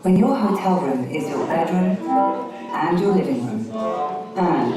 When your hotel room is your bedroom and your living room, and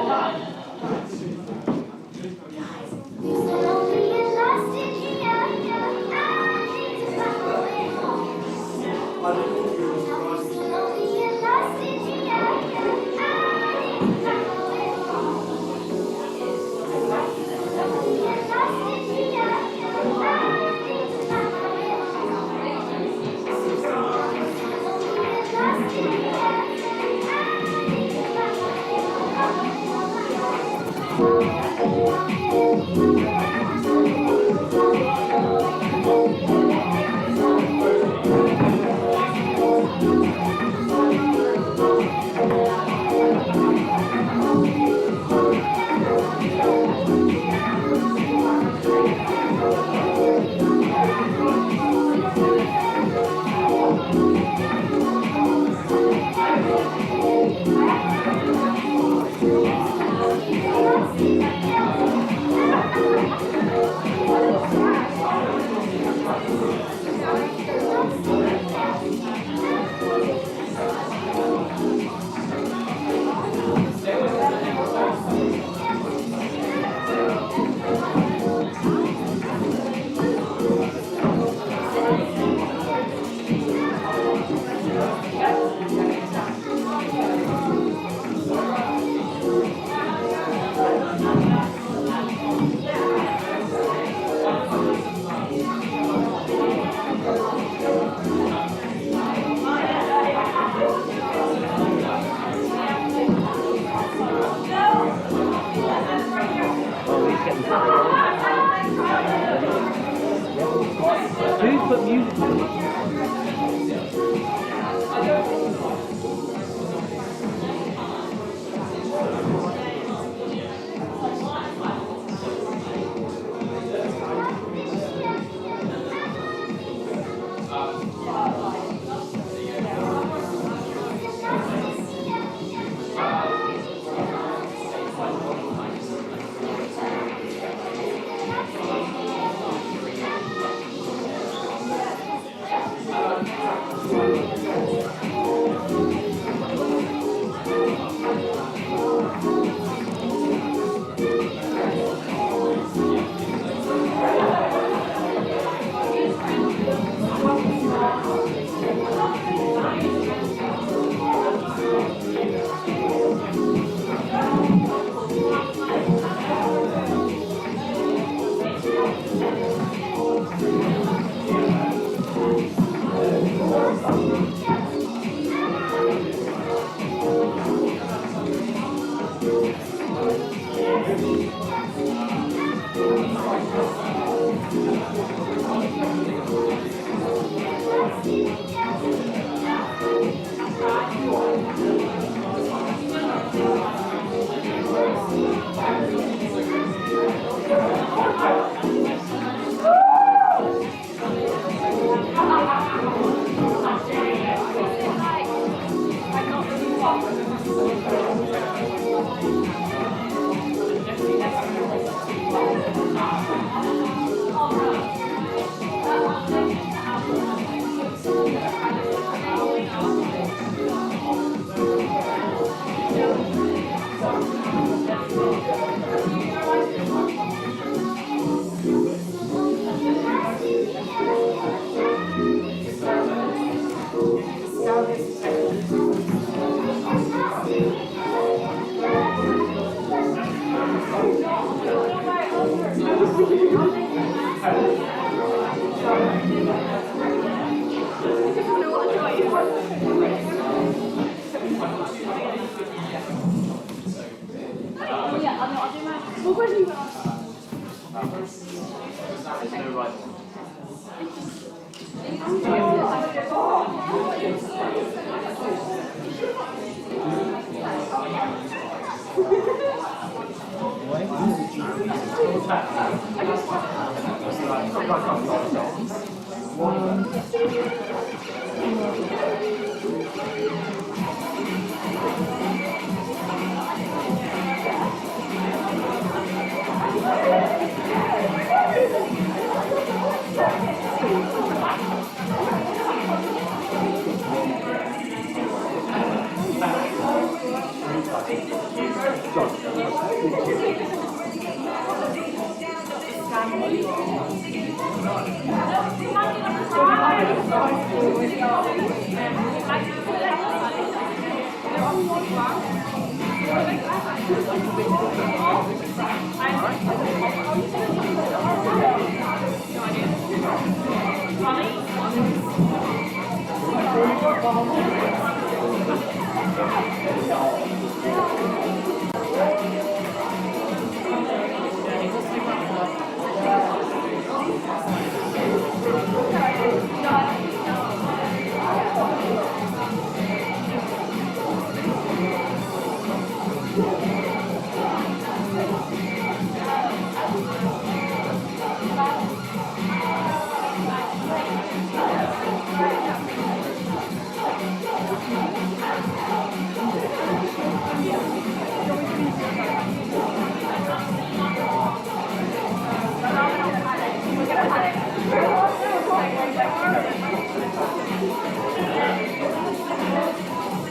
Who's put music on?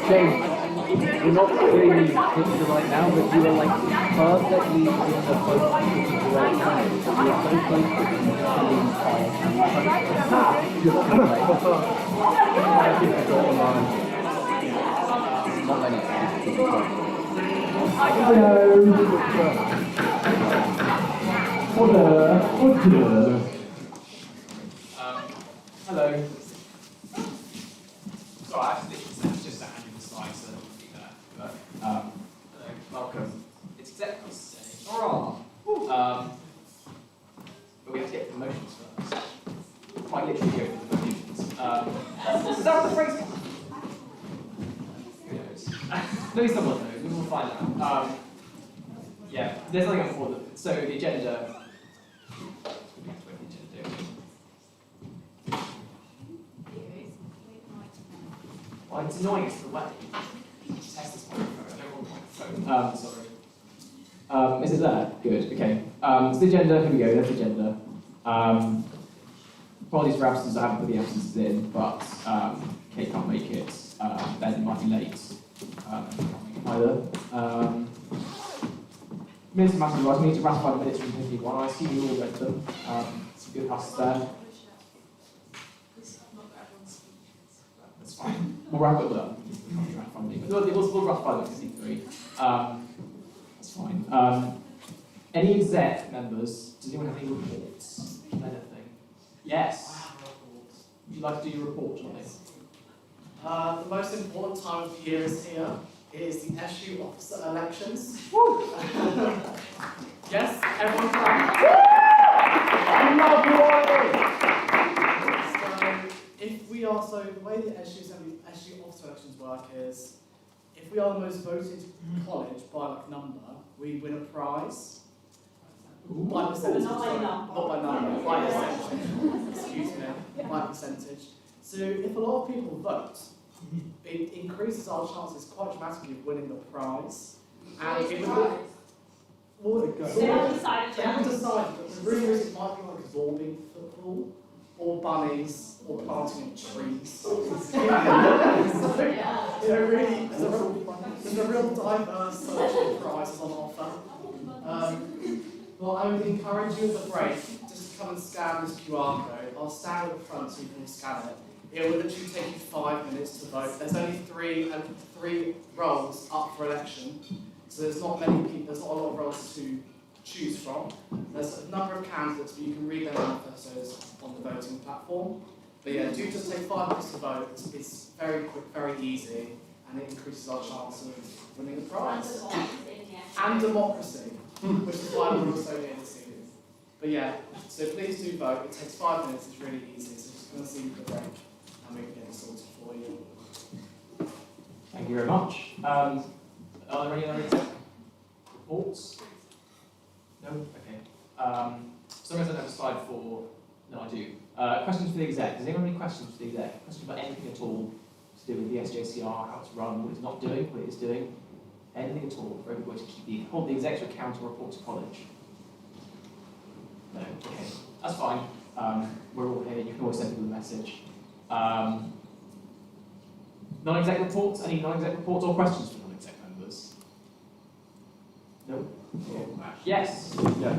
James, you're not really picture right now, but you are like perfectly in the focus of the right time. You're so close to being fire Not many. Hello. Sorry, it's just a hand in the slide, so I don't do that. But, hello, welcome. It's Executive Day. Hurrah! But we have to get the motions first. Quite literally go for the motions. Is that what the phrase? Who knows? Maybe someone knows. We will find out. Yeah, there's nothing else for them. So the agenda. Well, it's annoying, it's the way. Test this microphone, I don't want the microphone. Sorry. Is it there? Good, okay. So the agenda, here we go, there's the agenda. Apologies for absences, I haven't put the absences in, but Kate can't make it. Ben might be late. Can't make it either. Minutes of matters, I need to ratify the minutes from 51. I assume you all read them. Some good passes there. That's fine. We'll wrap it up. We'll ratify them 53. That's fine. Any exec members, does anyone have any reports? Anything? Yes. Would you like to do your report on this? The most important time of year is here. It is the SU officer elections. Woo! Yes, everyone clap. So the way the SU officer elections work is, if we are the most voted college by like number, we win a prize. By percentage, sorry. Not by number, by percentage. Excuse me, by percentage. So if a lot of people vote, it increases our chances quite dramatically of winning the prize. And it would they haven't decided, but the rumour is it might be like absorbing football, or bunnies, or planting trees. Really, there's a real diverse selection of prizes on offer. Well, I would encourage you at the break just to come and scan this QR code. I'll stand at the front so you can scan it. It will literally take you 5 minutes to vote. There's only three roles up for election, so there's not many people. There's not a lot of roles to choose from. There's a number of candidates, but you can read their manifestos on the voting platform. But yeah, do just take 5 minutes to vote. It's very quick, very easy, and it increases our chance of winning the prize. And democracy, which is why we're also here this evening. But yeah, so please do vote. It takes 5 minutes. It's really easy. So just come and see me for the break, and we can get it sorted for you. Thank you very much. Are there any other reports? No? Okay. For some reason I have a slide for, no I do. Questions for the exec. Does anyone have any questions for the exec? Questions about anything at all to do with the SJCR, how it's run, what it's not doing, what it is doing? Anything at all for everybody to hold the exec to account or report to college? No? Okay, that's fine. We're all here, you can always send people a message. Non-exec reports? Any non-exec reports or questions for non-exec members? No? Yes? Yeah.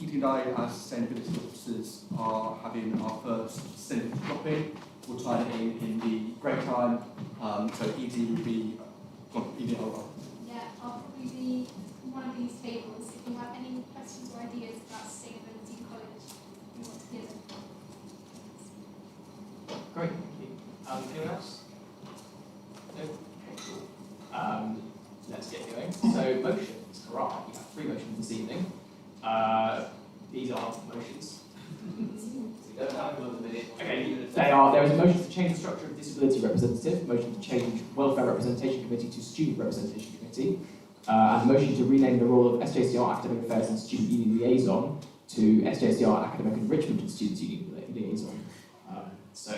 Edie and I, as sustainability officers, are having our first sustainability drop-in. We'll tie it in the break time. So Edie will be, Edie, yeah, I'll probably be one of these tables. If you have any questions or ideas about sustainability in college, we want to hear them. Great, thank you. Anyone else? No? Okay, cool. Let's get going. So, motions. Hurrah, we have 3 motions this evening. These are motions. Okay, they are. There is a motion to change the structure of disability representative, motion to change welfare representation committee to student representation committee, and a motion to rename the role of SJCR academic affairs and student union liaison to SJCR academic enrichment and student union liaison. So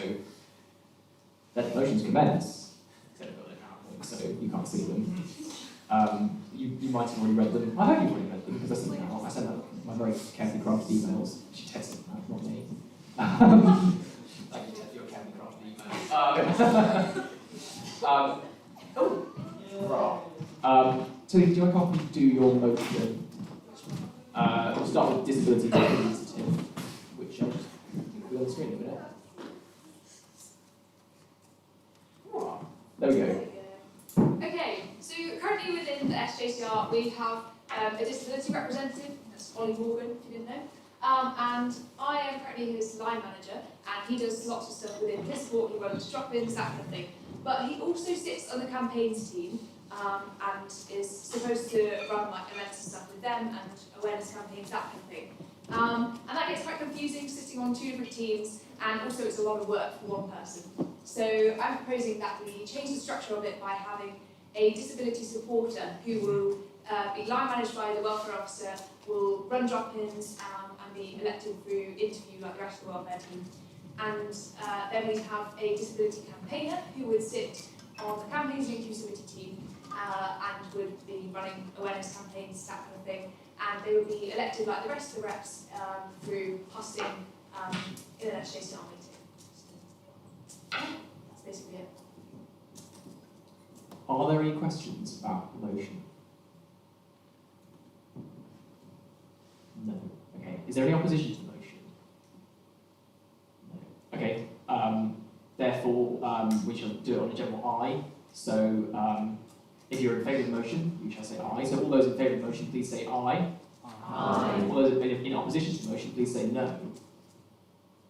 let the motions commence. Except I've got their PowerPoint, so you can't see them. You might have already read them. I hope you've already read them because I sent out my very carefully crafted emails. She tested them out, not me. Like you test your carefully crafted email. So do you want to do your motion? We'll start with disability representative, which I'll just put on the screen in a minute. There we go. Okay, so currently within the SJCR we have a disability representative, that's Ollie Morgan, if you didn't know. And I am currently his line manager, and he does lots of stuff within his support, he runs drop-ins, that kind of thing. But he also sits on the campaigns team, and is supposed to run like events and stuff with them, and awareness campaigns, that kind of thing. And that gets quite confusing, sitting on 2 different teams, and also it's a lot of work for one person. So I'm proposing that we change the structure of it by having a disability supporter who will be line managed by the welfare officer, will run drop-ins and be elected through interview like the rest of the welfare team. And then we'd have a disability campaigner who would sit on the campaigns and inclusivity team and would be running awareness campaigns, that kind of thing. And they would be elected like the rest of the reps through hosting in an SJCR meeting. That's basically it. Are there any questions about the motion? No. Okay. Is there any opposition to the motion? No. Okay. Therefore, we shall do it on a general aye. So, if you're in favour of the motion, you shall say aye. So all those in favour of the motion, please say aye. Aye. All those in opposition to the motion, please say no.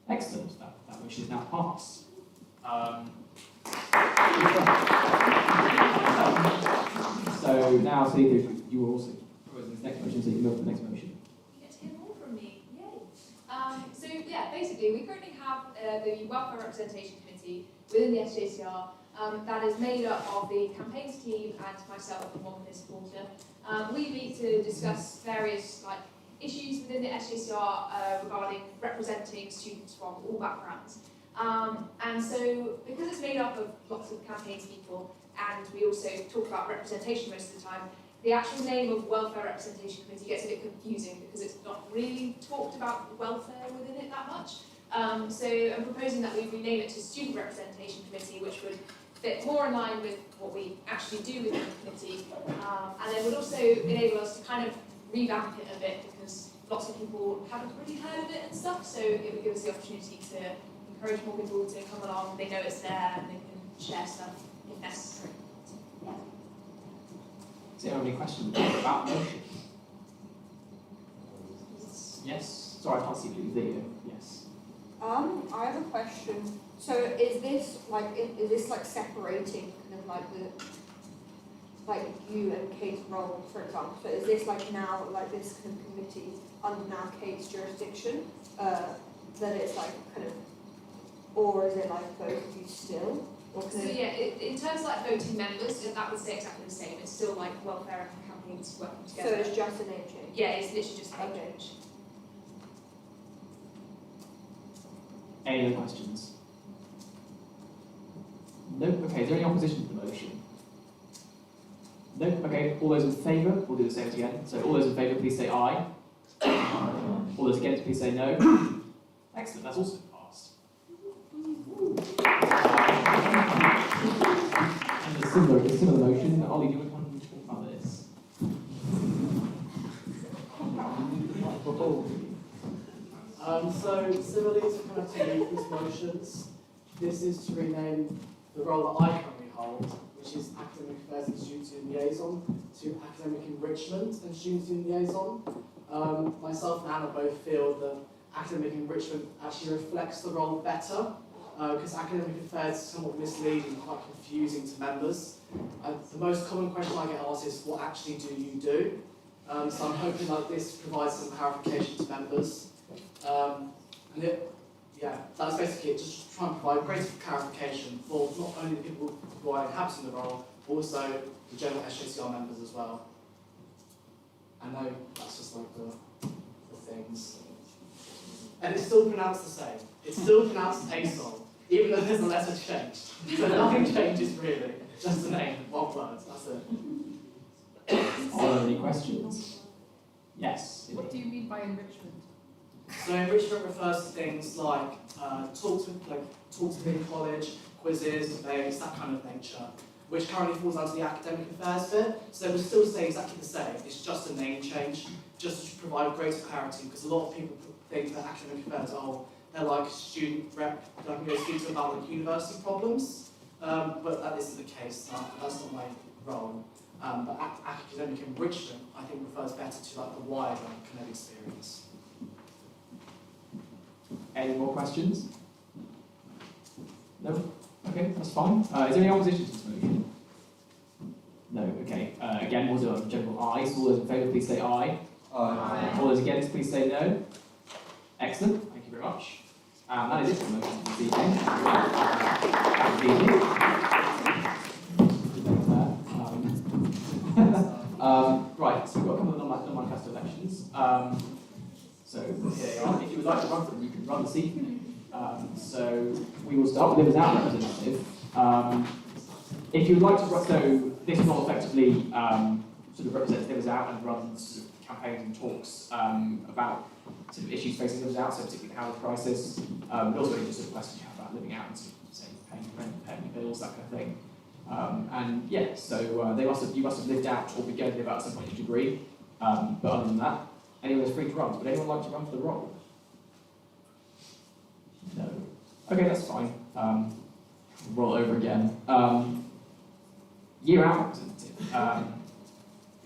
Excellent. That motion is now passed. So now, so you were also proposing this next motion, so you can move to the next motion. You get to hear more from me. Yay. So yeah, basically we currently have the Welfare Representation Committee within the SJCR that is made up of the campaigns team and myself and one peer supporter. We meet to discuss various issues within the SJCR regarding representing students from all backgrounds. And so, because it's made up of lots of campaigns people, and we also talk about representation most of the time, the actual name of Welfare Representation Committee gets a bit confusing because it's not really talked about welfare within it that much. So I'm proposing that we rename it to Student Representation Committee, which would fit more in line with what we actually do within the committee, and it would also enable us to kind of revamp it a bit because lots of people haven't really heard of it and stuff, so it would give us the opportunity to encourage more people to come along, they know it's there, and they can share stuff if necessary. Yeah. Does anyone have any questions about the motion? Yes? Sorry, I can't see the video. Yes. I have a question. So is this separating kind of you and Kate's role, for example? So is this now this kind of committee under now Kate's jurisdiction? That it's kind of, or is it both of you still? So yeah, in terms of like voting members, that would stay exactly the same. It's still like welfare campaigns working So together. it's just a name change? Yeah, it's literally just a name Okay. change. Any other questions? No? Okay, is there any opposition to the motion? No? Okay, all those in favour, we'll do the same again. So all those in favour, please say aye. All those against, please say no. Excellent, that's also passed. And a similar motion, Ollie, do you want to talk about this? So similarly to kind of two previous motions, this is to rename the role that I currently hold, which is Academic Affairs and Student Liaison, to Academic Enrichment and Student Liaison. Myself and Anna both feel that academic enrichment actually reflects the role better, because academic affairs is somewhat misleading and quite confusing to members. The most common question I get asked is, what actually do you do? So I'm hoping that this provides some clarification to members. That's basically it, just try and provide greater clarification for not only the people who are inhabiting the role, but also the general SJCR members as well. I know that's just like the things. And it's still pronounced the same. It's still pronounced ASOL, even though there's a letter changed. So nothing changes really, just the name, one word, that's it. Are there any questions? Yes. What do you mean by enrichment? So enrichment refers to things like talks within college, quizzes, debates, that kind of nature, which currently falls under the academic affairs bit. So we still say exactly the same. It's just a name change, just to provide greater clarity, because a lot of people think that academic affairs are they're like student rep, like speak to about like university problems, but that isn't the case. That's not my role. But academic enrichment, I think, refers better to like the wider kind of experience. Any more questions? No? Okay, that's fine. Is there any opposition to this motion? No, okay. Again, we'll do a general aye. So all those in favour, please say aye. Aye. All those against, please say no. Excellent, thank you very much. That is it for the motion for this evening. Right, so we've got a couple of non-manifesto elections. So here they are. If you would like to run for them, you can run this evening. So we will start with Livers Out representative. If you would like to run, so this will effectively sort of represent Livers Out and run sort of campaigns and talks about sort of issues facing Livers Out, so particularly the housing crisis, but also just sort of questions you have about living out and sort of, say, paying rent, paying bills, that kind of thing. And yeah, so you must have lived out or be going to live out at some point to a degree. But other than that, anyone is free to run. Would anyone like to run for the role? No. Okay, that's fine. Roll over again. Year out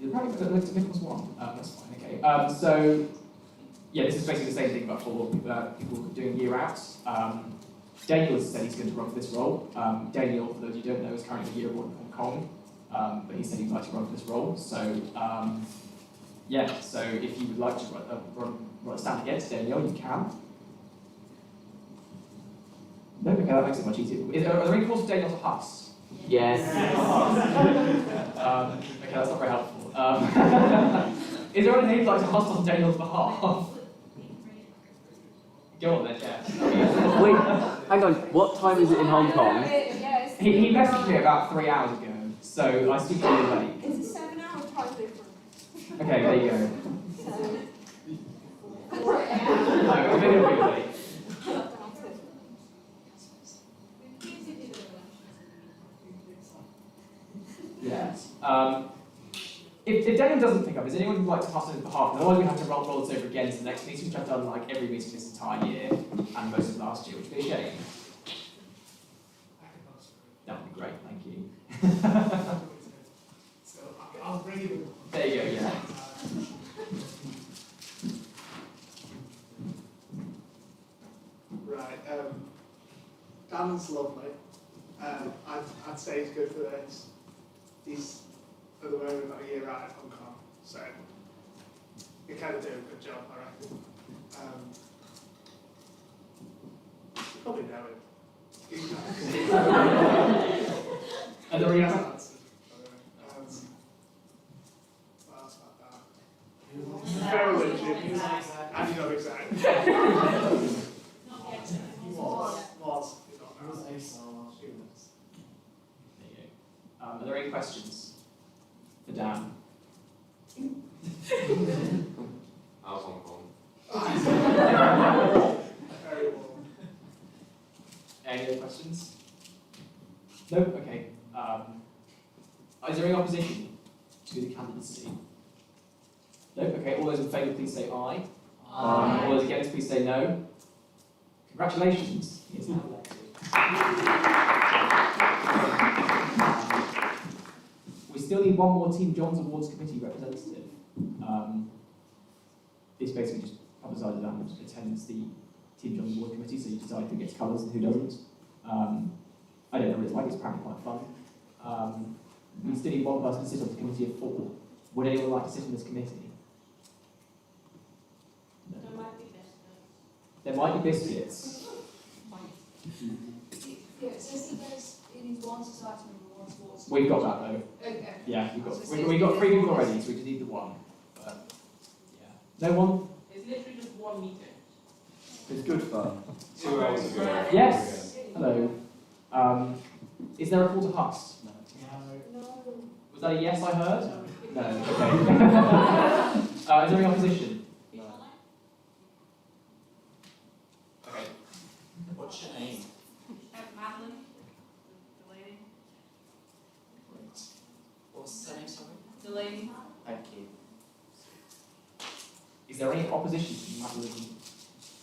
representative. Nicholas one. That's fine. Okay. So yeah, this is basically the same thing, but for people doing year outs. Daniel has said he's going to run for this role. Daniel, for those who don't know, is currently a year abroad in Hong Kong, but he said he'd like to run for this role. So yeah, so if you would like to stand against Daniel, you can. No, okay, that makes it much easier. Are there any calls for Daniel to Huss? Yes. Okay, that's not very helpful. Is there anything you'd like to Huss on Daniel's behalf? Go on then, yeah. Wait, hang on. What time is it in Hong Kong? Yes. He messaged me about 3 hours ago, so I assume he's late. It's a 7-hour time difference. Okay, there you go. So, No, I think it'll be late. Yes. If Daniel doesn't pick up, is anyone who'd like to pass on his behalf? Otherwise we have to roll this over again to the next meeting, which I've done like every meeting this entire year, and most of last year, which would be a shame. That would be great, thank you. So I'll bring you. There you go, yeah. Right, Dan's lovely. I'd say he's good for this. He's, at the moment, about a year out of Hong Kong, so he kind of do a good job, I reckon. You probably know him. Are there any other? What else about that? Very legit. And you're not exact. Was. You're not now. There you go. Are there any questions for Dan? How's Hong Kong? Very warm. Any other questions? No? Okay. Is there any opposition to the candidacy? No? Okay. All those in favour, please say aye. Aye. All those against, please say no. Congratulations. He is now elected. We still need one more Team John's Awards Committee representative. This basically just publicises that attends the Team John's Awards Committee, so you decide who gets colours and who doesn't. I don't know what it's like, it's apparently quite fun. We still need one person to sit on the committee of 4. Would anyone like to sit on this committee? No. There might be biscuits. Yeah, it says that it needs one society member, one sports. We've got that though. Okay. Yeah, we've got 3 people already, so we just need the 1. But, yeah. No one? It's literally just one meeting. It's good fun. 2 hours ago. Yes. Hello. Is there a call to Hust? No. Was that a yes I heard? No. Okay. Is there any opposition? Okay. What's your name? Madeline, the lady. Great. What's the name, sorry? The lady. Thank you. Is there any opposition to Madeline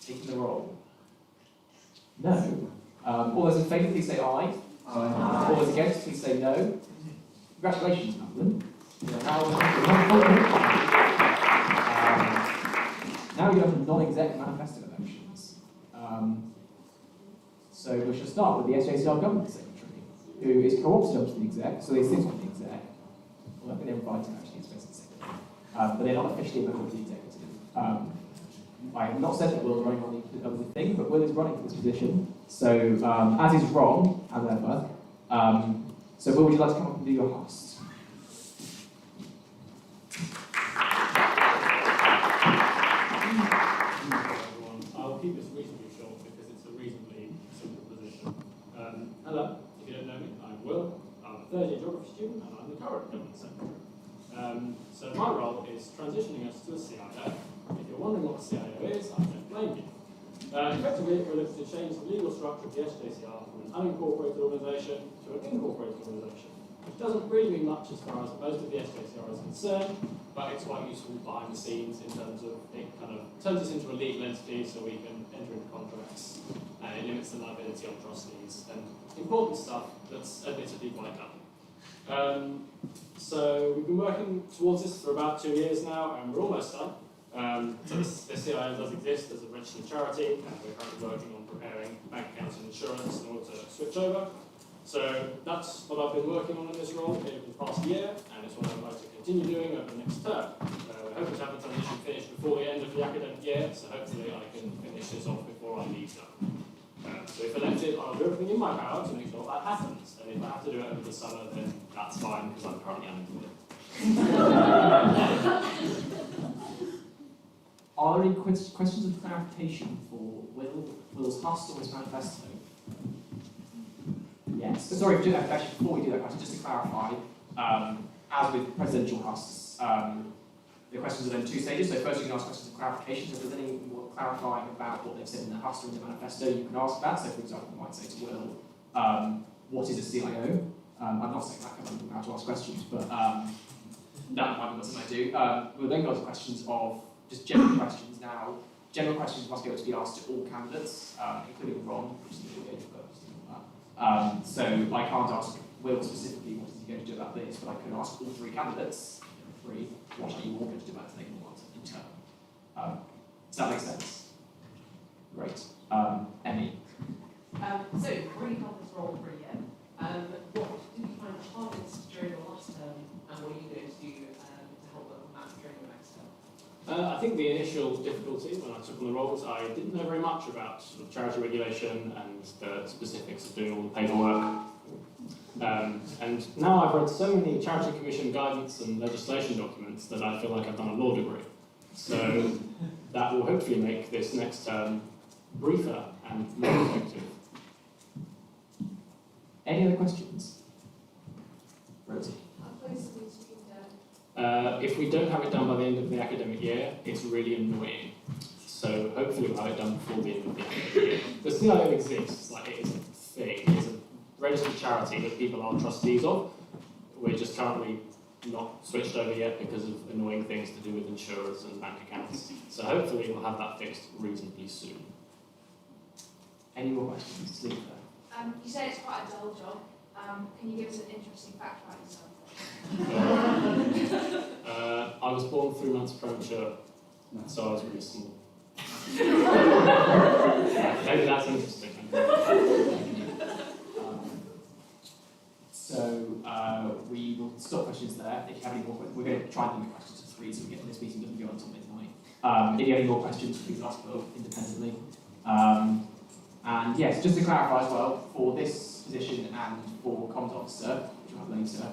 taking the role? No. All those in favour, please say aye. Aye. All those against, please say no. Congratulations, Madeline. You are now now we go to non-exec manifesto elections. So we shall start with the SJCR Government Secretary, who is co-opted up to the exec, so they sit on the exec. Well, I think they're invited actually as President Secretary, but they're not officially a member of the executive. I have not said that Will's running on the thing, but Will is running for this position. So, as is Ron, as ever. So, Will, would you like to come up and do your host? Everyone. I'll keep this reasonably short because it's a reasonably simple position. Hello, if you don't know me, I'm Will. I'm a third-year geography student and I'm the current government secretary. So my role is transitioning us to a CIO. If you're wondering what a CIO is, I don't blame you. Effectively, we're looking to change the legal structure of the SJCR from an unincorporated organisation to an incorporated organisation, which doesn't really mean much as far as most of the SJCR is concerned, but it's quite useful behind the scenes in terms of it kind of turns us into a legal entity so we can enter into contracts, and it limits the liability on trustees and important stuff that's admittedly quite dumb. So we've been working towards this for about 2 years now, and we're almost done. So the CIO does exist as a registered charity, and we're currently working on preparing bank accounts and insurance in order to switch over. So that's what I've been working on in this role over the past year, and it's what I'd like to continue doing over the next term. We're hoping to have the transition finished before the end of the academic year, so hopefully I can finish this off before I leave now. So if elected, I'll do everything in my power to make sure that happens, and if I have to do it over the summer, then that's fine, because I'm currently unemployed. Are there any questions of clarification for Will's Hust or his manifesto? Yes. Sorry, actually, before we do that question, just to clarify, as with presidential Husts, the questions are then 2 stages. So first you can ask questions of clarification. So if there's any more clarifying about what they've said in the Hust or in the manifesto, you can ask that. So for example, you might say to Will, what is a CIO? I'm not saying that because I'm about to ask questions, but that might be something I do. We'll then go to questions of just general questions now. General questions must be able to be asked to all candidates, including Ron, which is the age of purpose. So I can't ask Will specifically what is he going to do about this, but I can ask all 3 candidates, 3, what are you all going to do about it, and they can answer in turn. Does that make sense? Great. Emmy? So, already held this role for a year. What did you find hardest during your last term, and what are you going to do to help them on that during your next term? I think the initial difficulty when I took on the role was I didn't know very much about sort of charity regulation and the specifics of doing all the paperwork. And now I've read so many Charity Commission guidance and legislation documents that I feel like I've done a law degree. So that will hopefully make this next term briefer and more effective. Any other questions? Rosie? If we don't have it done by the end of the academic year, it's really annoying. So hopefully we'll have it done before the end of the academic year. The CIO exists, like it is a thing. It's a registered charity that people are trustees of. We're just currently not switched over yet because of annoying things to do with insurers and bank accounts. So hopefully we'll have that fixed reasonably soon. Any more questions? Lisa? You say it's quite a dull job. Can you give us an interesting fact about yourself? I was born 3 months premature, so I was really small. Maybe that's interesting. We will stop questions there. If you have any more questions, we're going to try and limit questions to 3 so we get this meeting doesn't go on until midnight. If you have any more questions, please ask Bill independently. And yes, just to clarify as well, for this position and for comms officer, which we'll have later,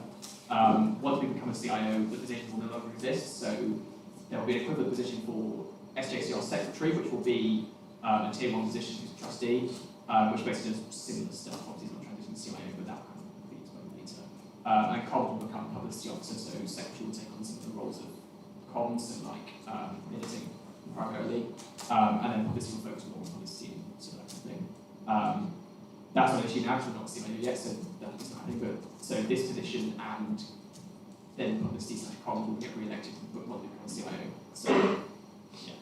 once we become a CIO, the position will no longer exist, so there will be an equivalent position for SJCR secretary, which will be a tier 1 position who's a trustee, which basically does similar stuff. Obviously, it's not transitioning to CIO, but that will kind of be explained later. And comms will become publicity officer, so secretary will take on some of the roles of comms, so like editing primarily, and then publicity will focus more on publicity and sort of that kind of thing. That's not an issue now because we're not CIO yet, so that is not happening, but so this position and then publicity / comms will get re-elected once we become CIO. So, yeah.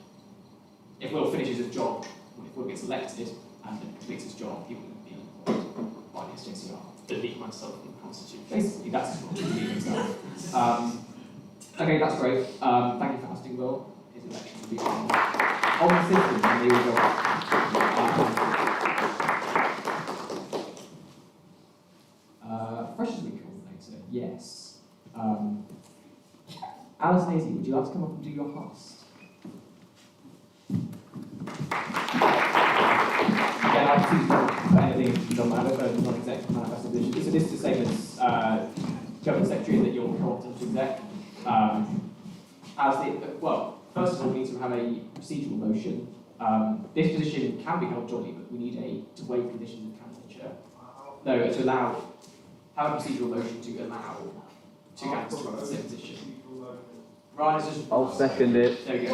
If Will finishes his job, if Will gets elected and then completes his job, he will be employed by the SJCR. Delete myself from the Constitution. Basically, that's what we delete himself. Okay, that's great. Thank you for hosting Will. His election will be on the system, and there we go. Freshers Week coordinator, yes. Alice Nazy, would you like to come up and do your host? Again, I can see anything non-executive manifesto position. So this is the same as Government Secretary that you're competent to exec. Well, first of all, we need to have a procedural motion. This position can be held jointly, but we need to waive conditions of candidature. No, to allow, have a procedural motion to allow two candidates to run the same position. Right, it's just. I'll second it. There we go.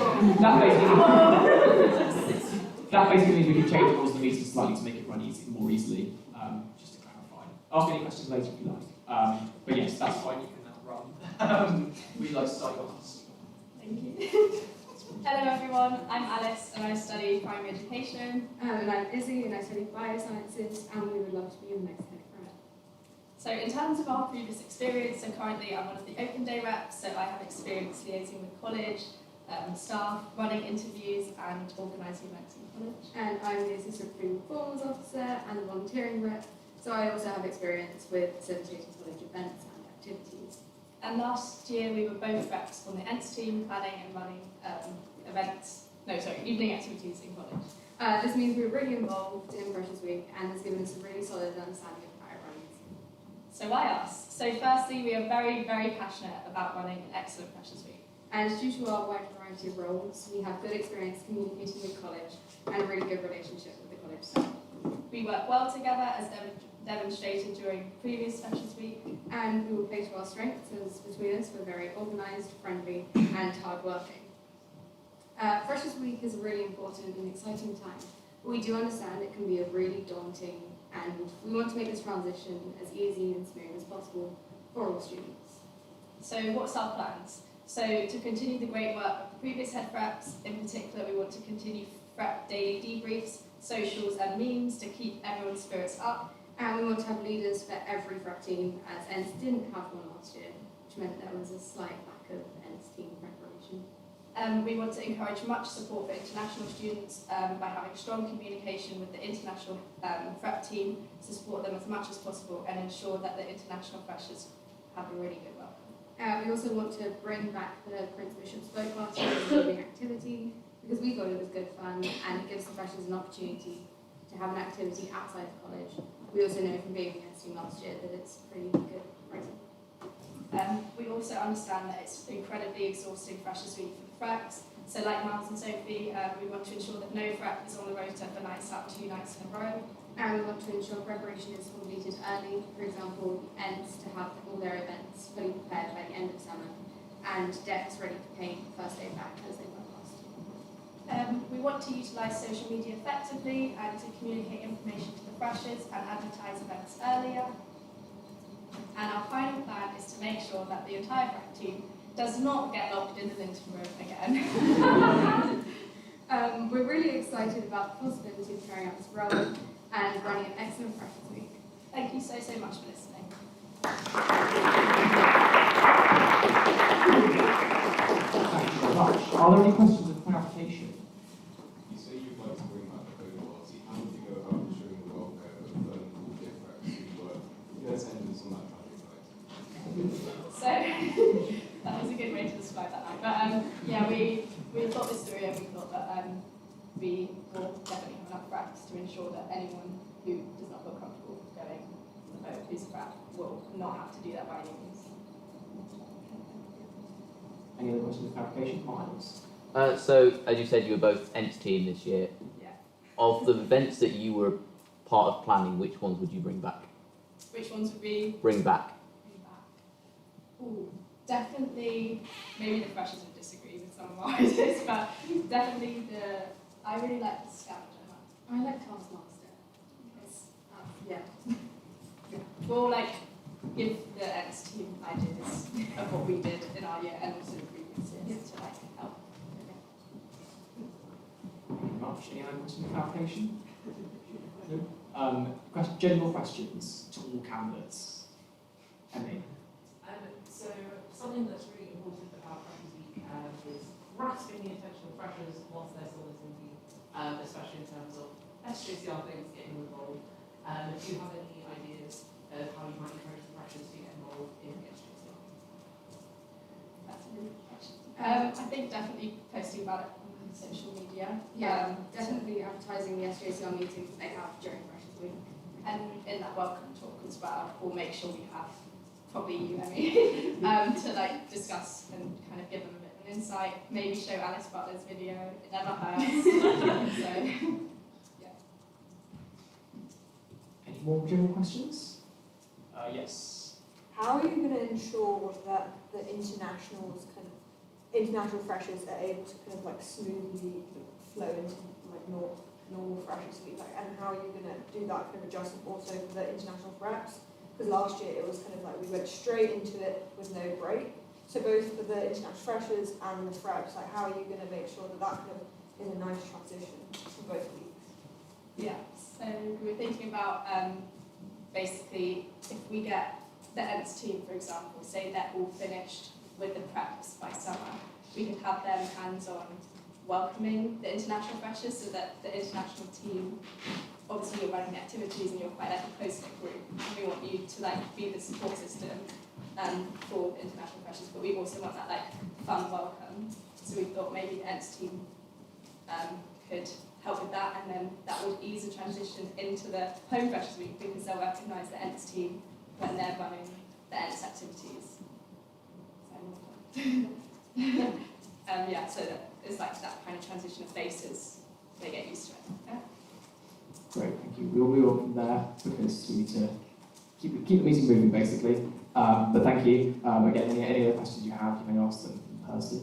That basically means we can change the rules of the meeting slightly to make it run more easily, just to clarify. Ask any questions later if you like. But yes, that's fine, you can now run. Would you like to start your class? Thank you. Hello everyone, I'm Alice and I study primary education. And I'm Izzy and I study biosciences, and we would love to be your next head grad. So in terms of our previous experience, so currently I'm one of the open day reps, so I have experience liaising with college, staff, running interviews and organising events in college. And I'm the assistant student performance officer and the volunteering rep, so I also have experience with facilitating college events and activities. And last year we were both reps on the ENTS team, planning and running evening activities in college. This means we were really involved in Freshers Week and has given us a really solid understanding of how it runs. So why us? So firstly, we are very, very passionate about running an excellent Freshers Week. And due to our wide variety of roles, we have good experience communicating with college and a really good relationship with the college staff. We work well together as demonstrated during previous Freshers Week. And we will play to our strengths as between us we're very organised, friendly and hard-working. Freshers Week is a really important and exciting time, but we do understand it can be a really daunting, and we want to make this transition as easy and smooth as possible for all students. So what's our plans? So to continue the great work of the previous head reps, in particular we want to continue rep daily debriefs, socials and memes to keep everyone's spirits up. And we want to have leaders for every rep team, as ENTS didn't have one last year, which meant there was a slight lack of ENTS team preparation. We want to encourage much support for international students by having strong communication with the international FREP team to support them as much as possible and ensure that the international freshers have a really good welcome. We also want to bring back the Prince Bishop's boat party as a moving activity because we thought it was good fun and it gives the freshers an opportunity to have an activity outside of college. We also know from being against team last year that it's pretty good pricing. We also understand that it's incredibly exhausting Freshers Week for the Freps. So like Miles and Sophie, we want to ensure that no Frep is on the rota for nights out 2 nights in a row. And we want to ensure preparation is completed early. For example, ends to have all their events fully prepared by the end of summer and decks ready for paint first day back as they were last year. We want to utilise social media effectively and to communicate information to the freshers and advertise events earlier. And our final plan is to make sure that the entire Frep team does not get locked in the Linton room again. We're really excited about the possibility of carrying out this role and running an excellent Freshers Week. Thank you so much for listening. Thank you very much. Are there any questions of clarification? You say you'd like to bring back the boat party. How would you go about ensuring the welfare of all the Freps who were in attendance on that tragic night? So that was a good way to describe that night. But yeah, we thought this through and we thought that we will definitely have enough Freps to ensure that anyone who does not feel comfortable going on the boat who's a Frep will not have to do that by any means. Any other questions of clarification? Miles? So, as you said, you were both ENTS team this year. Yeah. Of the events that you were part of planning, which ones would you bring back? Which ones would we Bring back. Ooh, definitely, maybe the freshers would disagree with some of our ideas, but definitely I really like the scavenger hunt. I like Taskmaster. Yeah. We'll give the ENTS team ideas of what we did in our year and also the previous years to help. Thank you very much. Any other questions of clarification? No? General questions to all candidates. Emily? So something that's really important about Freshers Week is grasping the attention of freshers once they're still listening, especially in terms of SJCR things getting involved. Do you have any ideas of how you might encourage the freshers to get involved in the SJCR? That's a really good question. I think definitely posting about it on social media. Definitely advertising the SJCR meetings that they have during Freshers Week. And in that welcome talk as well, we'll make sure we have probably you, Emmy, to discuss and kind of give them a bit of an insight. Maybe show Alice Butler's video. It never hurts. So, yeah. Any more general questions? Yes. How are you going to ensure that the international freshers are able to smoothly flow into normal freshers week? And how are you going to do that kind of adjustment also for the international Freps? Because last year it was we went straight into it with no break. So both for the international freshers and the Freps, how are you going to make sure that that is a nice transition for both weeks? Yeah, so we were thinking about basically if we get the ENTS team, for example, say they're all finished with the preps by summer, we could have them hands-on welcoming the international freshers so that the international team, obviously you're running the activities and you're quite a close-knit group, and we want you to be the support system for the international freshers, but we also want that fun welcome. So we thought maybe the ENTS team could help with that, and then that would ease the transition into the home freshers week because they'll recognise the ENTS team when they're running the ENTS activities. Yeah, so that it's that kind of transition of faces, they get used to it. Yeah? Great, thank you. We'll move on from there because we need to keep the meeting moving basically. But thank you. Again, any other questions you have, you may ask them in person.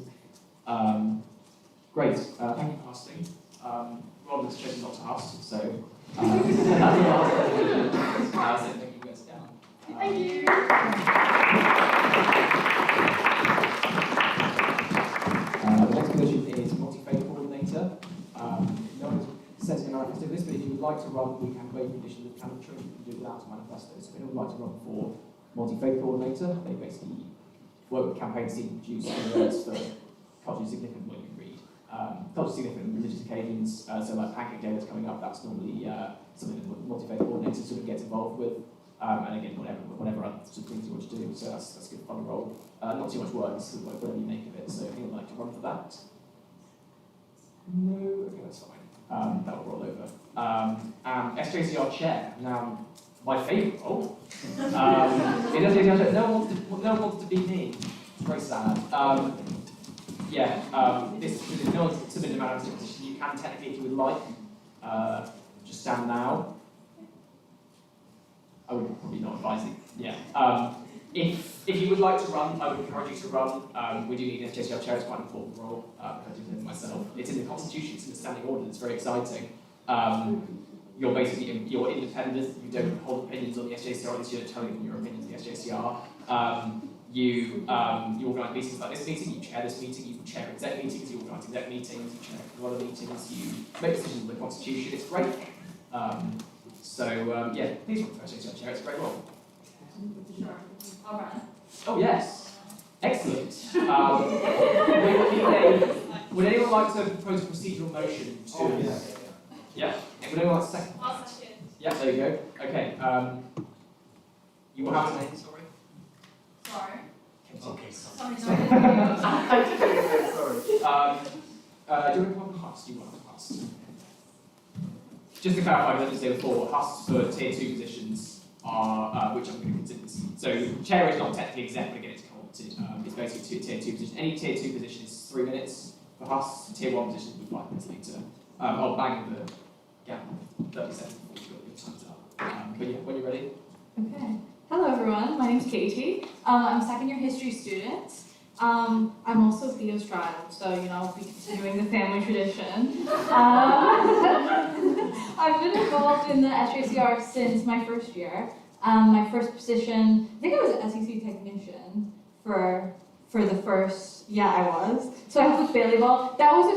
Great, thank you for hosting. Rob has chosen not to host, so thank you guys down. Thank you. The next position is multi-faith coordinator. No one has sent in a manifesto list, but if you would like to run, we can waive conditions of candidature and you can do it without a manifesto. So if anyone would like to run for multi-faith coordinator, they basically work with campaigns to produce words for culturally significant what you read. Culturally significant religious occasions, so Pancake Day that's coming up, that's normally something that multi-faith coordinator sort of gets involved with. And again, whatever other sort of things you want to do. So that's a good fun role. Not too much work, it's sort of like whatever you make of it. So anyone like to run for that? No, okay, that's fine. That will roll over. And SJCR chair. Now, my favourite role. In SJCR chair, no one wants to be me. It's very sad. This no one's submitted a manager position. You can technically, if you would like, just stand now. I would probably not advise it. Yeah. If you would like to run, I would encourage you to run. We do need an SJCR chair. It's quite an important role. I do it myself. It's in the Constitution. It's in the standing order. It's very exciting. You're basically you're independent. You don't hold opinions on the SJCR. At least you don't tell anyone your opinions on the SJCR. You organise meetings like this meeting. You chair this meeting. You chair exec meetings. You organise exec meetings. You chair other meetings. You make decisions on the Constitution. It's great. Please run for SJCR chair. It's a great role. Sure. All right. Oh yes, excellent. Would anyone like to propose a procedural motion to? Yeah. Would anyone like to second? I'll second. Yeah, there you go. Okay. You will have to name. Sorry. Okay, Sorry. Do you want to come Huss? Do you want to Huss? Just to clarify, as I said before, Huss for tier 2 positions are which I'm going to consider. So chair is not technically exempt, but again it's counted. It's basically tier 2 position. Any tier 2 position is 3 minutes for Huss. Tier 1 position will be 5 minutes later. I'll bang the gap 30 seconds before your time's up. But yeah, when you're ready. Okay. Hello everyone, my name's Katie. I'm a second year history student. I'm also Theo's child, so I'll be continuing the family tradition. I've been involved in the SJCR since my first year. My first position, I think I was an SEC technician for the first, I was. So I helped with Bailey Ball. That was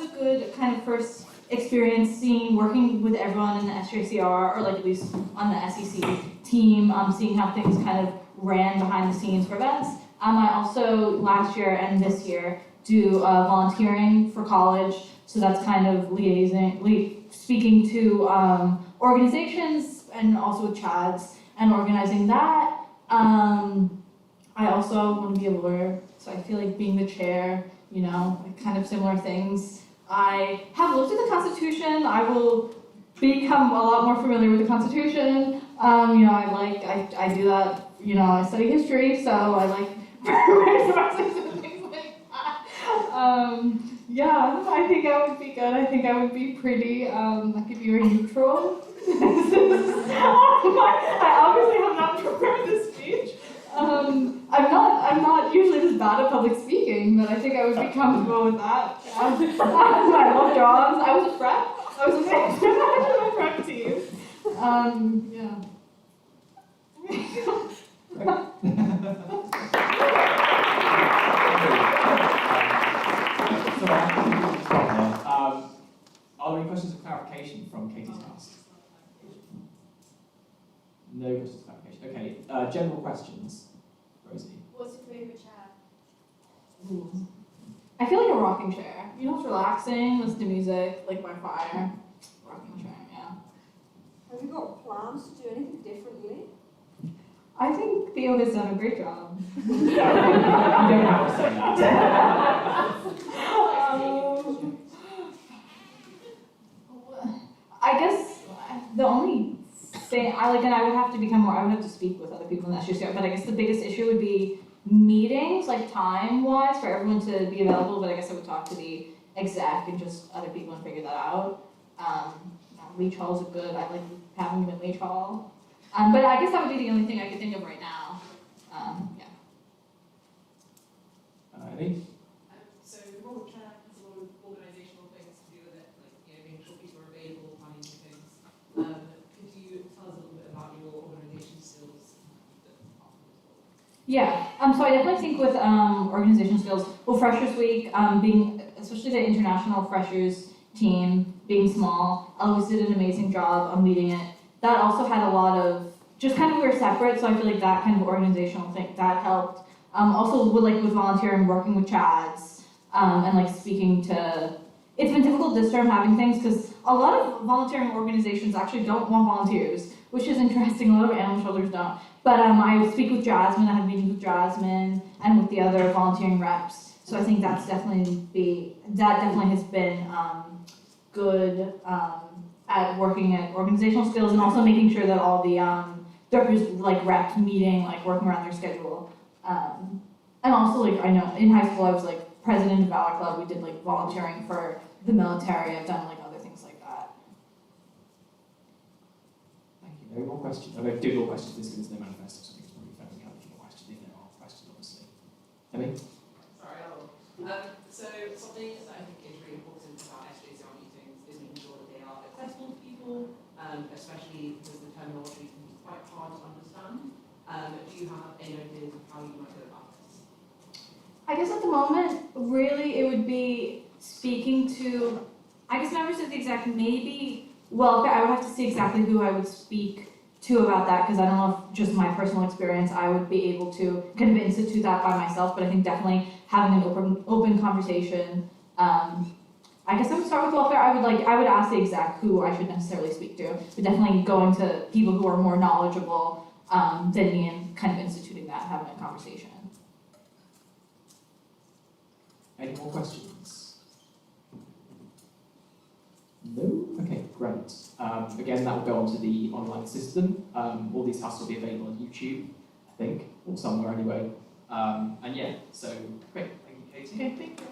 a good kind of first experience working with everyone in the SJCR, or like at least on the SEC team, seeing how things kind of ran behind the scenes for events. I also, last year and this year, do volunteering for college, so that's kind of speaking to organizations and also with CHADS and organizing that. I also want to be a lawyer, so I feel like being the chair, kind of similar things. I have looked at the Constitution. I will become a lot more familiar with the Constitution. I do that. I study history, so I like and things like that. I think I would be good. I think I would be pretty. I could be very neutral. I obviously have not prepared this speech. I'm not usually this bad at public speaking, but I think I would be comfortable with that. I love dogs. I was a prep. I was a prep team. Are there any questions of clarification from Katie's task? No questions of clarification. Okay, general questions. Rosie. What's your favourite chair? I feel like a rocking chair. It's relaxing, listen to music, like by fire. Rocking chair, yeah. Have you got plans to do anything differently? I think Theo has done a great job. You don't have to say that. I guess the only thing I would have to become more. I would have to speak with other people in that SJCR. But I guess the biggest issue would be meetings, like time-wise, for everyone to be available. But I guess I would talk to the exec and just other people and figure that out. Leach Hall's a good. I like having him at Leach Hall. But I guess that would be the only thing I could think of right now. Any? So the role of chair has a lot of organisational things to do with it, like making sure people are available, planning meetings. Could you tell us a little bit about your organisation skills? Yeah. So I definitely think with organization skills, well, Freshers Week, being especially the international freshers team being small, Eloise did an amazing job on leading it. That also had a lot of just kind of we were separate, so I feel like that kind of organizational thing that helped. Also with volunteering, working with CHADS, and speaking to it's been difficult this term having things because a lot of volunteering organizations actually don't want volunteers, which is interesting. A lot of animal shelters don't. But I speak with Jasmine. I have meetings with Jasmine and with the other volunteering reps. So I think that definitely has been good at working at organizational skills and also making sure that all the reps meeting, working around their schedule. And also, I know in high school I was president of Valor Club. We did volunteering for the military. I've done other things like that. Thank you. No more questions? I'm going to do more questions this because there's no manifesto, so I think it's probably fair we have a few more questions if there are questions, obviously. Emmy? Sorry, so something that I think is really important about SJCR meetings is making sure that they are accessible to people, especially because the terminology can be quite hard to understand. Do you have any ideas of how you might go about this? I guess at the moment, really, it would be speaking to, I guess members of the exec, maybe, well, I would have to see exactly who I would speak to about that, because I don't know if just my personal experience, I would be able to kind of institute that by myself, but I think definitely having an open conversation. I guess I would start with welfare. I would ask the exec who I should necessarily speak to, but definitely going to people who are more knowledgeable than me and kind of instituting that, having a conversation. Any more questions? No? Okay, great. Again, that will go onto the online system. All these tasks will be available on YouTube, I think, or somewhere anyway. And yeah, so great. Thank you, Katie. Okay, thank you.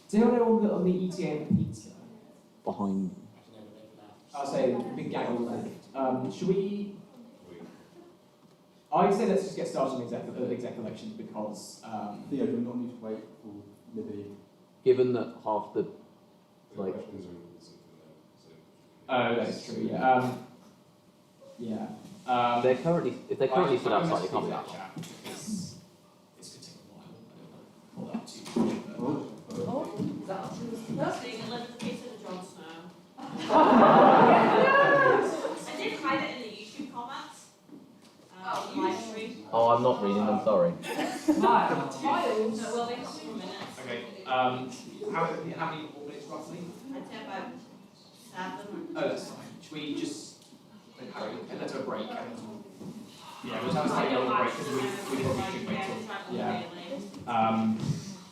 Does anyone know on the ETA and the pizza? Behind. I'll say big gang on the left. Should we? I'd say let's just get started on exec elections because. Theo, do we not need to wait for Libby? Given that half the Oh, that's true. Yeah. Yeah. They're currently stood outside. They can't be that long. This could take a while. I don't want to pull that too much. First thing, I left the case of the Jon Snow. I did hide it in the YouTube comments. Live stream. Oh, I'm not reading them. Sorry. Well, they have 2 minutes. Okay. How many more minutes roughly? I'd say about 7. Oh, that's fine. Should we just Harry, let's have a break? Yeah, we'll have to take a little break because we probably should wait till. Yeah.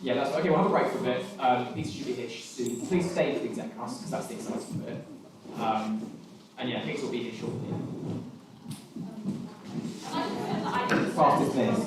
Yeah, that's okay. We'll have a break for a bit. Pizza should be here soon. Please stay for the exec cast because that's the exciting bit. And yeah, pizza will be here shortly. Fastest minutes.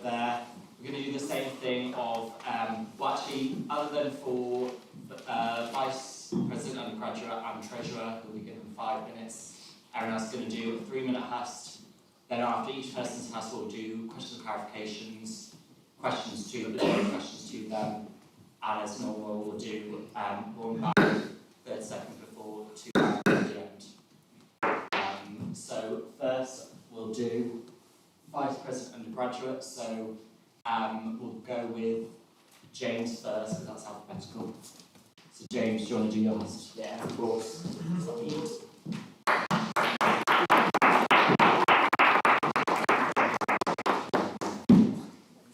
over there. We're going to do the same thing of, well actually, other than for Vice President, Undergraduate and Treasurer, who will be given 5 minutes, everyone else is going to do a 3-minute hust. Then after each person's hust, we'll do questions and clarifications, questions to them, and as normal, we'll do 1 30 seconds before to at the end. So first, we'll do Vice President Undergraduate, so we'll go with James first, because that's alphabetical. So James, do you want to do your hust? Yeah, of course.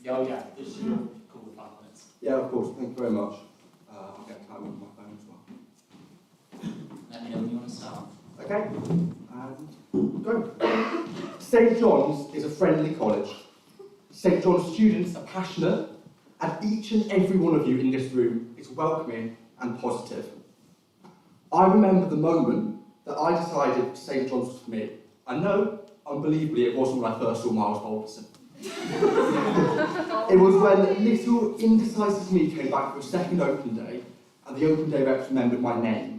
Oh yeah, this is your call with 5 minutes. Yeah, of course. Thank you very much. I'll get a timer on my phone as well. Let me know when you want to start. Okay, and go. St John's is a friendly college. St John's students are passionate, and each and every one of you in this room is welcoming and positive. I remember the moment that I decided St John's was for me. I know, unbelievably, it wasn't when I first saw Miles Balderson. It was when little indecisive me came back for a second open day, and the open day reps remembered my name.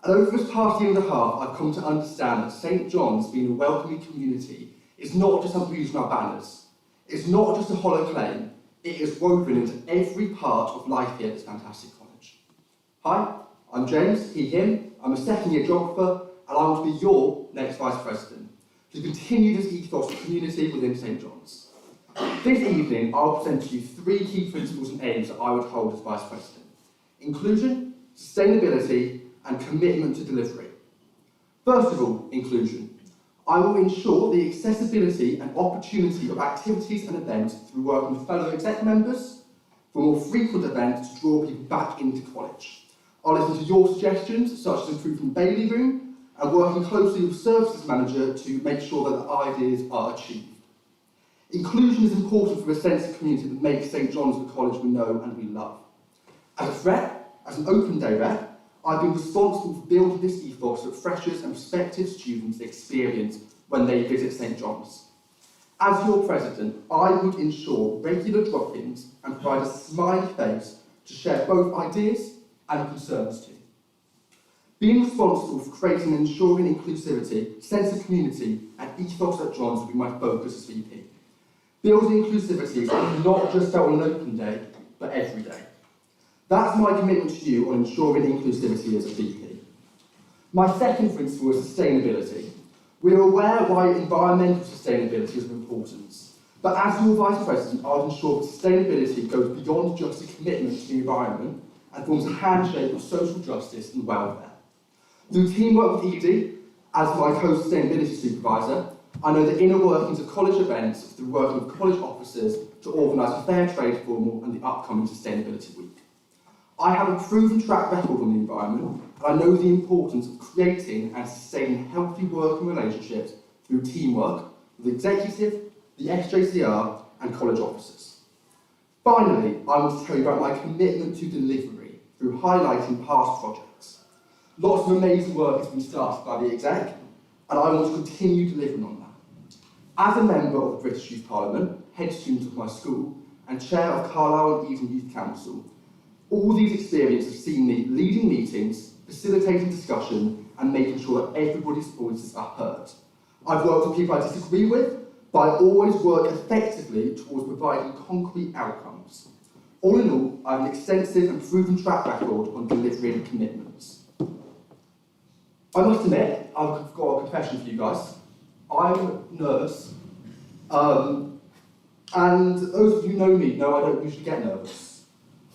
And over this past year and a half, I've come to understand that St John's, being a welcoming community, is not just something we use on our banners. It's not just a hollow claim. It is woven into every part of life here at this fantastic college. Hi, I'm James, he, him. I'm a second-year geographer, and I want to be your next Vice President, to continue this ethos of community within St John's. This evening, I'll present to you 3 key principles and aims that I would hold as Vice President: inclusion, sustainability, and commitment to delivery. First of all, inclusion. I will ensure the accessibility and opportunity of activities and events through working with fellow exec members for more frequent events to draw people back into college. I'll listen to your suggestions, such as improving Bailey Room, and working closely with Services Manager to make sure that the ideas are achieved. Inclusion is important for a sense of community that makes St John's the college we know and we love. As a threat, as an open day rep, I've been responsible for building this ethos that freshers and prospective students experience when they visit St John's. As your president, I would ensure regular drop-ins and provide a smiley face to share both ideas and concerns to. Being responsible for creating and ensuring inclusivity, sense of community, and ethos at John's will be my focus as VP. Building inclusivity is not just out on an open day, but every day. That's my commitment to you on ensuring inclusivity as a VP. My second principle is sustainability. We're aware why environmental sustainability is of importance, but as your Vice President, I'll ensure that sustainability goes beyond just a commitment to the environment and forms a handshake of social justice and welfare. Through teamwork with Edie, as my co-sustainability supervisor, I know the inner workings of college events through working with college officers to organise a fair trade formal and the upcoming Sustainability Week. I have a proven track record on the environment, and I know the importance of creating and sustaining healthy working relationships through teamwork with the executive, the SJCR, and college officers. Finally, I want to tell you about my commitment to delivery through highlighting past projects. Lots of amazing work has been started by the exec, and I want to continue delivering on that. As a member of the British Youth Parliament, head student of my school, and chair of Carlisle and Eden Youth Council, all these experiences have seen me leading meetings, facilitating discussion, and making sure that everybody's voices are heard. I've worked with people I disagree with, but I always work effectively towards providing concrete outcomes. All in all, I have an extensive and proven track record on delivering commitments. I must admit, I've got a confession for you guys. I'm nervous, and those of you who know me know I don't usually get nervous.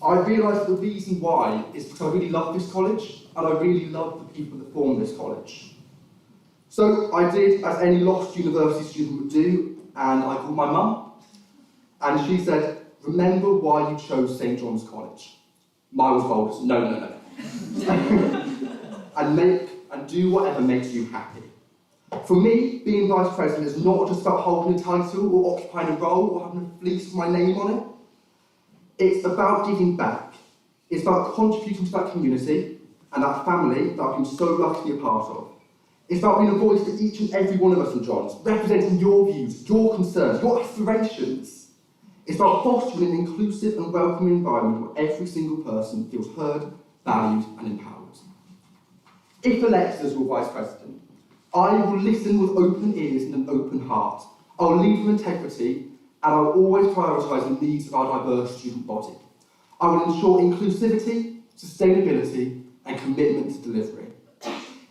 I realised the reason why is because I really love this college, and I really love the people that form this college. So I did as any lost university student would do, and I called my mum, and she said, remember why you chose St John's College. Miles Balderson, no. and do whatever makes you happy. For me, being Vice President is not just about holding a title or occupying a role or having a fleece with my name on it. It's about giving back. It's about contributing to that community and that family that I've been so lucky to be a part of. It's about being a voice for each and every one of us in John's, representing your views, your concerns, your aspirations. It's about fostering an inclusive and welcoming environment where every single person feels heard, valued and empowered. If elected as your Vice President, I will listen with open ears and an open heart. I'll lead with integrity and I'll always prioritise the needs of our diverse student body. I will ensure inclusivity, sustainability and commitment to delivery.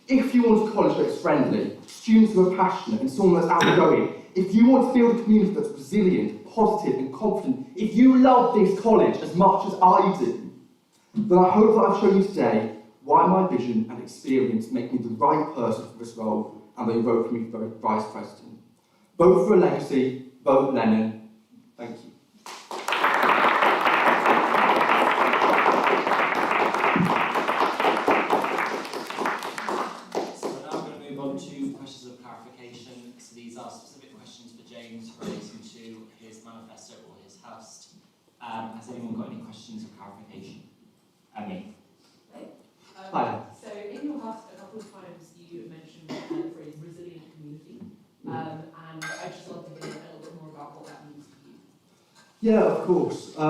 If you want a college that's friendly, students who are passionate and someone that's outgoing, if you want to build a community that's resilient, positive and confident, if you love this college as much as I do, then I hope that I've shown you today why my vision and experience make me the right person for this role and that you vote for me for Vice President. Vote for a legacy, vote Lennon. Thank you. So we're now going to move on to questions of clarification. So these are specific questions for James relating to his manifesto or his house. Has anyone got any questions of clarification? Emmy. Hi. So in your house, a couple of times you mentioned the phrase resilient community, and I'd just love to hear a little bit more about what that means to you. Yeah, of course. I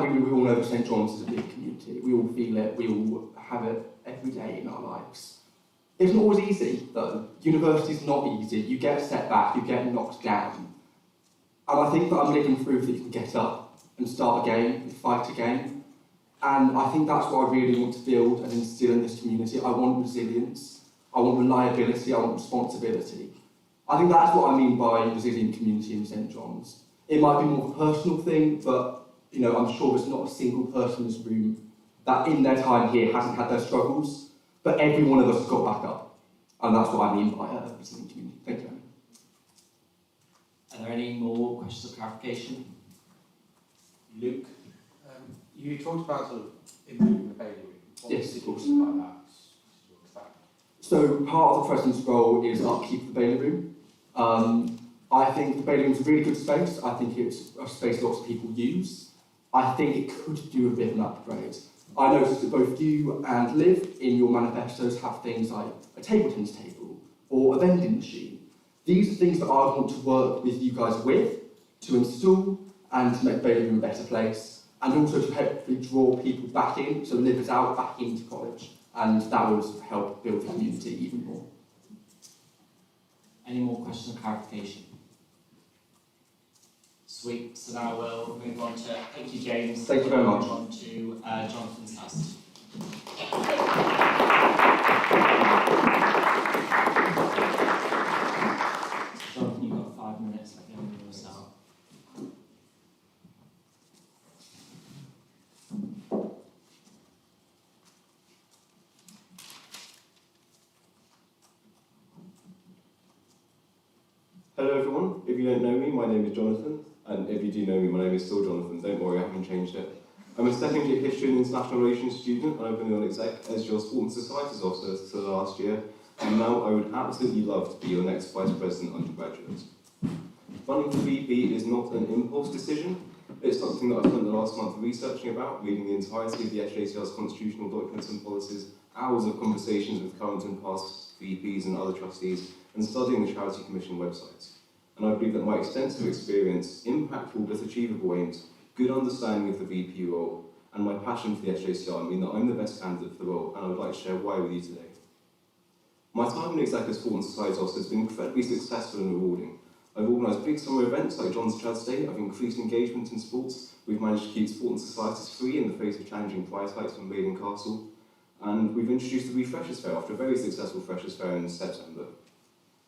mean, we all know that St John's is a big community. We all feel it. We all have it every day in our lives. It's not always easy, though. University's not easy. You get set back, you get knocked down. And I think that I'm living proof that you can get up and start again and fight again. And I think that's what I really want to build and instill in this community. I want resilience, I want reliability, I want responsibility. I think that's what I mean by resilient community in St John's. It might be more of a personal thing, but you know, I'm sure there's not a single person in this room that in their time here hasn't had their struggles, but every one of us has got back up. And that's what I mean by a resilient community. Thank you. Are there any more questions of clarification? Luke? You talked about sort of improving the baby room. Yes, of course. Like that. So part of the President's role is upkeep of the Bailey Room. I think the Bailey Room is a really good space. I think it's a space lots of people use. I think it could do a bit of an upgrade. I noticed that both you and Liv in your manifestos have things like a table tennis table or a vending machine. These are things that I want to work with you guys with to install and to make Bailey Room a better place, and also to hopefully draw people back in, so Liv is out back into college, and that would help build the community even more. Any more questions of clarification? Sweet. So now we'll move on to, thank you James. Thank you very much. Move on to Jonathan's house. Jonathan, you've got 5 minutes. I can only yourself. Hello everyone, if you don't know me, my name is Jonathan, and if you do know me, my name is still Jonathan, don't worry, I haven't changed it. I'm a second year history and international relations student, and I've been on exec as your sport and societies officer for the last year, and now I would absolutely love to be your next Vice President undergraduate. Running for VP is not an impulse decision, it's something that I've spent the last month researching about, reading the entirety of the SJCR's constitutional documents and policies, hours of conversations with current and past VPs and other trustees, and studying the Charity Commission websites. And I believe that my extensive experience, impactful but achievable aims, good understanding of the VP role, and my passion for the SJCR mean that I'm the best candidate for the role, and I would like to share why with you today. My time in executive sport and society office has been incredibly successful and rewarding. I've organised big summer events like John's Chad Day, I've increased engagement in sports, we've managed to keep sport and societies free in the face of challenging price hikes from Baden Castle, and we've introduced the Refreshers Fair after a very successful Freshers Fair in September.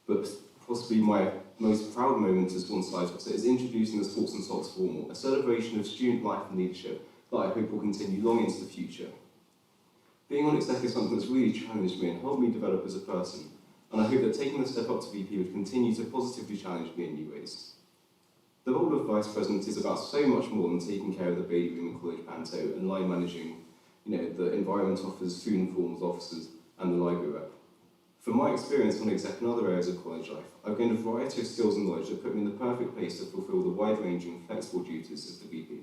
But possibly my most proud moment as Sport and Society Officer is introducing the Sports and Socks Formal, a celebration of student life and leadership that I hope will continue long into the future. Being on exec is something that's really challenged me and helped me develop as a person, and I hope that taking the step up to VP would continue to positively challenge me in new ways. The role of Vice President is about so much more than taking care of the Bailey Room and College Panto and line managing, the environment officers, food and forms officers, and the library rep. From my experience on exec in other areas of college life, I've gained a variety of skills and knowledge that put me in the perfect place to fulfil the wide-ranging, flexible duties of the VP.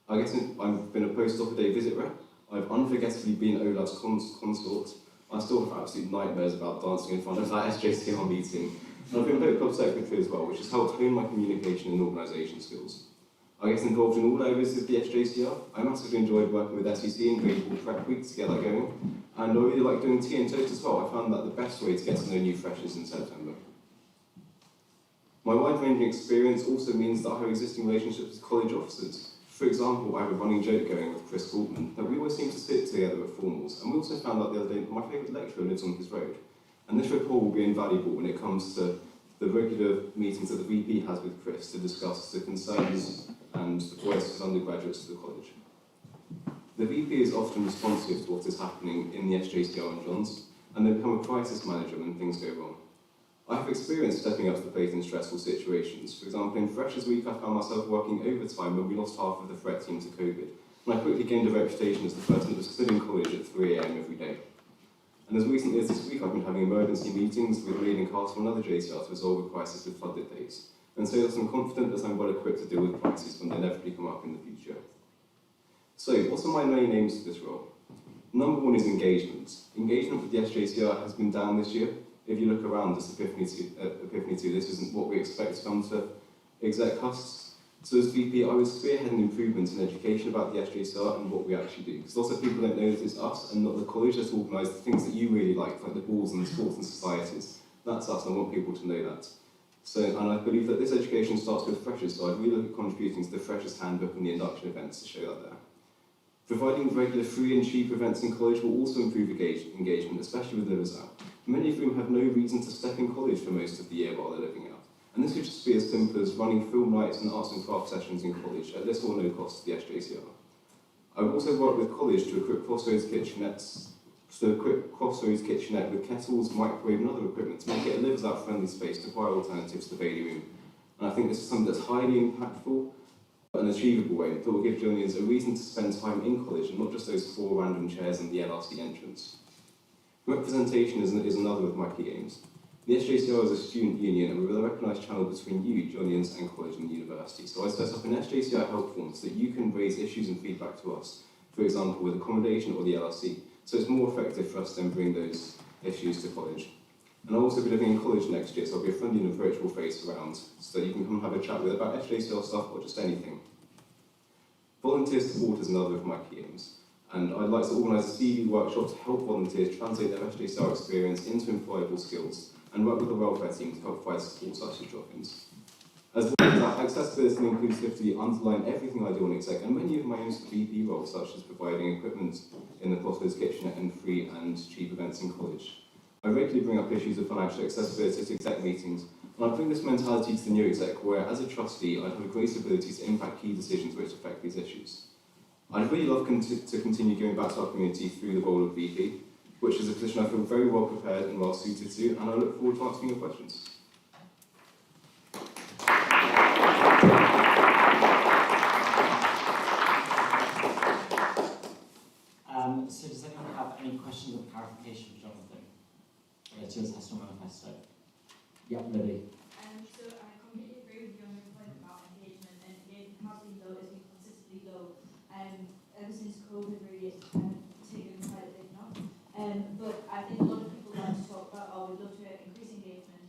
I've been a post-op day visit rep, I've unforgettably been Olaf's consort, I still have absolute nightmares about dancing in front of that SJCR meeting, And I've been boat club secretary as well, which has helped hone my communication and organisation skills. I get involved in all areas of the SJCR. I massively enjoyed working with SEC and Grade 4 Prep Week to get that going. And I really like doing tea and toast as well. I found that the best way to get to know new freshers in September. My wide-ranging experience also means that I have existing relationships with college officers. For example, I have a running joke going with Chris Goldman that we always seem to sit together at formals, and we also found out the other day that my favourite lecturer lives on his road. And this rapport will be invaluable when it comes to the regular meetings that the VP has with Chris to discuss the concerns and the voices of undergraduates of the college. The VP is often responsive to what is happening in the SJCR and Johns, and they become a crisis manager when things go wrong. I have experience stepping up to the plate in stressful situations. For example, in Freshers Week, I found myself working overtime when we lost half of the threat team to COVID, and I quickly gained a reputation as the person that was still in college at 3 AM every day. And as recently as this week, I've been having emergency meetings with Reed and Castle and other JCR to resolve a crisis with flooded days, and so that I'm confident that I'm well equipped to deal with crises when they inevitably come up in the future. So, what are my main aims for this role? Number one is engagement. Engagement with the SJCR has been down this year. If you look around this Epiphany II, this isn't what we expect to come to exec costs. So as VP, I was spearheading improvements in education about the SJCR and what we actually do. Because lots of people don't know that it's us and not the college that organise the things that you really like the balls and the sports and societies. That's us, and I want people to know that. So, and I believe that this education starts with freshers, so I'd really look at contributing to the Freshers Handbook and the induction events to show that there. Providing regular free and cheap events in college will also improve engagement, especially with livers out. Many of whom have no reason to step in college for most of the year while they're living out. And this could just be as simple as running film nights and arts and craft sessions in college at little or no cost to the SJCR. I would also work with college to equip Crossroads Kitchenette with kettles, microwave and other equipment to make it a livers out friendly space to acquire alternatives to the Bailey Room. And I think this is something that's highly impactful but an achievable way that will give Jonians a reason to spend time in college and not just those 4 random chairs in the LRC entrance. Representation is another of my key aims. The SJCR is a student union and we're a recognised channel between you, Jonians, and college and university. So I set up an SJCR help form so that you can raise issues and feedback to us, for example, with accommodation or the LRC. So it's more effective for us to then bring those issues to college. And I'll also be living in college next year, so I'll be a friendly and approachable face around, so that you can come have a chat with about SJCR stuff or just anything. Volunteer support is another of my key aims. And I'd like to organise a CV workshop to help volunteers translate their SJCR experience into employable skills and work with the welfare team to help provide support such as drop-ins. As well as that, accessibility and inclusivity underline everything I do on exec, and many of my own VP roles, such as providing equipment in the Crossroads Kitchenette and free and cheap events in college. I regularly bring up issues of financial accessibility to exec meetings, and I bring this mentality to the new exec, where as a trustee, I have a great ability to impact key decisions which affect these issues. I'd really love to continue giving back to our community through the role of VP, which is a position I feel very well prepared and well suited to, and I look forward to answering your questions. So does anyone have any questions or clarification for Jonathan? To your Tesla manifesto. Yeah, Lily. So I completely agree with you on your point about engagement, and engagement has been low, it's been consistently low, ever since COVID really has kind of taken quite a big knock. But I think a lot of people like to talk about, oh, we'd love to increase engagement,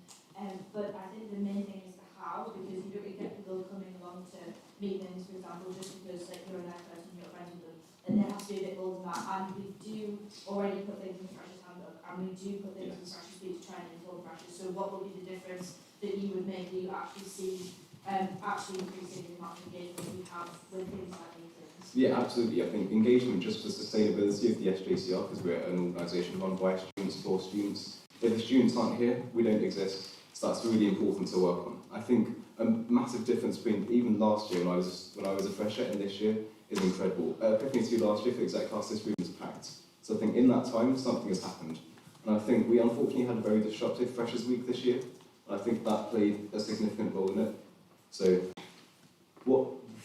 but I think the main thing is the how, because you don't really get people coming along to meetings, for example, just because like you're a nice person, you're friends with them, and there has to be a bit more than that. And we do already put things in the Freshers Handbook, and we do put things in the Freshers Week to try and inform freshers. So what will be the difference that you would make that you actually see actually increasing the amount of engagement we have with things like these things? Yeah, absolutely. I think engagement just for sustainability of the SJCR, because we're an organisation run by students for students. If the students aren't here, we don't exist. So that's really important to work on. I think a massive difference between even last year when I was a fresher and this year is incredible. Epiphany II last year for exec class, this room was packed. So I think in that time, something has happened. And I think we unfortunately had a very disruptive Freshers Week this year. And I think that played a significant role in it. So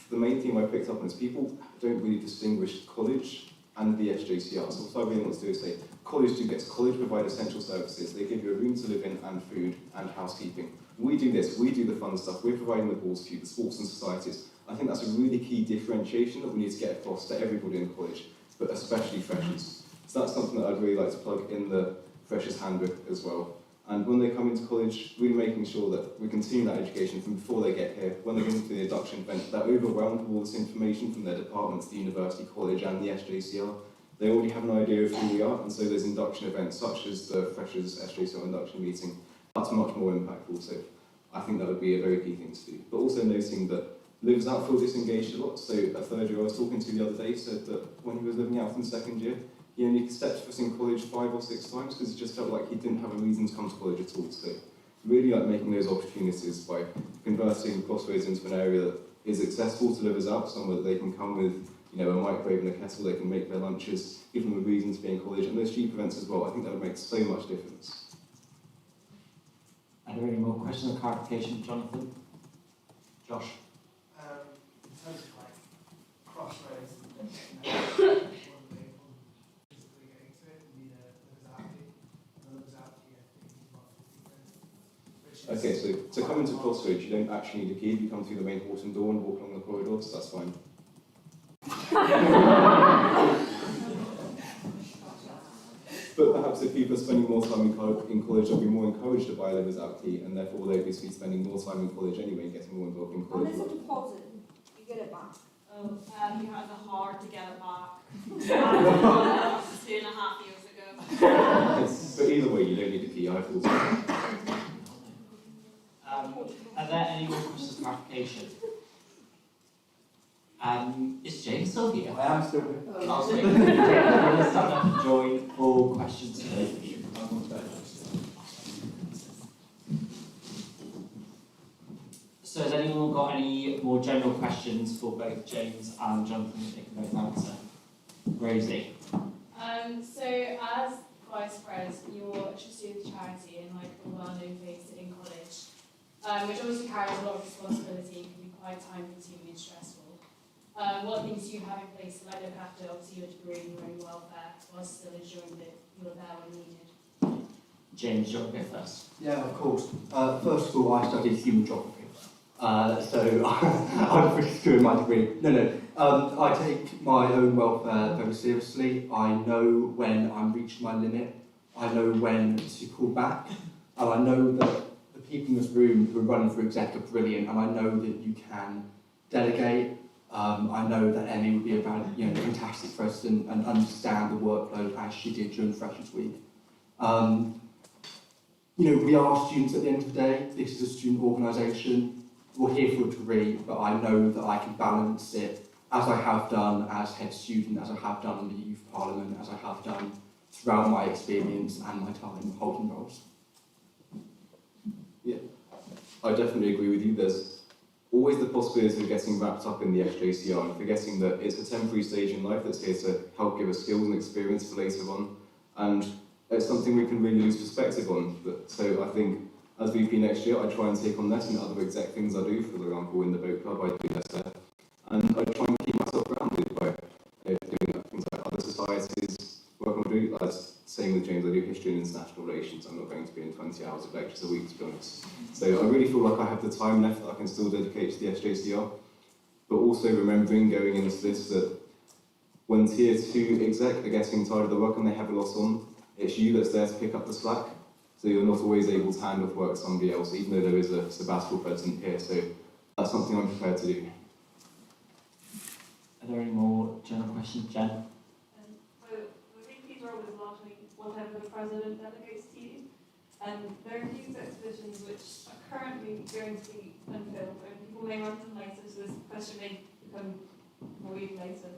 the main theme I picked up on is people don't really distinguish college and the SJCR. So what I really want to do is say, college provide essential services. They give you a room to live in and food and housekeeping. We do this, we do the fun stuff. We're providing the balls to you, the sports and societies. I think that's a really key differentiation that we need to get across to everybody in college, but especially freshers. So that's something that I'd really like to plug in the Freshers Handbook as well. And when they come into college, really making sure that we continue that education from before they get here. When they go into the induction event, they're overwhelmed with all this information from their departments, the university, college, and the SJCR. They already have an idea of who we are, and so those induction events, such as the Freshers SJCR induction meeting, that's much more impactful. So I think that would be a very key thing to do. But also noting that lives out feel disengaged a lot. So a third year I was talking to the other day said that when he was living out in second year, he only stepped foot in college 5 or 6 times because he just felt like he didn't have a reason to come to college at all. So really like making those opportunities by converting Crossroads into an area that is accessible to livers out, somewhere that they can come with, you know, a microwave and a kettle, they can make their lunches, give them a reason to be in college, and those cheap events as well. I think that would make so much difference. Are there any more questions or clarification, Jonathan? Josh? In terms of like Crossroads, physically getting to it, you need a livers out key, Okay, so to come into Crossroads, you don't actually need a key. You come through the main Horton door and walk along the corridor, so that's fine. But perhaps if people are spending more time in college, they'll be more encouraged to buy a livers out key, and therefore they'll be spending more time in college anyway, getting more involved in college. And there's a deposit, you get it back. Oh, you had the hard to get it back. 2.5 years ago. But either way, you don't need a key. I feel so. Are there any more questions or clarification? Is James still here? I am still here. I'll say James stand up and join all questions today for you. So has anyone got any more general questions for both James and Jonathan that they can both answer? Rosie. So as Vice Pres, you're trustee of the charity and like a well-known face in college, which obviously carries a lot of responsibility and can be quite time-consuming and stressful. What things do you have in place to like look after obviously your degree and your own welfare whilst still ensuring that you're there when needed? James, do you want to go first? Yeah, of course. First of all, I studied human geography. So I'm pretty doing my degree. I take my own welfare very seriously. I know when I'm reaching my limit. I know when to call back. And I know that the people in this room who are running for exec are brilliant, and I know that you can delegate. I know that Emmy would be a fantastic president and understand the workload as she did during Freshers Week. We are students at the end of the day. This is a student organisation. We're here for a degree, but I know that I can balance it as I have done as head student, as I have done in the youth parliament, as I have done throughout my experience and my time holding roles. Yeah, I definitely agree with you. There's always the possibility of getting wrapped up in the SJCR and forgetting that it's a temporary stage in life that's here to help give us skills and experience for later on. And it's something we can really lose perspective on. So I think as VP next year, I try and take on that and other exec things I do. For example, in the boat club, I do less there. And I try and keep myself grounded by doing things like other societies, work on group. Same with James, I do history and international relations. I'm not going to be in 20 hours of lectures a week, to be honest. So I really feel like I have the time left that I can still dedicate to the SJCR. But also remembering going into this that when tier 2 exec are getting tired of the work and they have a lot on, it's you that's there to pick up the slack. So you're not always able to hand off work to somebody else, even though there is a sabbatical present here. So that's something I'm prepared to do. Are there any more general questions, Jen? So the VP's role is largely whatever the president delegates to you. And there are a few positions which are currently going to be unfilled, and people may run them later, so this question may become more even later.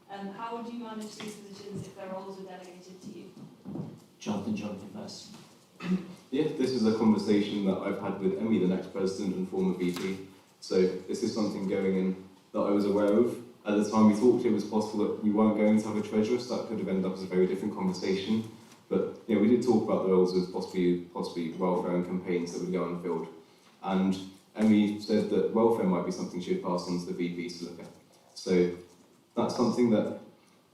And how would you manage these positions if their roles are delegated to you? Jonathan first. Yeah, this is a conversation that I've had with Emmy, the next president and former VP. So this is something going in that I was aware of. At the time we talked, it was possible that we weren't going to have a treasurer, so that could have ended up as a very different conversation. But we did talk about the roles of possibly welfare and campaigns that would go unfilled. And Emmy said that welfare might be something she'd pass on to the VP to look at. So that's something that,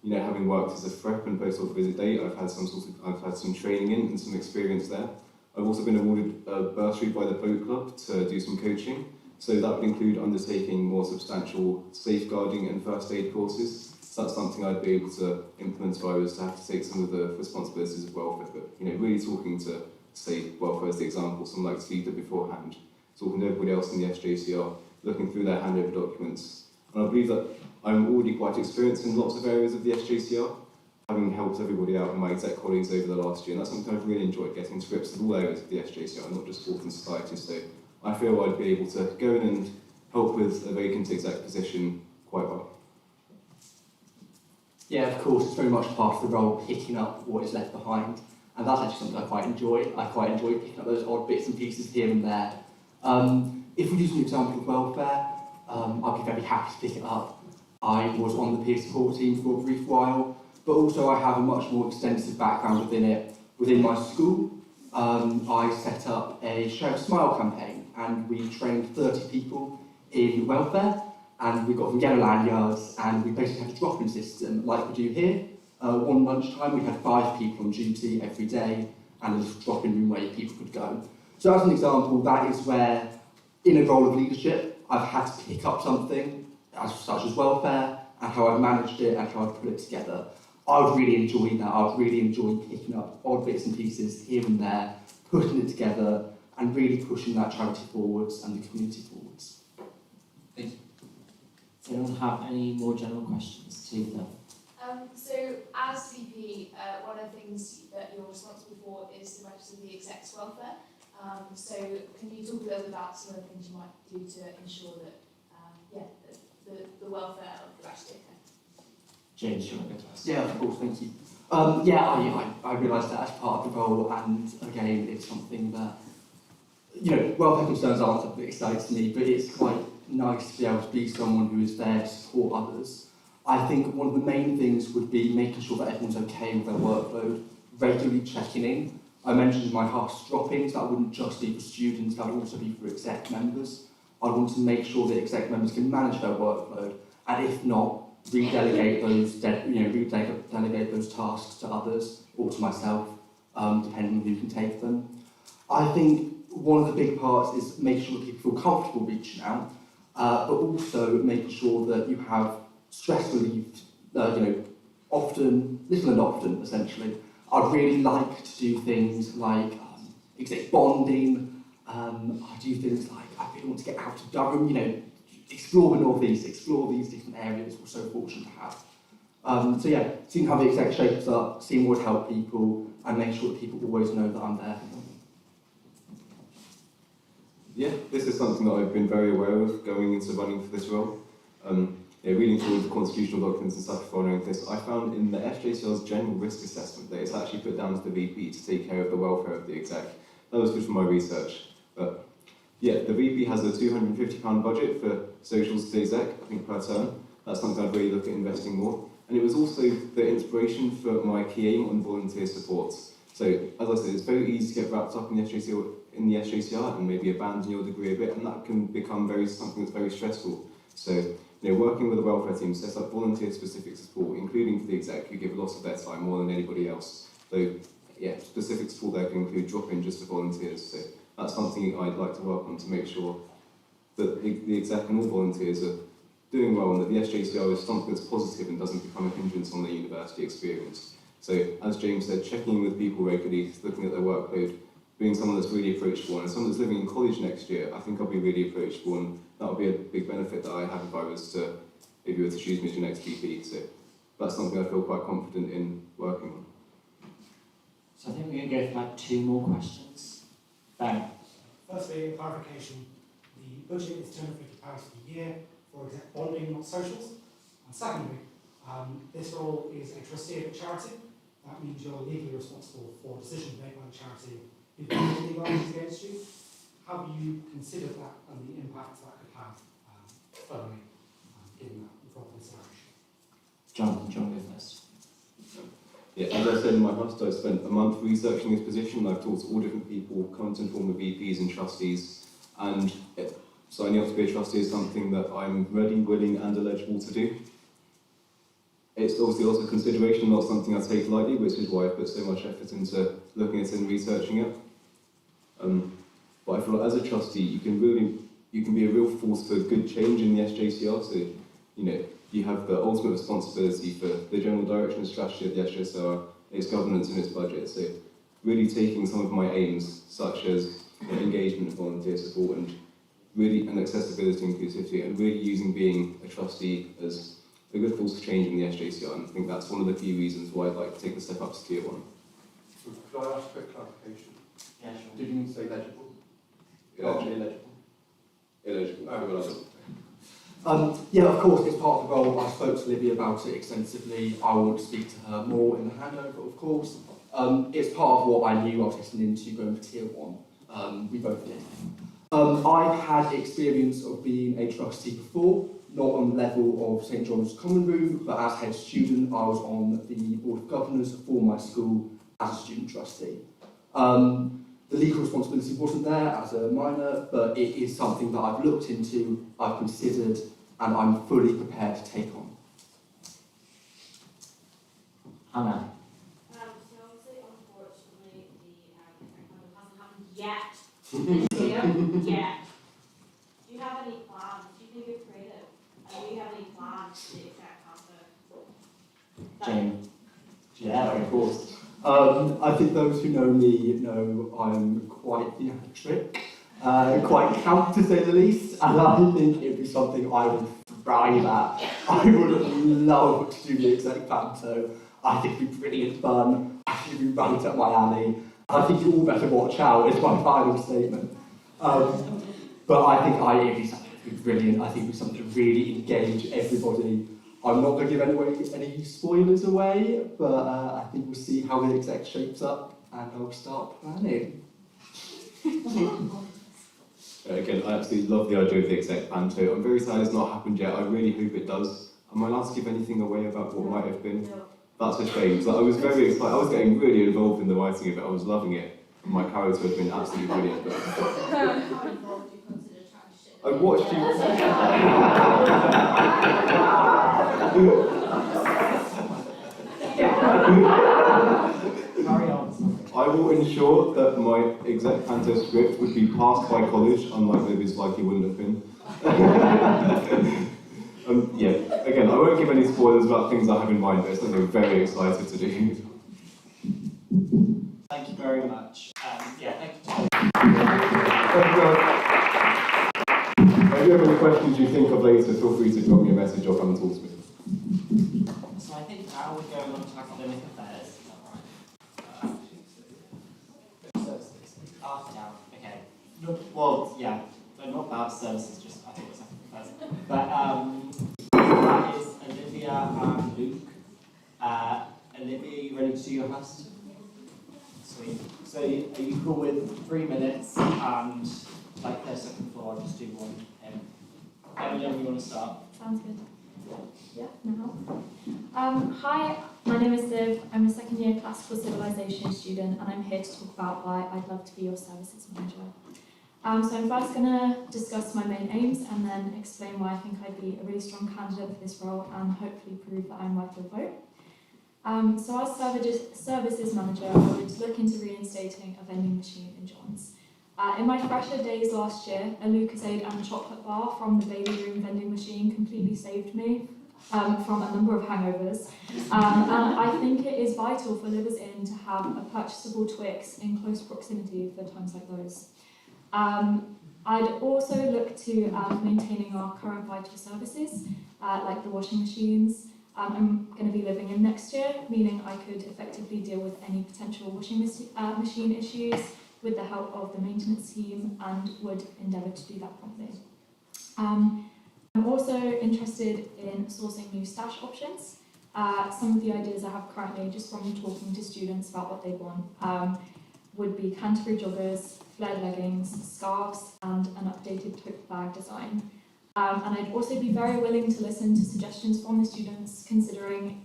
having worked as a FREP and post-op visit day, I've had some training in and some experience there. I've also been awarded a bursary by the boat club to do some coaching. So that would include undertaking more substantial safeguarding and first aid courses. So that's something I'd be able to implement if I was to have to take some of the responsibilities of welfare. But really talking to say welfare as the example, someone like Steve did beforehand, talking to everybody else in the SJCR, looking through their handover documents. And I believe that I'm already quite experienced in lots of areas of the SJCR, having helped everybody out and my exec colleagues over the last year, and that's something I've really enjoyed, getting to grips with all areas of the SJCR, not just sport and society. So I feel I'd be able to go in and help with a vacant exec position quite well. Yeah, of course, it's very much part of the role, picking up what is left behind. And that's actually something I quite enjoy. I quite enjoy picking up those odd bits and pieces here and there. If we use an example of welfare, I'd be very happy to pick it up. I was on the peer support team for a brief while, but also I have a much more extensive background within it. Within my school, I set up a Share a Smile campaign, and we trained 30 people in welfare, and we got them yellow lanyards, and we basically had a drop-in system like we do here. One lunchtime, we had 5 people on duty every day, and a little drop-in room where people could go. So as an example, that is where, in a role of leadership, I've had to pick up something, such as welfare, and how I've managed it, and how I've put it together. I would really enjoy that. I would really enjoy picking up odd bits and pieces here and there, putting it together, and really pushing that charity forwards and the community forwards. Thank you. Does anyone have any more general questions to them? So as VP, one of the things that you're responsible for is the register of the exec's welfare. So can you talk a little bit about some of the things you might do to ensure that, the welfare of the register? James, do you want to go first? Yeah, of course, thank you. I realise that as part of the role, and again, it's something that, welfare concerns aren't something that excites me, but it's quite nice to be able to be someone who is there to support others. I think one of the main things would be making sure that everyone's okay with their workload, regularly checking in. I mentioned my house drop-ins, that wouldn't just be for students, that would also be for exec members. I want to make sure that exec members can manage their workload, and if not, redelegate those tasks to others or to myself, depending on who can take them. I think one of the big parts is making sure that people feel comfortable reaching out, but also making sure that you have stress relieved, often, little and often, essentially. I'd really like to do things like exec bonding. I do things like I really want to get out of Durham, explore the North East, explore these different areas we're so fortunate to have. Seeing how the exec shapes up, seeing what would help people, and make sure that people always know that I'm there for them. Yeah, this is something that I've been very aware of going into running for this role. Reading through the constitutional documents and stuff before knowing this, I found in the SJCR's general risk assessment that it's actually put down to the VP to take care of the welfare of the exec. That was good for my research. But yeah, the VP has a £250 budget for socials to the exec, I think per term. That's something I'd really look at investing more. And it was also the inspiration for my key aim on volunteer support. So, as I said, it's very easy to get wrapped up in the SJCR and maybe abandon your degree a bit, and that can become something that's very stressful. So, working with a welfare team sets up volunteer-specific support, including for the exec, who give a lot of their time more than anybody else. So, yeah, specific support there can include drop-in just for volunteers. So that's something I'd like to work on to make sure that the exec and all volunteers are doing well, and that the SJCR is something that's positive and doesn't become a hindrance on their university experience. So, as James said, checking in with people regularly, looking at their workload, being someone that's really approachable, and someone that's living in college next year, I think I'll be really approachable, and that would be a big benefit that I have if you were to choose me as your next VP. So that's something I feel quite confident in working on. So I think we're going to go for 2 more questions. Ben. Firstly, clarification. The budget is £250 for the year for exec bonding, not socials. And secondly, this role is a trustee of a charity. That means you're legally responsible for decisions made by the charity if there are legal actions against you. Have you considered that and the impact that could have firmly, given that proper consideration? John, go first. Yeah, as I said in my past, I've spent a month researching this position. I've talked to all different people, current and former VPs and trustees, and signing up to be a trustee is something that I'm ready, willing and eligible to do. It's obviously also consideration, not something I take lightly, which is why I put so much effort into looking at it and researching it. But I feel like as a trustee, you can be a real force for good change in the SJCR. So, you have the ultimate responsibility for the general direction and strategy of the SJCR, its governance and its budget. So, really taking some of my aims, such as engagement, volunteer support, and accessibility and inclusivity, and really using being a trustee as a good force of change in the SJCR, and I think that's one of the few reasons why I'd like to take the step up to Tier 1. Could I ask a quick clarification? Yeah, sure. Did you mean to say legible? Illegible. Illegible. Oh, Yeah, of course, it's part of the role. I spoke to Libby about it extensively. I want to speak to her more in the handover, of course. It's part of what I knew I was getting into going for Tier 1. We both did. I've had experience of being a trustee before, not on the level of St John's Common Room, but as head student, I was on the Board of Governors for my school as a student trustee. The legal responsibility wasn't there as a minor, but it is something that I've looked into, I've considered, and I'm fully prepared to take on. Hannah. So obviously, unfortunately, the hasn't happened yet this year. Yet. Do you have any plans? Do you think you're creative? And do you have any plans to the exact answer? Jane. Yeah, of course. I think those who know me know I'm quite theatric, quite camp to say the least, and I think it'd be something I would thrive at. I would love to do the exec panto. I think it'd be brilliant fun. I think it'd be right up my alley. I think you all better watch out, is my final statement. But I think it'd be something that'd be brilliant. I think it'd be something to really engage everybody. I'm not going to give any spoilers away, but I think we'll see how the exec shapes up, and I'll start planning. Again, I absolutely love the idea of the exec panto. I'm very sad it's not happened yet. I really hope it does. Am I allowed to give anything away about what might have been? That's a shame, because I was very excited. I was getting really involved in the writing of it. I was loving it. My character has been absolutely brilliant. But I watched Carry on. I will ensure that my exec panto script would be passed by college, unlike Libby's likely wouldn't have been. Yeah, again, I won't give any spoilers about things I have in mind, but it's something I'm very excited to do. Thank you very much. Yeah, thank you. If you have any questions you think of later, feel free to drop me a message or come and talk to me. So I think now we're going on to academic affairs, is that right? Services. Down, okay. Well, yeah, but not about services, just I think it's academic affairs. But that is Olivia and Luke. Olivia, you ready to do your host? Sweet. So are you cool with 3 minutes and like 30 second floor, I'll just do one him. Emily, you want to start? Sounds good. Yeah, now. Hi, my name is Liv. I'm a second year classical civilization student, and I'm here to talk about why I'd love to be your services manager. So I'm first going to discuss my main aims and then explain why I think I'd be a really strong candidate for this role and hopefully prove that I'm worth your vote. So as services manager, I would look into reinstating a vending machine in John's. In my fresher days last year, a Lucasade and chocolate bar from the baby room vending machine completely saved me from a number of hangovers. And I think it is vital for Livers Inn to have a purchasable Twix in close proximity for times like those. I'd also look to maintaining our current vital services, like the washing machines. I'm going to be living in next year, meaning I could effectively deal with any potential washing machine issues with the help of the maintenance team and would endeavour to do that promptly. I'm also interested in sourcing new stash options. Some of the ideas I have currently, just from talking to students about what they want, would be Canterbury joggers, flared leggings, scarves, and an updated tote bag design. And I'd also be very willing to listen to suggestions from the students, considering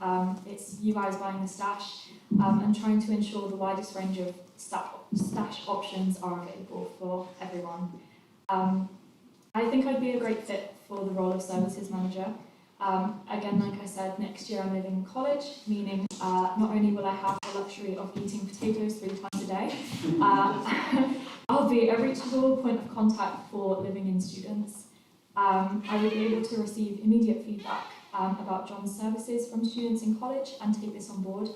it's you guys buying the stash and trying to ensure the widest range of stash options are available for everyone. I think I'd be a great fit for the role of services manager. Again, like I said, next year I'm living in college, meaning not only will I have the luxury of eating potatoes 3 times a day, I'll be a reachable point of contact for living in students. I would be able to receive immediate feedback about John's services from students in college and take this on board.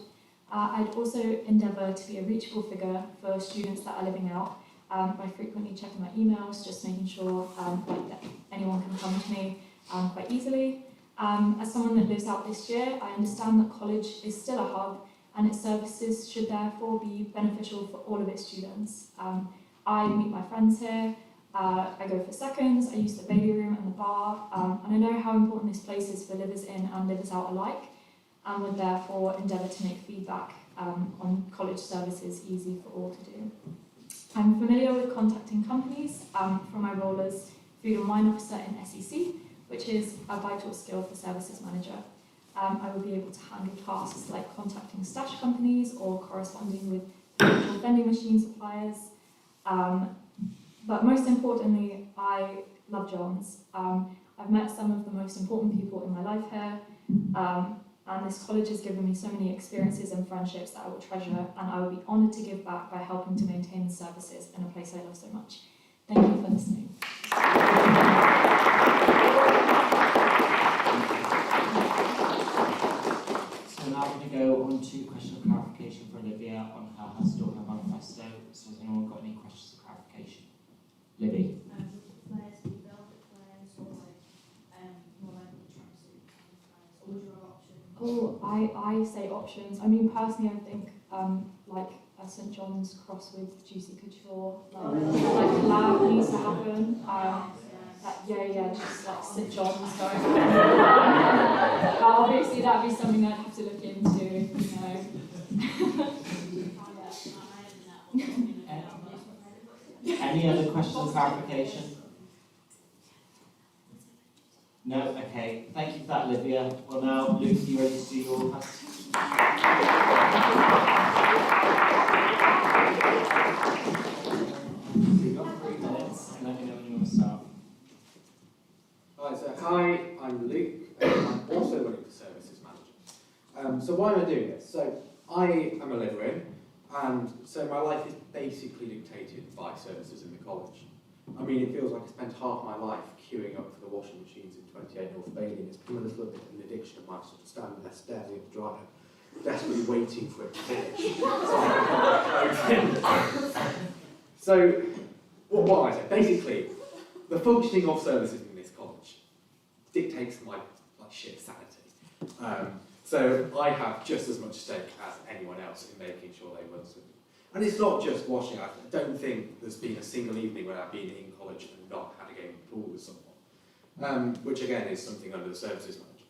I'd also endeavour to be a reachable figure for students that are living out by frequently checking my emails, just making sure that anyone can come to me quite easily. As someone that lives out this year, I understand that college is still a hub and its services should therefore be beneficial for all of its students. I meet my friends here, I go for seconds, I use the Bailey Room and the bar, and I know how important this place is for livers in and livers out alike, and would therefore endeavour to make feedback on college services easy for all to do. I'm familiar with contacting companies from my role as Food and Wine Officer in SEC, which is a vital skill for Services Manager. I would be able to handle tasks like contacting stash companies or corresponding with potential vending machine suppliers. But most importantly, I love Johns. I've met some of the most important people in my life here, and this college has given me so many experiences and friendships that I will treasure, and I will be honoured to give back by helping to maintain the services in a place I love so much. Thank you for listening. So now I'm going to go on to a question of clarification for Olivia on her Hustle, her manifesto. So has anyone got any questions of clarification? Libby? Flares we built at flares or more like tracksuit flares, or your option? I say options. I mean, personally, I think like a St John's cross with Juicy Couture, like collab needs to happen. Just like St John's going. Obviously, that'd be something I'd have to look into, you know. Any other questions or clarification? No? Okay. Thank you for that, Olivia. Well, now, Luke, are you ready to do your Hustle? You've got 3 minutes, and let me know when you want to start. Right, so hi, I'm Luke, and I'm also running for Services Manager. So why am I doing this? So I am a liver-in, and so my life is basically dictated by services in the college. I mean, it feels like I spent half my life queuing up for the washing machines in 28 North Bailey, and it's become a little bit of an addiction of mine, sort of standing there staring at the dryer, desperately waiting for it to finish. So what am I saying? Basically, the functioning of services in this college dictates my sheer sanity. So I have just as much stake as anyone else in making sure they run smoothly. And it's not just washing. I don't think there's been a single evening when I've been in college and not had a game of pool with someone, which again is something under the Services Manager.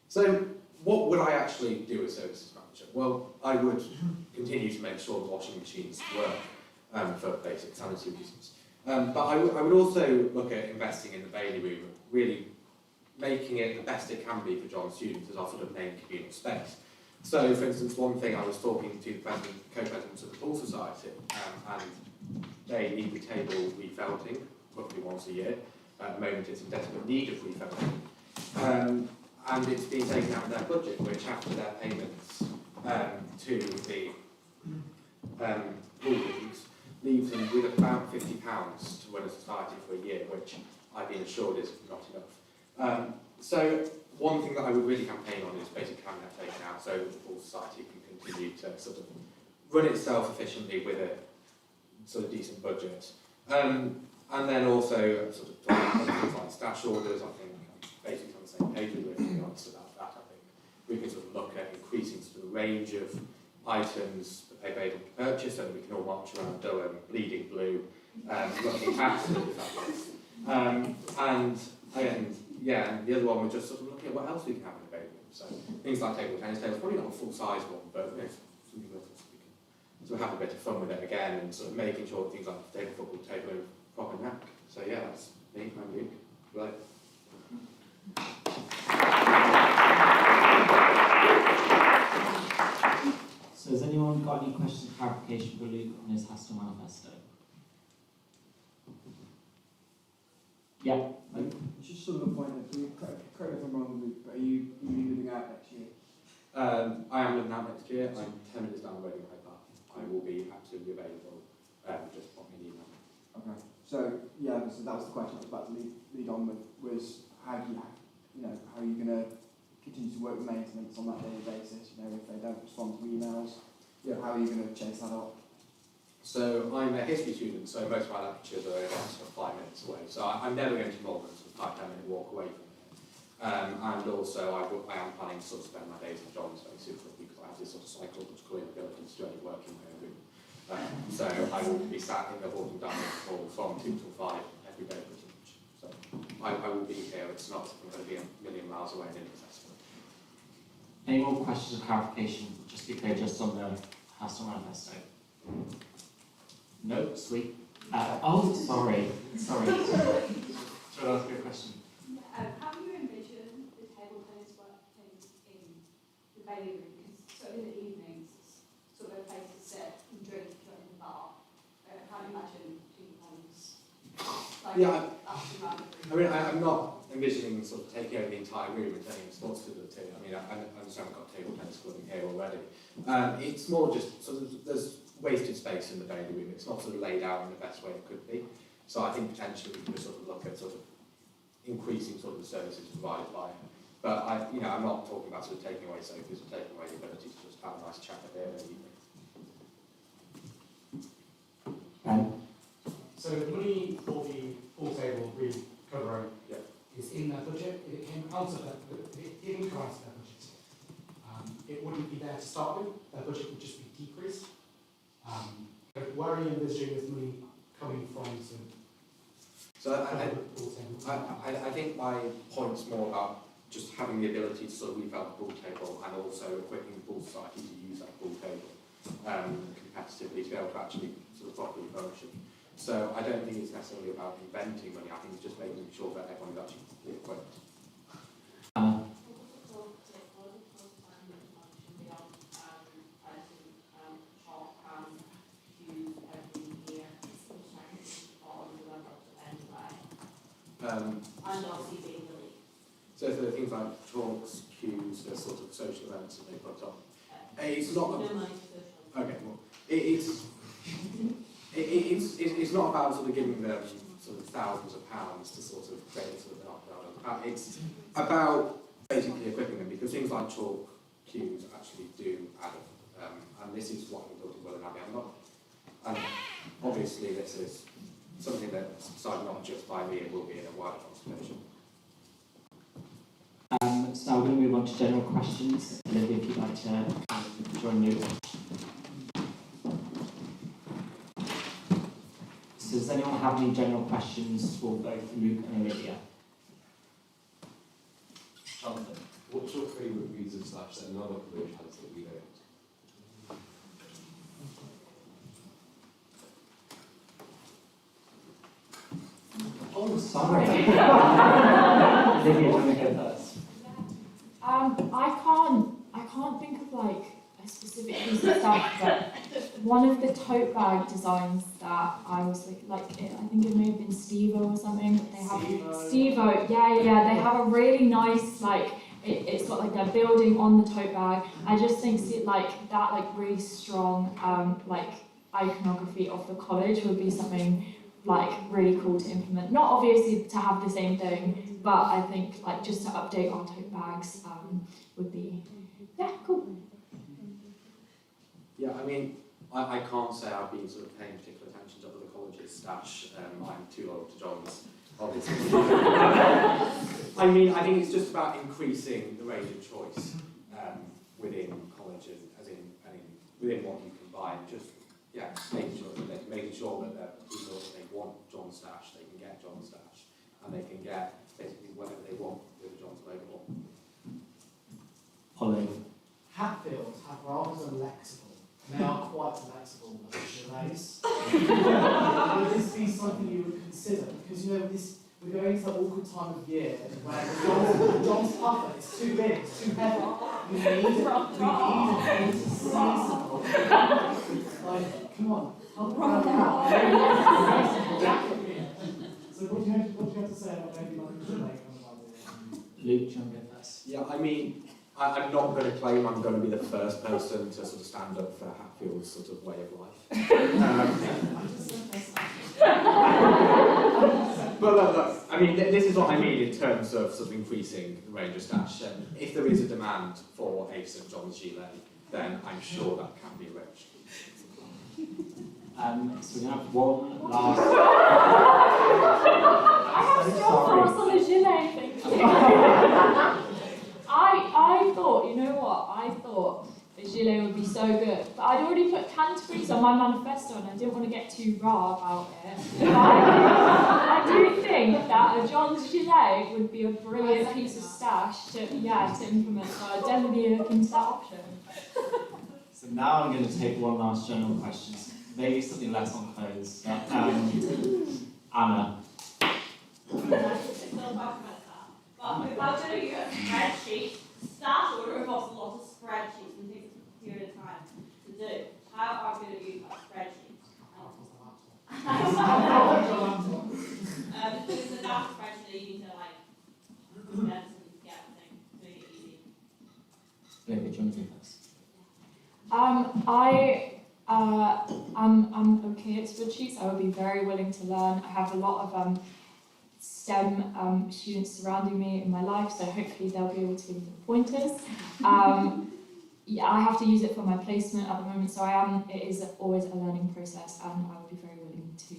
So what would I actually do as Services Manager? Well, I would continue to make sure the washing machines work for basic sanity reasons. But I would also look at investing in the Bailey Room, really making it the best it can be for John students as our sort of main communal space. So, for instance, one thing I was talking to the co-presidents of the Pool Society, and they need the table refelting roughly once a year. At the moment, it's in desperate need of refelting. And it's being taken out of their budget, which after their payments to the pool leaves them with about £50 to run a society for a year, which I've been assured is not enough. So one thing that I would really campaign on is basically having that taken out so the Pool Society can continue to sort of run itself efficiently with a sort of decent budget. And then also sort of things like stash orders. I think I'm basically on the same page with everything else about that. I think we can sort of look at increasing sort of range of items that they're able to purchase so that we can all march around Durham bleeding blue, looking absolutely fabulous. And the other one was just sort of looking at what else we can have in the bedroom. So things like table tennis tables, probably not a full-size one, but you know, something that we can sort of have a bit of fun with it again, and sort of making sure that things like the table football table are proper knack. So yeah, that's me, I'm Luke. Right. So has anyone got any questions or clarification for Luke on his Hustle manifesto? Yeah. Just sort of a point of view, correct me if I'm wrong, Luke, but are you moving out next year? I am living out next year. I'm 10 minutes down the road in my path. I will be absolutely available. Just pop me an email. Okay. So yeah, so that was the question I was about to lead on with, was how are you going to continue to work with maintenance on that daily basis? You know, if they don't respond to emails, Yeah. how are you going to chase that up? So I'm a history student, so most of my lectures are about sort of 5 minutes away. So I'm never going to more than sort of 5-10 minute walk away from here. And also I am planning to sort of spend my days in John's basically because I have this sort of psychological inability to do any work in my own room. So I will be sat in the Horton Dining Hall from 2 till 5 every day pretty much. So I will be here. It's not going to be a million miles away and inaccessible. Any more questions or clarification? Just be clear, just on the House on Manifesto. No, sweet. Oh, sorry. Sorry. Should I ask you a question? How do you envision the table tennis working in the Bailey room? Because sort of in the evenings, it's sort of a place to sit and drink in the bar. How do you imagine ping pongs? Like, Yeah, actually around the room? I mean, I'm not envisioning sort of taking over the entire room and turning sports facility. I mean, I understand we've got table tennis club in here already. It's more just sort of, there's wasted space in the Bailey room. It's not sort of laid out in the best way it could be. So I think potentially we could sort of look at sort of increasing sort of the services provided by it. But I'm not talking about sort of taking away sofas and taking away the ability to just have a nice chat at the end of the evening. So the money for the pool table recovering is in their budget. If it came out of their budget, it didn't come out of their budget, it wouldn't be there to start with. Their budget would just be decreased. But where are you envisaging this money coming from to So I think my point's more about just having the ability to sort of refill the pool table and also equipping the pool society to use that pool table competitively to be able to actually sort of properly function. So I don't think it's necessarily about inventing money, I think it's just making sure that everyone is actually properly equipped. And obviously being the league. So there are things like talks, cues, the sort of social events that they put on. It's not. No money for social. Okay, well, it's not about sort of giving them sort of thousands of pounds to sort of create sort of it's about basically equipping them because things like chalk cues actually do add up. And this is what I'm talking about in Abbey. And obviously this is something that's decided not just by me, it will be in a wider consultation. So now we're going to move on to general questions. Olivia, if you'd like to join Luke. So does anyone have any general questions for both Luke and Olivia? Jonathan. What's your favourite reason / that another college has that we don't? Oh, sorry. Olivia, do you want to go first? I can't think of like a specific piece of stuff, but one of the tote bag designs that I was like I think it may have been Steve-O or something. They have Steve-O, yeah. They have a really nice it's got like their building on the tote bag. I just think that really strong iconography of the college would be something really cool to implement. Not obviously to have the same thing, but I think just to update our tote bags would be cool. Yeah, I mean, I can't say I've been sort of paying particular attention to other colleges' stash. I'm too old to John's, obviously. I mean, I think it's just about increasing the range of choice within colleges, within what you can buy, and just making sure that people, if they want John's stash, they can get John's stash, and they can get basically whatever they want with John's logo on. Holly. Hatfields have rather than lexible. They are quite lexible delays. Would this be something you would consider? Because we're going into that awkward time of year where John's puffer is too big, it's too heavy. We need an interseasonal. Come on, help me out. So what do you have to say about maybe a delay kind of idea? Luke, do you want to go first? Yeah, I mean, I'm not going to claim I'm going to be the first person to sort of stand up for Hatfield's sort of way of life. But look, I mean, this is what I mean in terms of sort of increasing the range of stash. If there is a demand for a St John's gilet, then I'm sure that can be arranged. So we have one last. I have strong thoughts on the gilet, thank you. I thought, you know what, I thought the gilet would be so good, but I'd already put Canterbury's on my manifesto and I didn't want to get too raw about it. But I do think that a John's gilet would be a brilliant piece of stash to implement, so I'd definitely look into that option. So now I'm going to take one last general question, maybe something less on clothes. But, Anna. But if I'm going to use a spreadsheet, stash order involves a lot of spreadsheets and takes a period of time to do. How am I going to use that spreadsheet? This is a data spreadsheet that you need to condense and get everything, make it easy. Maybe do you want to do this? I'm okay at spreadsheets. I would be very willing to learn. I have a lot of STEM students surrounding me in my life, so hopefully they'll be able to give me pointers. Yeah, I have to use it for my placement at the moment, so it is always a learning process, and I would be very willing to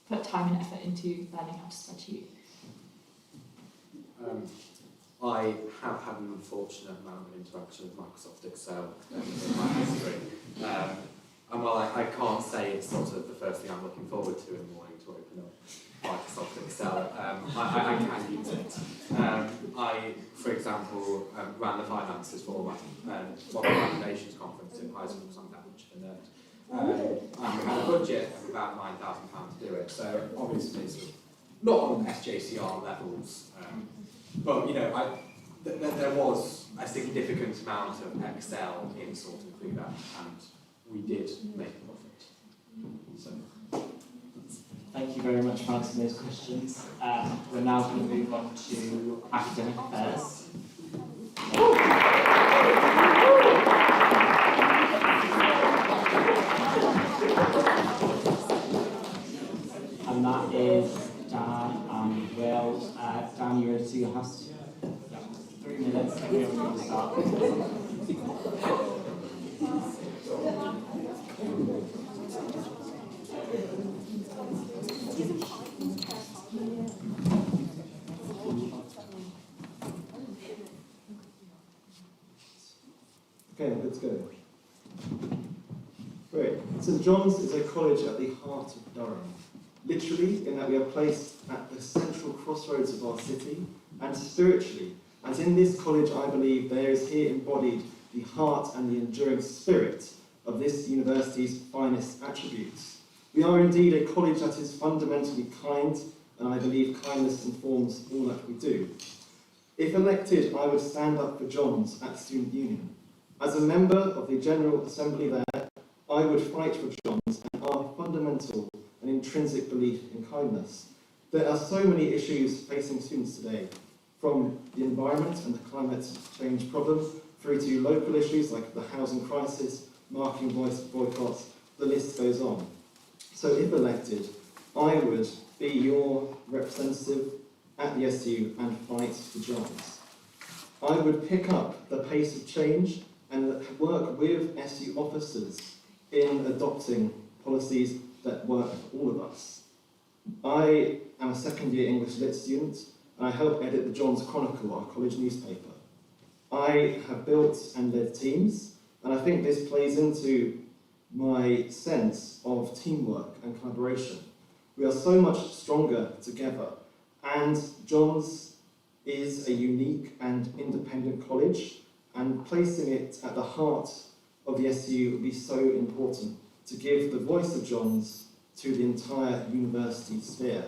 put time and effort into learning how to spreadsheet. I have had an unfortunate amount of interaction with Microsoft Excel in my history. And while I can't say it's sort of the first thing I'm looking forward to in the morning to open up Microsoft Excel, I can use it. I, for example, ran the finances for one of the foundations conference in high school because I'm that much of a nerd. And we had a budget of about £9,000 to do it, so obviously it's not on SJCR levels. But you know, there was a significant amount of Excel in sorting through that, and we did make a profit. So, thank you very much for answering those questions. We're now going to move on to academic affairs. And that is Dan and Will. Dan, you ready to do your house? Yeah. 3 minutes, and we're going to start. Okay, let's go. Great. St John's is a college at the heart of Durham. Literally, in that we are placed at the central crossroads of our city, and spiritually, as in this college I believe there is here embodied the heart and the enduring spirit of this university's finest attributes. We are indeed a college that is fundamentally kind, and I believe kindness informs all that we do. If elected, I would stand up for John's at Student Union. As a member of the General Assembly there, I would fight for John's and our fundamental and intrinsic belief in kindness. There are so many issues facing students today, from the environment and the climate change problem, through to local issues like the housing crisis, marking voice boycotts, the list goes on. So if elected, I would be your representative at the SU and fight for John's. I would pick up the pace of change and work with SU officers in adopting policies that work for all of us. I am a second-year English Lit student, and I help edit the John's Chronicle, our college newspaper. I have built and led teams, and I think this plays into my sense of teamwork and collaboration. We are so much stronger together, and John's is a unique and independent college, and placing it at the heart of the SU would be so important to give the voice of John's to the entire university sphere.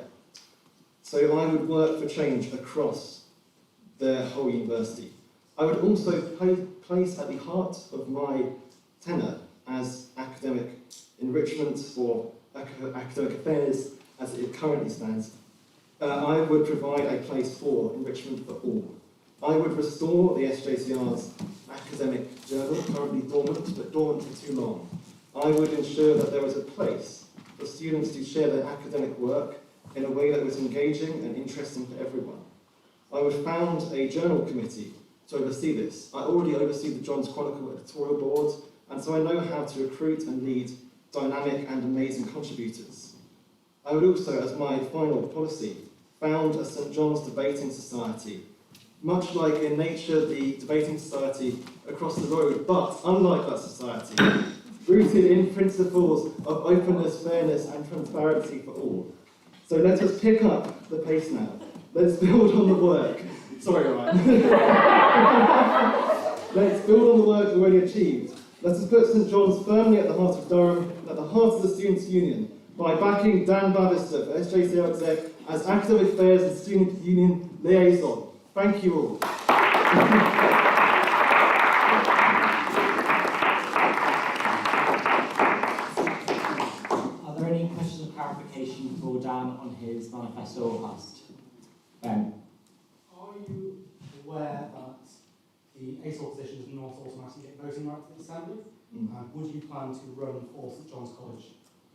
So I would work for change across the whole university. I would also place at the heart of my tenure as academic enrichment or academic affairs as it currently stands, I would provide a place for enrichment for all. I would restore the SJCR's academic journal, currently dormant, but dormant for too long. I would ensure that there is a place for students to share their academic work in a way that was engaging and interesting for everyone. I would found a journal committee to oversee this. I already oversee the Johns Chronicle editorial board, and so I know how to recruit and lead dynamic and amazing contributors. I would also, as my final policy, found a St John's Debating Society, much like in Nature, the debating society across the road, but unlike that society, rooted in principles of openness, fairness and transparency for all. So let us pick up the pace now. Let's build on the work. Sorry, Ryan. Let's build on the work already achieved. Let us put St John's firmly at the heart of Durham, at the heart of the Students' Union, by backing Dan Bavister for SJCR Exec as Academic Affairs and Student Union Liaison. Thank you all. Are there any questions of clarification for Dan on his manifesto or past? Ben. Are you aware that the ASOL position does not automatically get voting rights at the Assembly? Would you plan to run for St John's College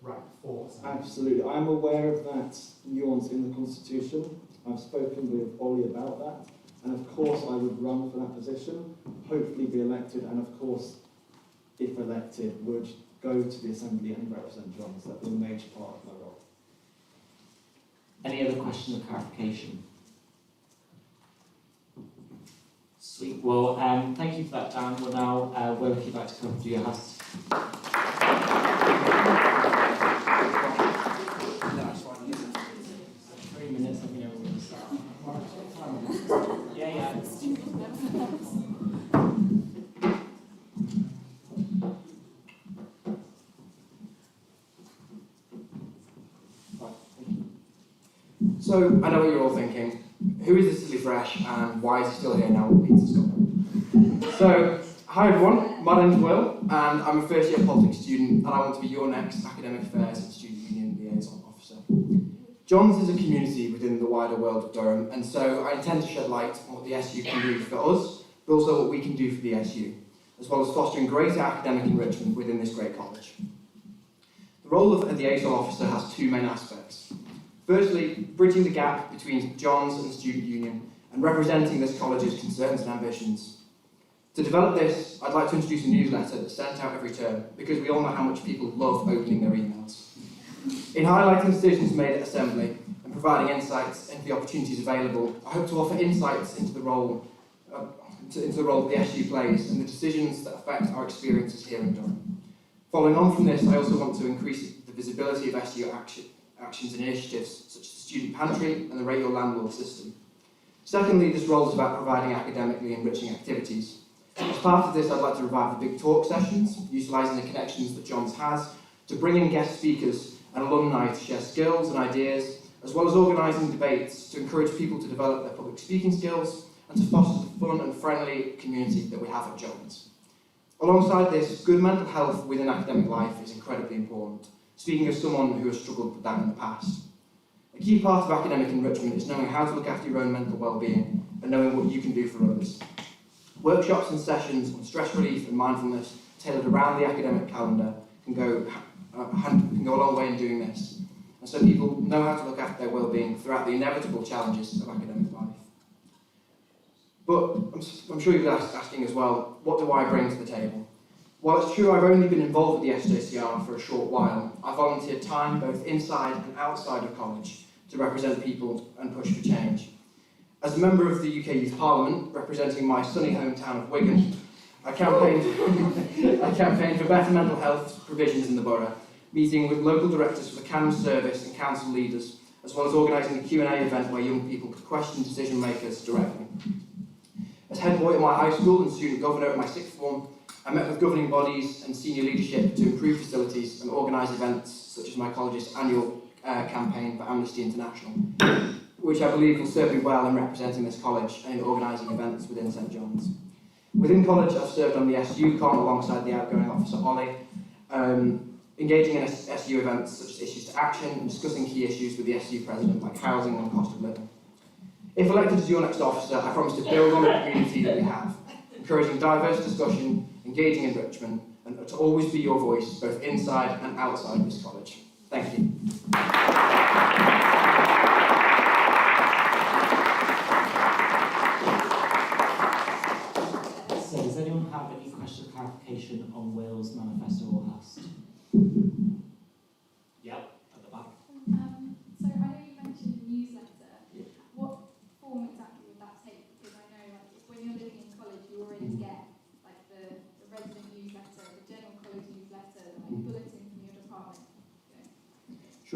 rep for Assembly? Absolutely. I'm aware of that nuance in the Constitution. I've spoken with Ollie about that. And of course I would run for that position, hopefully be elected, and of course, if elected, would go to the Assembly and represent Johns. That would be a major part of my role. Any other questions of clarification? Sweet. Well, thank you for that, Dan. We'll now welcome you back to come and do your house. 3 minutes, let me know when to start. Yeah. So, I know what you're all thinking. Who is this silly fresh and why is he still here now with Peter's gone? So, hi everyone, my name's Will and I'm a first year politics student and I want to be your next Academic Affairs and Student Union Liaison Officer. Johns is a community within the wider world of Durham, and so I intend to shed light on what the SU can do for us, but also what we can do for the SU, as well as fostering greater academic enrichment within this great college. The role of the ASOL officer has two main aspects. Firstly, bridging the gap between Johns and the Student Union, and representing this college's concerns and ambitions. To develop this, I'd like to introduce a newsletter that's sent out every term, because we all know how much people love opening their emails. In highlighting decisions made at Assembly and providing insights into the opportunities available, I hope to offer insights into the role the SU plays and the decisions that affect our experiences here in Durham. Following on from this, I also want to increase the visibility of SU actions and initiatives such as the student pantry and the rate your landlord system. Secondly, this role is about providing academically enriching activities. As part of this, I'd like to revive the big talk sessions, utilising the connections that Johns has, to bring in guest speakers and alumni to share skills and ideas, as well as organising debates to encourage people to develop their public speaking skills and to foster the fun and friendly community that we have at Johns. Alongside this, good mental health within academic life is incredibly important, speaking as someone who has struggled with that in the past. A key part of academic enrichment is knowing how to look after your own mental well-being and knowing what you can do for others. Workshops and sessions on stress relief and mindfulness tailored around the academic calendar can go a long way in doing this, and so people know how to look after their well-being throughout the inevitable challenges of academic life. But I'm sure you'll be asking as well, what do I bring to the table? While it's true I've only been involved with the SJCR for a short while, I volunteered time both inside and outside of college to represent people and push for change. As a member of the UK Youth Parliament, representing my sunny hometown of Wigan, I campaigned for better mental health provisions in the borough, meeting with local directors for the CAMS service and council leaders, as well as organising a Q&A event where young people could question decision makers directly. As head boy at my high school and student governor at my sixth form, I met with governing bodies and senior leadership to improve facilities and organise events such as my college's annual campaign for Amnesty International, which I believe will serve me well in representing this college and in organising events within St John's. Within college, I've served on the SU Con alongside the outgoing officer Ollie, engaging in SU events such as Issues to Action and discussing key issues with the SU president like housing and cost of living. If elected as your next officer, I promise to build on the community that we have, encouraging diverse discussion, engaging enrichment, and to always be your voice both inside and outside this college. Thank you.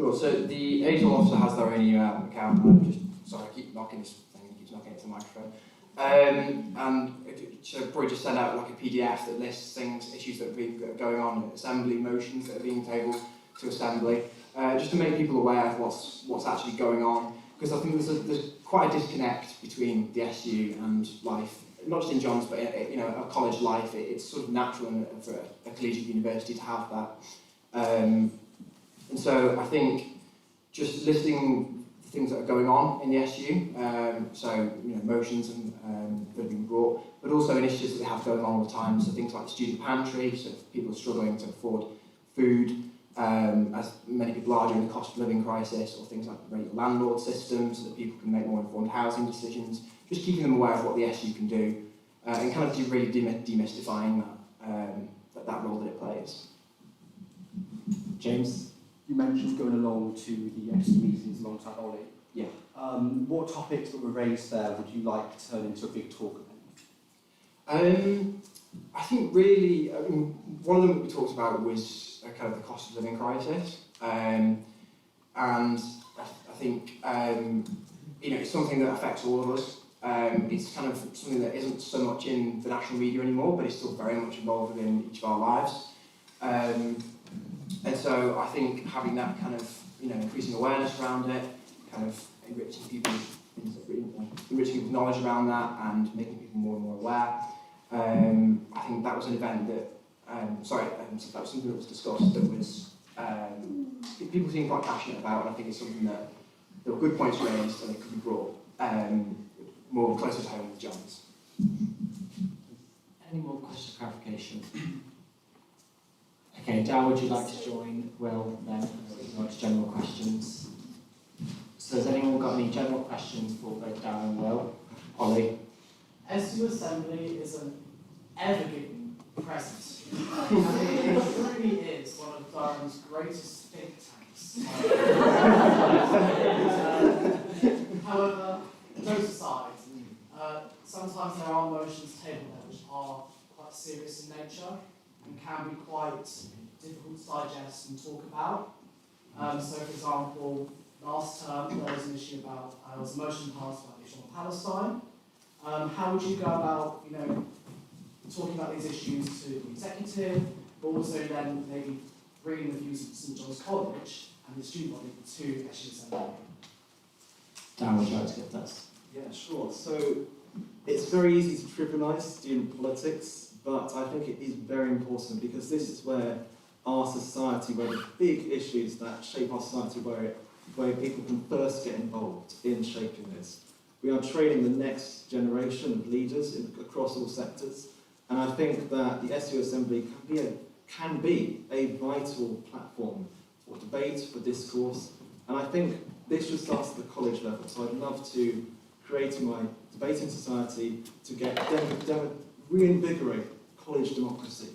course. So the ASOL officer has their own email account. I'm just sorry, I keep knocking this thing. It keeps knocking into the microphone. And it should probably just send out like a PDF that lists things, issues that have been going on at assembly, motions that are being tabled to assembly, just to make people aware of what's actually going on. Because I think there's quite a disconnect between the SU and life, not just in John's, but a college life. It's sort of natural for a collegiate university to have that. And so I think just listing the things that are going on in the SU, so motions and that have been brought, but also initiatives that they have going on all the time. So things like the student pantry, so if people are struggling to afford food, as many people are during the cost of living crisis, or things like the regular landlord system, so that people can make more informed housing decisions. Just keeping them aware of what the SU can do, and kind of really demystifying that role that it plays. James? You mentioned going along to the SU meetings alongside Ollie. Yeah. What topics that were raised there would you like to turn into a big talk event? I think really, one of them that we talked about was kind of the cost of living crisis, and I think it's something that affects all of us. It's kind of something that isn't so much in the national media anymore, but it's still very much involved within each of our lives. And so I think having that kind of increasing awareness around it, kind of enriching people's knowledge around that, and making people more and more aware. I think that was an event that, that was something that was discussed that was people seem quite passionate about, and I think it's something that there were good points raised and it could be brought more closer to home with John's. Any more questions or clarification? Okay, Dan, would you like to join Will then? Moving on to general questions. So has anyone got any general questions for both Dan and Will? Ollie? SU Assembly is an ever-giving present. It really is one of Durham's greatest think tanks. However, jokes aside, sometimes there are motions tabled there which are quite serious in nature and can be quite difficult to digest and talk about. So, for example, last term there was an issue about, there was a motion passed about the issue on Palestine. How would you go about, talking about these issues to the executive, but also then maybe bringing the views of St John's College and the student body to SU Assembly? Dan, would you like to get that? Yeah, sure. So it's very easy to trivialise student politics, but I think it is very important because this is where our society, where the big issues that shape our society, where people can first get involved in shaping this. We are training the next generation of leaders across all sectors, and I think that the SU Assembly can be a vital platform for debate, for discourse, and I think this should start at the college level. So I'd love to create my debating society to reinvigorate college democracy,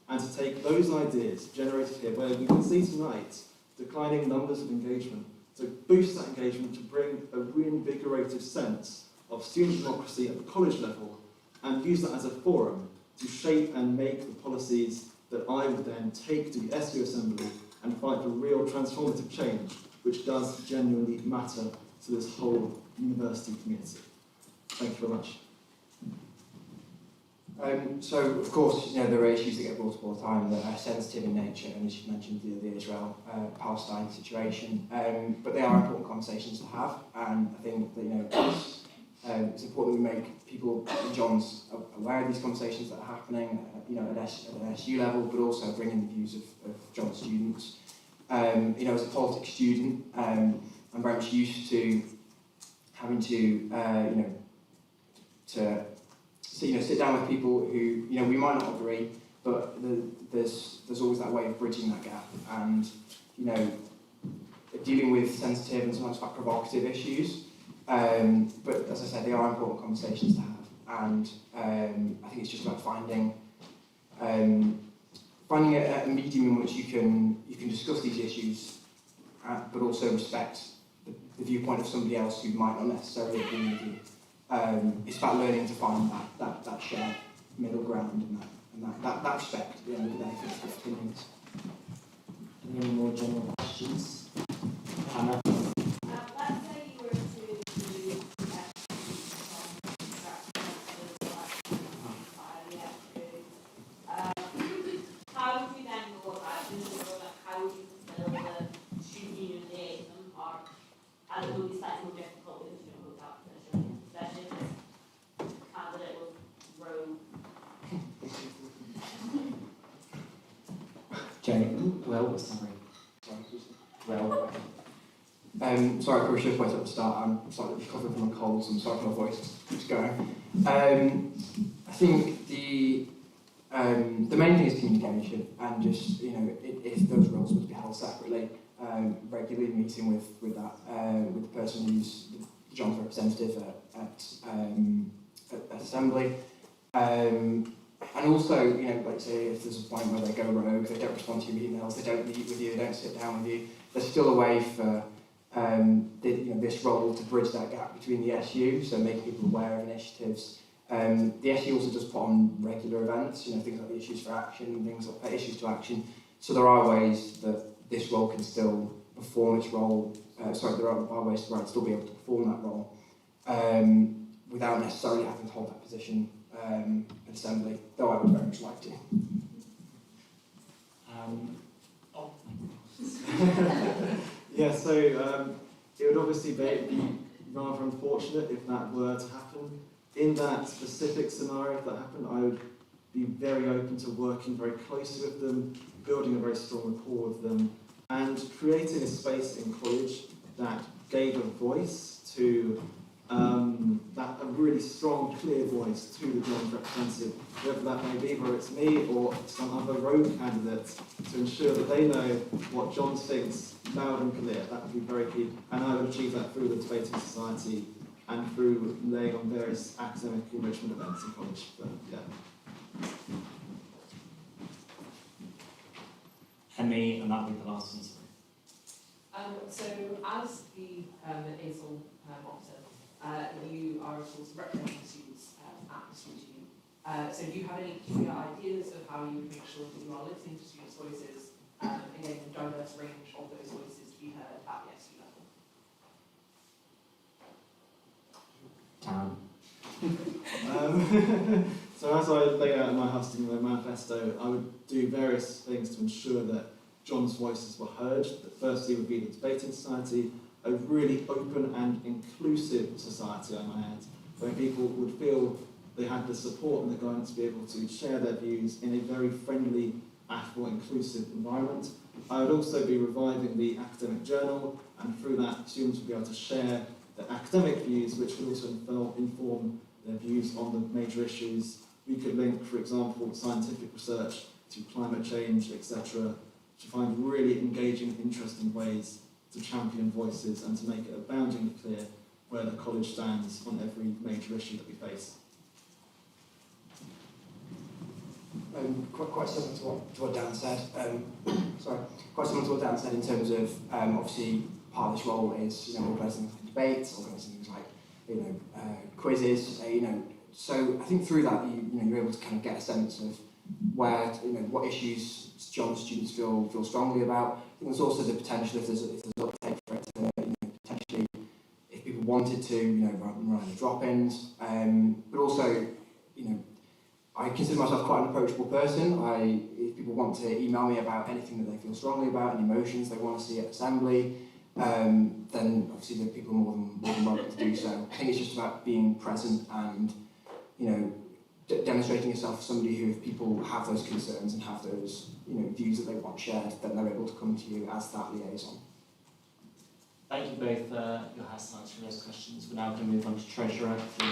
and to take those ideas generated here, where we can see tonight declining numbers of engagement, to boost that engagement, to bring a reinvigorated sense of student democracy at the college level, and use that as a forum to shape and make the policies that I would then take to the SU Assembly and fight for real transformative change, which does genuinely matter to this whole university community. Thank you very much. So, of course, there are issues that get brought up all the time that are sensitive in nature, and as you mentioned, the Israel-Palestine situation. But they are important conversations to have, and I think that it's important that we make people in John's aware of these conversations that are happening, at an SU level, but also bring in the views of John's students. As a politics student, I'm very much used to having to, sit down with people who, we might not agree, but there's always that way of bridging that gap, and, dealing with sensitive and sometimes quite provocative issues. But as I said, they are important conversations to have, and I think it's just about finding a medium in which you can discuss these issues, but also respect the viewpoint of somebody else who might not necessarily agree with you. It's about learning to find that shared middle ground and that respect at the end of the day for opinions. Any more general questions? Anna. Let's say you were to do how would you then go about doing it? How would you fulfill the student union liaison part? And it would be slightly more difficult if you don't go that position, especially if this candidate was rogue. Jane. Well, sorry. Well. Sorry, I probably should have pointed at the start. I'm slightly recovering from a cold, so I'm sorry if my voice keeps going. I think the main thing is communication, and just if those roles were to be held separately, regularly meeting with the person who's the John's representative at Assembly, and also like say if there's a point where they go rogue, they don't respond to your emails, they don't meet with you, they don't sit down with you. There's still a way for this role to bridge that gap between the SU, so making people aware of initiatives. The SU also does put on regular events, things like the Issues for Action, things like Issues to Action. So there are ways that this role can still perform its role. There are ways to still be able to perform that role without necessarily having to hold that position at Assembly, though I would very much like to. Yeah, so it would obviously be rather unfortunate if that were to happen. In that specific scenario, if that happened, I would be very open to working very closely with them, building a very strong rapport with them, and creating a space in college that gave a voice to a really strong, clear voice to the John's representative, whether that may be, whether it's me or some other rogue candidate, to ensure that they know what John thinks loud and clear. That would be very key, and I would achieve that through the debating society and through laying on various academic enrichment events in college. But, yeah. Emmy, and that'll be the last one. So as the ASOL officer, you are of course representing students at the student union. So do you have any clear ideas of how you would make sure that you are listening to students' voices and getting a diverse range of those voices to be heard at the SU level? So as I laid out in my Husting manifesto, I would do various things to ensure that John's voices were heard. Firstly would be the debating society, a really open and inclusive society, I might add, where people would feel they had the support and the guidance to be able to share their views in a very friendly, affable, inclusive environment. I would also be reviving the academic journal, and through that students would be able to share their academic views, which would also inform their views on the major issues. We could link, for example, scientific research to climate change, etc., to find really engaging, interesting ways to champion voices and to make it aboundingly clear where the college stands on every major issue that we face. Quite similar to what Dan said. Quite similar to what Dan said in terms of obviously part of this role is organising debates, organising things like quizzes. So I think through that you're able to kind of get a sense of where what issues John's students feel strongly about. I think there's also the potential if there's uptake for it to potentially if people wanted to run the drop-ins, but also I consider myself quite an approachable person. If people want to email me about anything that they feel strongly about, any emotions they want to see at Assembly, then obviously the people are more than welcome to do so. I think it's just about being present and demonstrating yourself as somebody who, if people have those concerns and have those views that they want shared, then they're able to come to you as that liaison. Thank you both for your hands to answer those questions. We're now going to move on to Treasurer. So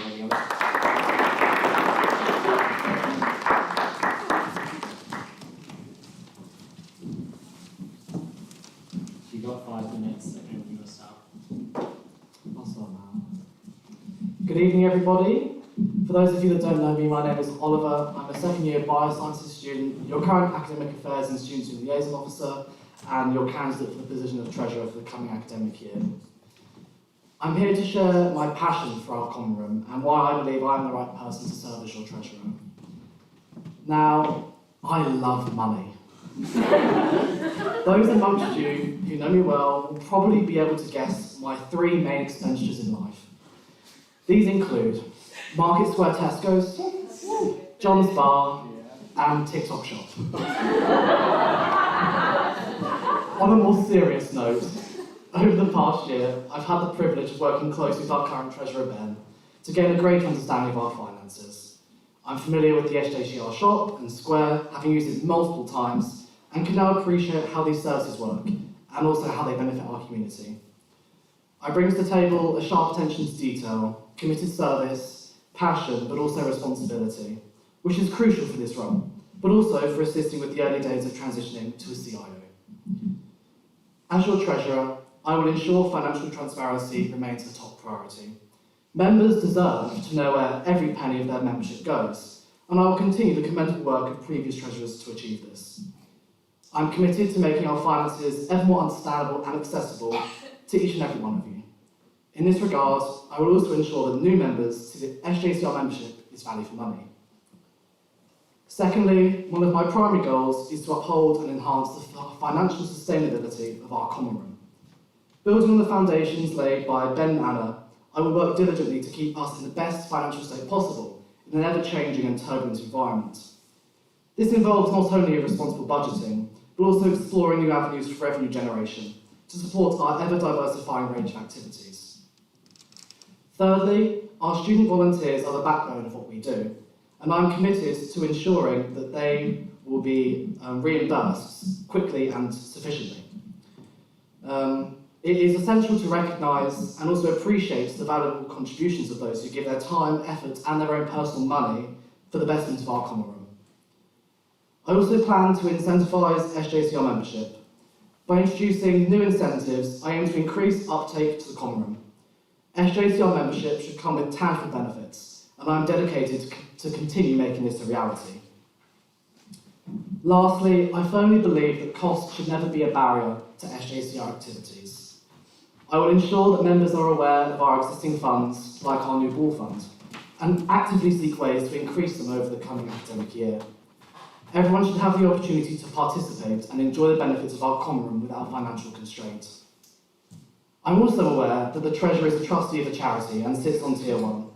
you've got 5 minutes, so you can start. I'll start now. Good evening, everybody. For those of you that don't know me, my name is Oliver. I'm a second-year biosciences student, your current academic affairs and student liaison officer, and your candidate for the position of treasurer for the coming academic year. I'm here to share my passion for our common room and why I believe I'm the right person to serve as your treasurer. Now, I love money. Those amongst you who know me well will probably be able to guess my 3 main expenditures in life. These include Market Square Tesco's, John's Bar, and TikTok Shop. On a more serious note, over the past year, I've had the privilege of working closely with our current Treasurer Ben to gain a great understanding of our finances. I'm familiar with the SJCR Shop and Square, having used it multiple times, and can now appreciate how these services work, and also how they benefit our community. I bring to the table a sharp attention to detail, committed service, passion, but also responsibility, which is crucial for this role, but also for assisting with the early days of transitioning to a CIO. As your Treasurer, I will ensure financial transparency remains a top priority. Members deserve to know where every penny of their membership goes, and I will continue the commendable work of previous Treasurers to achieve this. I'm committed to making our finances ever more understandable and accessible to each and every one of you. In this regard, I will also ensure that new members see that SJCR membership is value for money. Secondly, one of my primary goals is to uphold and enhance the financial sustainability of our common room. Building on the foundations laid by Ben and Anna, I will work diligently to keep us in the best financial state possible in an ever-changing and turbulent environment. This involves not only responsible budgeting, but also exploring new avenues for revenue generation to support our ever-diversifying range of activities. Thirdly, our student volunteers are the backbone of what we do, and I'm committed to ensuring that they will be reimbursed quickly and sufficiently. It is essential to recognise and also appreciate the valuable contributions of those who give their time, effort and their own personal money for the betterment of our common room. I also plan to incentivise SJCR membership. By introducing new incentives, I aim to increase uptake to the common room. SJCR membership should come with tangible benefits, and I am dedicated to continue making this a reality. Lastly, I firmly believe that cost should never be a barrier to SJCR activities. I will ensure that members are aware of our existing funds, like our new ball fund, and actively seek ways to increase them over the coming academic year. Everyone should have the opportunity to participate and enjoy the benefits of our common room without financial constraint. I'm also aware that the Treasurer is a trustee of the charity and sits on Tier 1.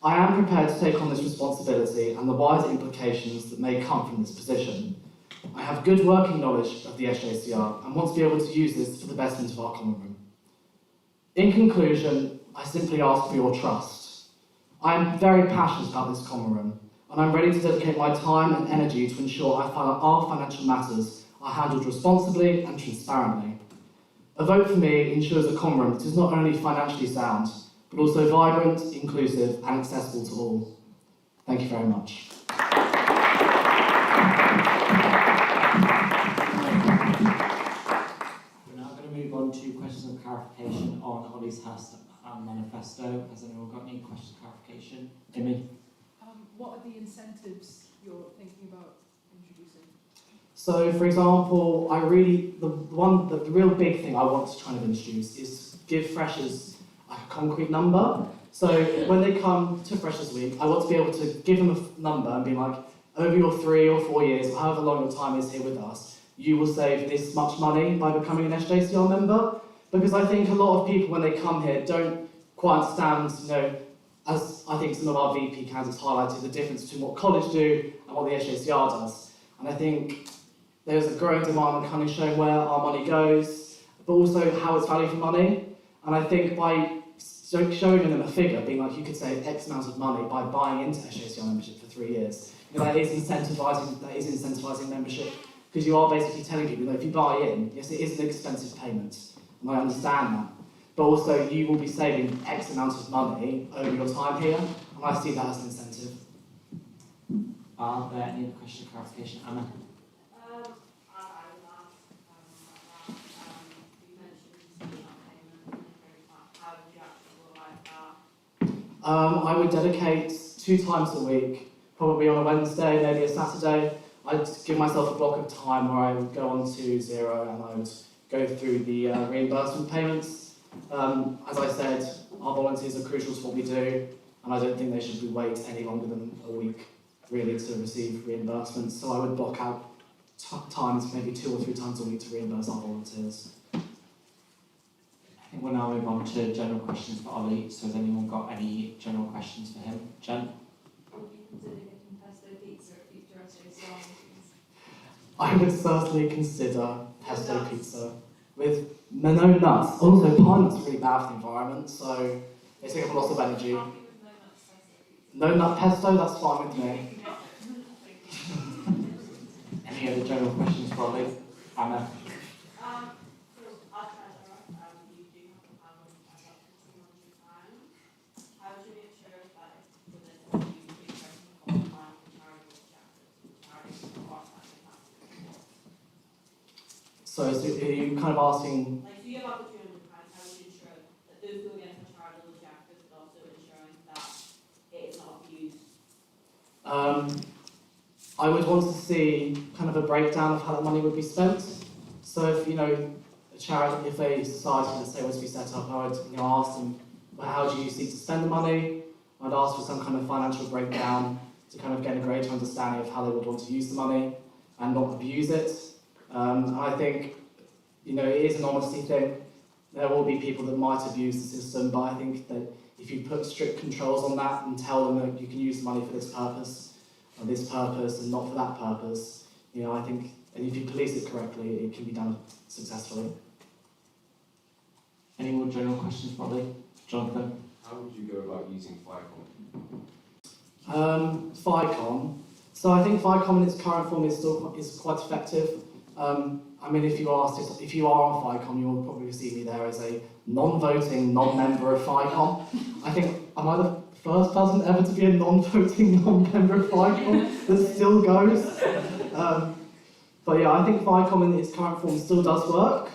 I am prepared to take on this responsibility and the wider implications that may come from this position. I have good working knowledge of the SJCR and want to be able to use this for the betterment of our common room. In conclusion, I simply ask for your trust. I am very passionate about this common room, and I'm ready to dedicate my time and energy to ensure our financial matters are handled responsibly and transparently. A vote for me ensures a common room that is not only financially sound, but also vibrant, inclusive and accessible to all. Thank you very much. We're now going to move on to questions of clarification on Ollie's Hurst manifesto. Has anyone got any questions of clarification? Amy? What are the incentives you're thinking about introducing? So, for example, the real big thing I want to kind of introduce is give freshers like a concrete number. So when they come to Freshers Week, I want to be able to give them a number and be like, over your 3 or 4 years, or however long your time is here with us, you will save this much money by becoming an SJCR member. Because I think a lot of people, when they come here, don't quite understand, as I think some of our VP candidates highlighted, the difference between what college do and what the SJCR does. And I think there's a growing demand on kind of showing where our money goes, but also how it's value for money. And I think by showing them a figure, being like, you could save X amount of money by buying into SJCR membership for 3 years, that is incentivising membership, because you are basically telling people that if you buy in, yes, it is an expensive payment, and I understand that, but also you will be saving X amount of money over your time here, and I see that as an incentive. Are there any other questions of clarification? Anna? I would dedicate 2 times a week, probably on a Wednesday, maybe a Saturday. I'd give myself a block of time where I would go on to Xero and I would go through the reimbursement payments. As I said, our volunteers are crucial to what we do, and I don't think they should wait any longer than a week, really, to receive reimbursements. So I would block out times, maybe 2 or 3 times a week to reimburse our volunteers. I think we'll now move on to general questions for Ollie. So has anyone got any general questions for him? Jen? Would you consider getting pesto pizza at future SJCR meetings? I would certainly consider pesto pizza with no nuts. Also, pine nuts are really bad for the environment, so they take up a lot of energy. No nut pesto, that's fine with me. Any other general questions for Ollie? Anna? So are you kind of asking? Like, so you have up to £200, how would you ensure that those go against the charitable objectives, but also ensuring that it is not abused? I would want to see kind of a breakdown of how that money would be spent. So if, a charity, if a society, let's say, was to be set up, I would ask them, well, how do you seek to spend the money? I'd ask for some kind of financial breakdown to kind of get a greater understanding of how they would want to use the money and not abuse it. I think, it is an honesty thing. There will be people that might abuse the system, but I think that if you put strict controls on that and tell them that you can use the money for this purpose, and not for that purpose, I think, and if you police it correctly, it can be done successfully. Any more general questions for Ollie? Jonathan? How would you go about using FICOM? FICOM. So I think FICOM in its current form is quite effective. If you are on FICOM, you'll probably see me there as a non-voting, non-member of FICOM. I think, am I the first person ever to be a non-voting, non-member of FICOM that still goes? But yeah, I think FICOM in its current form still does work.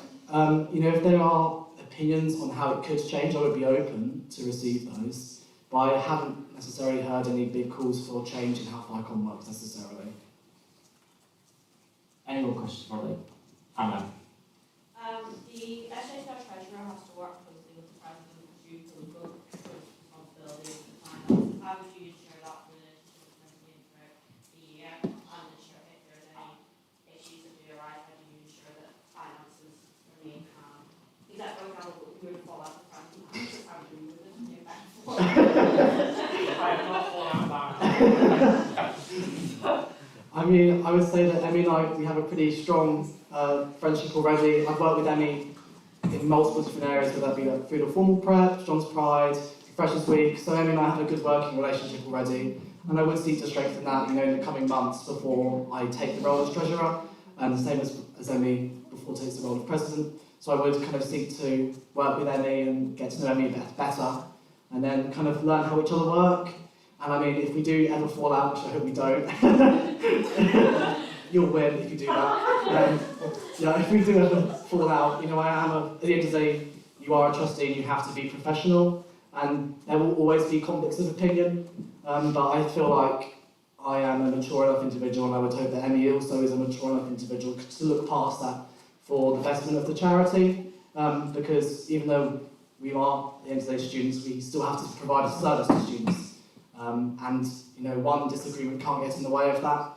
If there are opinions on how it could change, I would be open to receive those. But I haven't necessarily heard any big calls for change in how FICOM works necessarily. Any more questions for Ollie? Anna? The SJCR treasurer has to work closely with the president due to the book responsibility of the finances. How would you ensure that relationship is maintained throughout the year and ensure if there's any issues that do arise, how do you ensure that finances remain calm? Except for example, if you were to fall out the president, how would you move it in your back? I have not fallen out that. I would say that Emmy and I, we have a pretty strong friendship already. I've worked with Emmy in multiple different areas, whether that be like food or formal prep, John's Pride, Freshers Week. So Emmy and I have a good working relationship already, and I would seek to strengthen that, in the coming months before I take the role as treasurer, and the same as Emmy before takes the role of president. So I would kind of seek to work with Emmy and get to know Emmy a bit better, and then kind of learn how each other work. And if we do ever fall out, which I hope we don't, you'll win if you do that. If we do ever fall out, at the end of the day, you are a trustee and you have to be professional, and there will always be conflicts of opinion, but I feel like I am a mature enough individual, and I would hope that Emmy also is a mature enough individual to look past that for the betterment of the charity, because even though we are, at the end of the day, students, we still have to provide a service to students. One disagreement can't get in the way of that.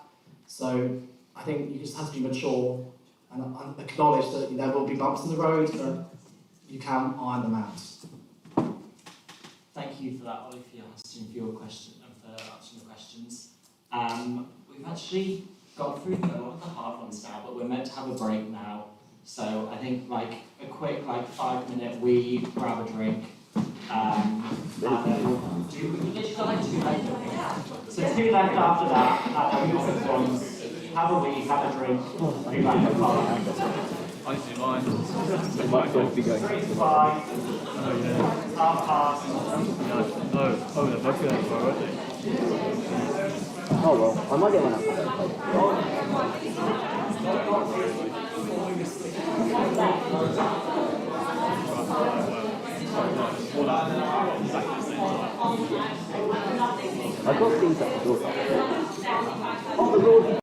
So I think you just have to be mature and acknowledge that there will be bumps in the road, but you can iron them out. Thank you for that, Ollie, for your hosting, for your question, and for answering the questions. We've actually gone through a lot of the hard ones now, but we're meant to have a break now. So I think a quick 5-minute wee, grab a drink. And then we've literally got 2 left. So 2 left after that, and then we'll go on. Have a wee, have a drink, be back at 5. I see mine. 3 to 5. Oh, yeah. Half past. No. Oh, they're both going for already. Oh well, I might get one I got things at the door. On the road.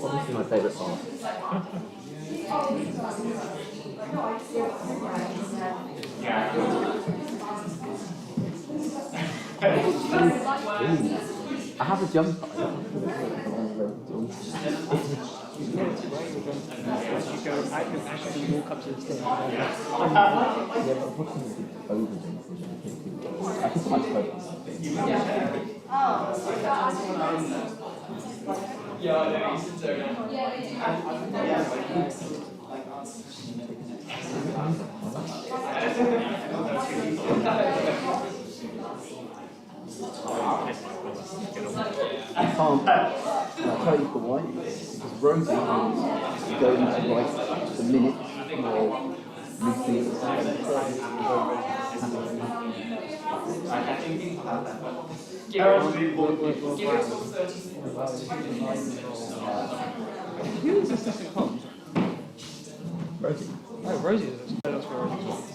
Obviously my favourite song. I have a jumper. I don't have to look You go, I can actually walk up to the stairs. yeah, but what can you do over things? I think I suppose. Yeah, I know, you should do it. I can't. I'll tell you for why. Because Rosie is going to write the minutes or meetings. Give it till 30 Who is this second comp? Rosie. Oh, Rosie is that's where Rosie is.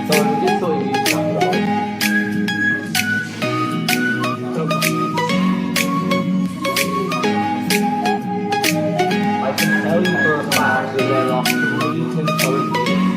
So we just thought you used that for the I can tell you for a fact that there are 3 concurrent meetings.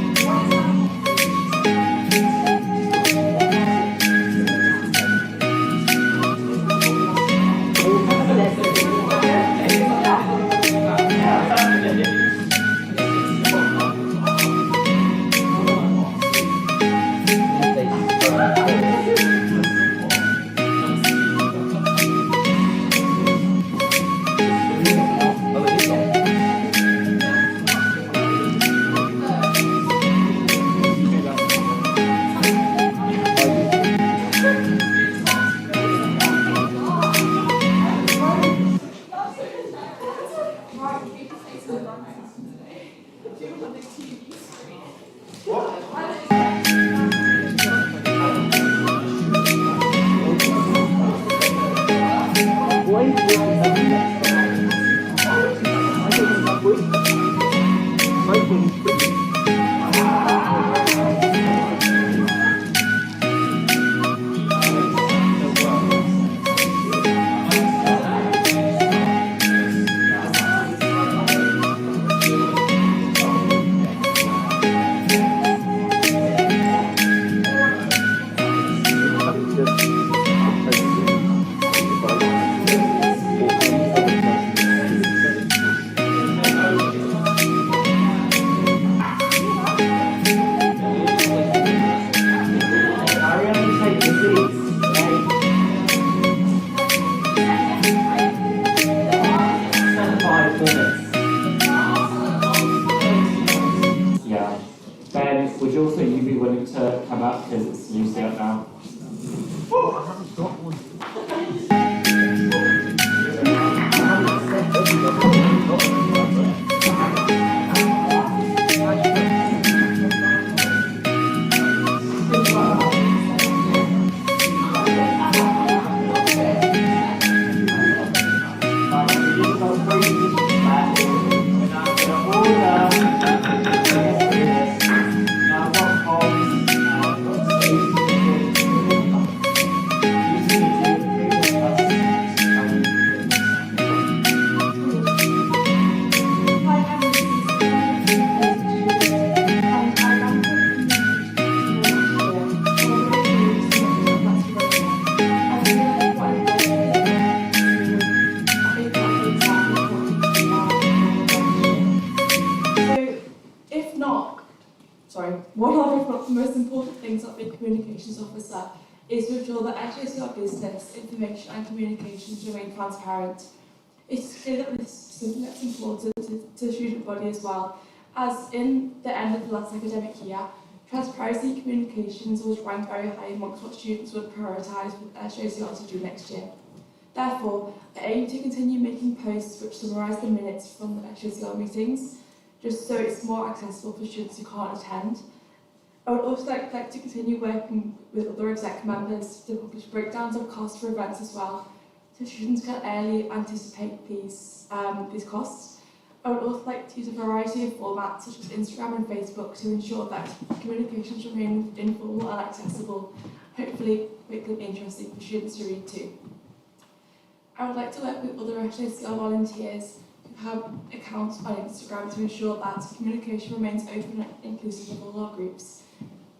one of, if not the most important things of being a communications officer is to ensure that SJCR business, information and communications remain transparent. It's clear that this is something that's important to the student body as well, as in the end of the last academic year, transparency communications was ranked very high amongst what students would prioritise with SJCR to do next year. Therefore, I aim to continue making posts which summarise the minutes from the SJCR meetings, just so it's more accessible for students who can't attend. I would also like to continue working with other exec members to publish breakdowns of costs for events as well, so students can early anticipate these costs. I would also like to use a variety of formats such as Instagram and Facebook to ensure that communications remain informal and accessible, hopefully make them interesting for students to read too. I would like to work with other SJCR volunteers who have accounts on Instagram to ensure that communication remains open and inclusive of all our groups.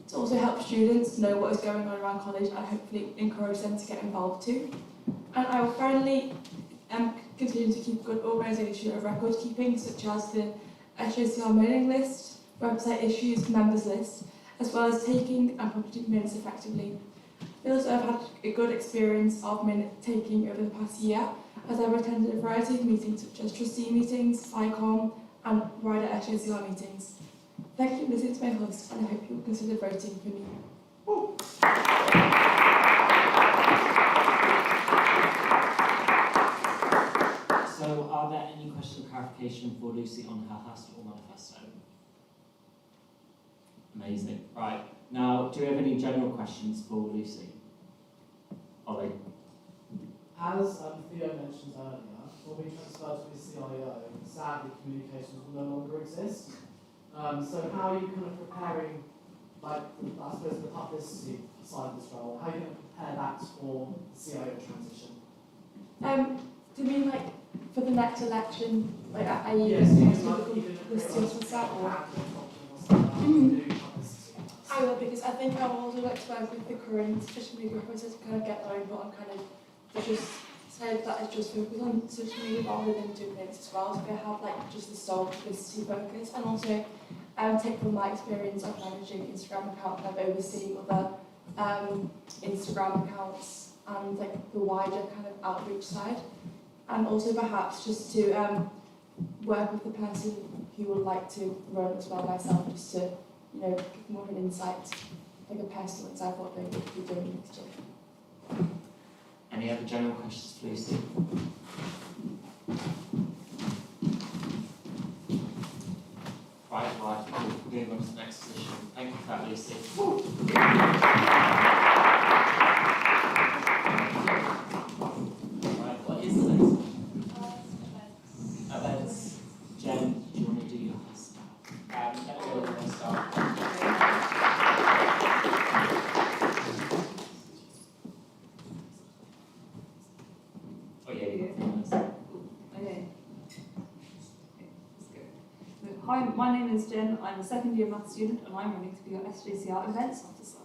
To also help students know what is going on around college and hopefully encourage them to get involved too. And I will finally continue to keep good organisation of record keeping, such as the SJCR mailing list, website issues, members list, as well as taking and publishing minutes effectively. I feel as though I've had a good experience of minute taking over the past year, as I've attended a variety of meetings such as trustee meetings, FICOM and wider SJCR meetings. Thank you for listening to my host, and I hope you will consider voting for me. So, are there any questions or clarification for Lucy on her pastoral manifesto? Amazing. Right. Now, do we have any general questions for Lucy? Ollie? As Theo mentioned earlier, when we transferred to the CIO, sadly communications will no longer exist. So how are you kind of preparing, like, I suppose the publicity side of this role, how are you going to prepare that for the CIO transition? Do you mean like for the next election, like are you Yes, the students that or? I will, because I think I will also like to work with the current social media operators to kind of get their input and kind of just say that it's just focus on social media rather than doing things as well. So I have like just the sole publicity focus, and also take from my experience of managing Instagram account and overseeing other Instagram accounts and like the wider kind of outreach side, and also perhaps just to work with the person who would like to run as well myself, just to give more of an insight, like a personal insight of what they would be doing next year. Any other general questions, please? Right, we'll move on to the next position. Thank you for that, Lucy. Right, what is the next one? Events. Jen, do you want to do your first start? Let me go with my start. Oh yeah, you got Okay. Hi, my name is Jen. I'm a second year maths student and I'm running to be your SJCR events officer.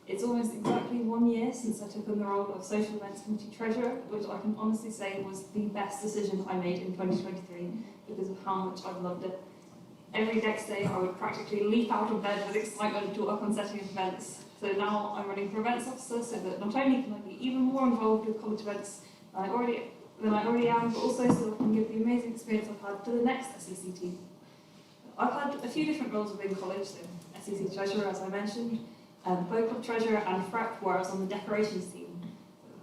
It's almost exactly 1 year since I took on the role of social events committee treasurer, which I can honestly say was the best decision I made in 2023 because of how much I've loved it. Every next day I would practically leap out of bed with excitement to work on setting events. So now I'm running for events officer, so that not only can I be even more involved with college events than I already am, but also so I can give the amazing experience I've had to the next SEC team. I've had a few different roles within college, so SEC treasurer, as I mentioned, boat club treasurer and FREP, where I was on the decorations team.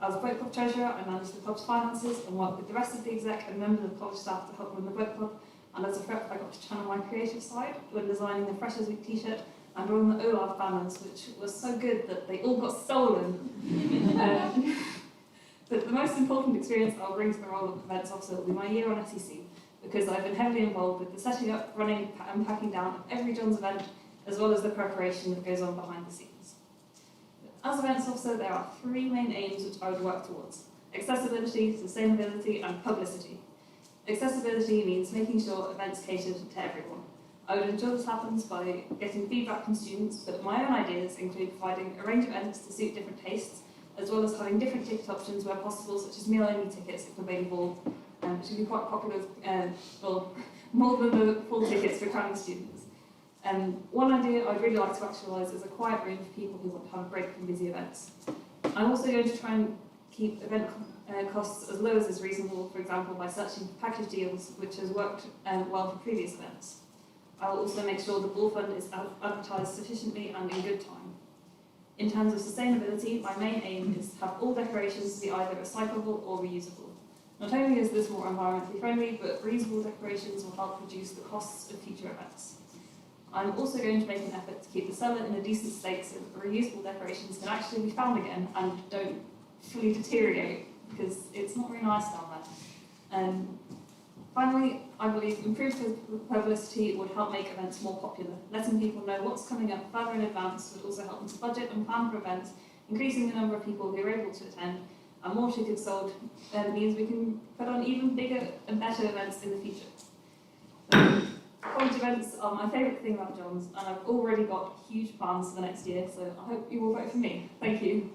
As boat club treasurer, I managed the club's finances and worked with the rest of the exec and members of college staff to help run the boat club. And as a FREP, I got to channel my creative side when designing the Freshers Week t-shirt and drawing the Olaf banners, which was so good that they all got stolen. But the most important experience I'll bring to the role of events officer will be my year on SEC, because I've been heavily involved with the setting up, running and packing down of every John's event, as well as the preparation that goes on behind the scenes. As events officer, there are 3 main aims which I would work towards: accessibility, sustainability and publicity. Accessibility means making sure events cater to everyone. I would ensure this happens by getting feedback from students, but my own ideas include providing a range of events to suit different tastes, as well as having different ticket options where possible, such as meal-only tickets if available, which would be quite popular, well, more than the full tickets for cramming students. One idea I'd really like to actualise is a quiet room for people who want to have a break from busy events. I'm also going to try and keep event costs as low as is reasonable, for example by searching for package deals, which has worked well for previous events. I will also make sure the ball fund is advertised sufficiently and in good time. In terms of sustainability, my main aim is to have all decorations be either recyclable or reusable. Not only is this more environmentally friendly, but reusable decorations will help reduce the costs of future events. I'm also going to make an effort to keep the cellar in a decent state so that the reusable decorations can actually be found again and don't fully deteriorate, because it's not very nice down there. Finally, I believe improved publicity would help make events more popular. Letting people know what's coming up further in advance would also help them to budget and plan for events, increasing the number of people who are able to attend, and more tickets sold means we can put on even bigger and better events in the future. College events are my favourite thing about John's, and I've already got huge plans for the next year, so I hope you will vote for me. Thank you.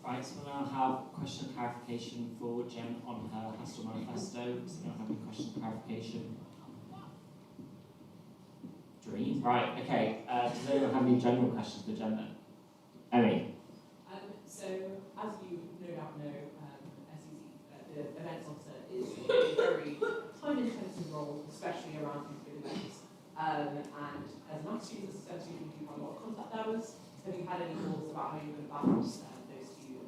Right, so we'll now have question and clarification for Jen on her Hustle Manifesto. Does anyone have any question and clarification? Dream. Right, okay. Does anyone have any general questions for Jen then? Emmy. So, as you no doubt know, SEC, the events officer, is a very time-intensive role, especially around these big events. And as an art student, essentially, you do have a lot of contact hours. Have you had any thoughts about how you're going to balance those two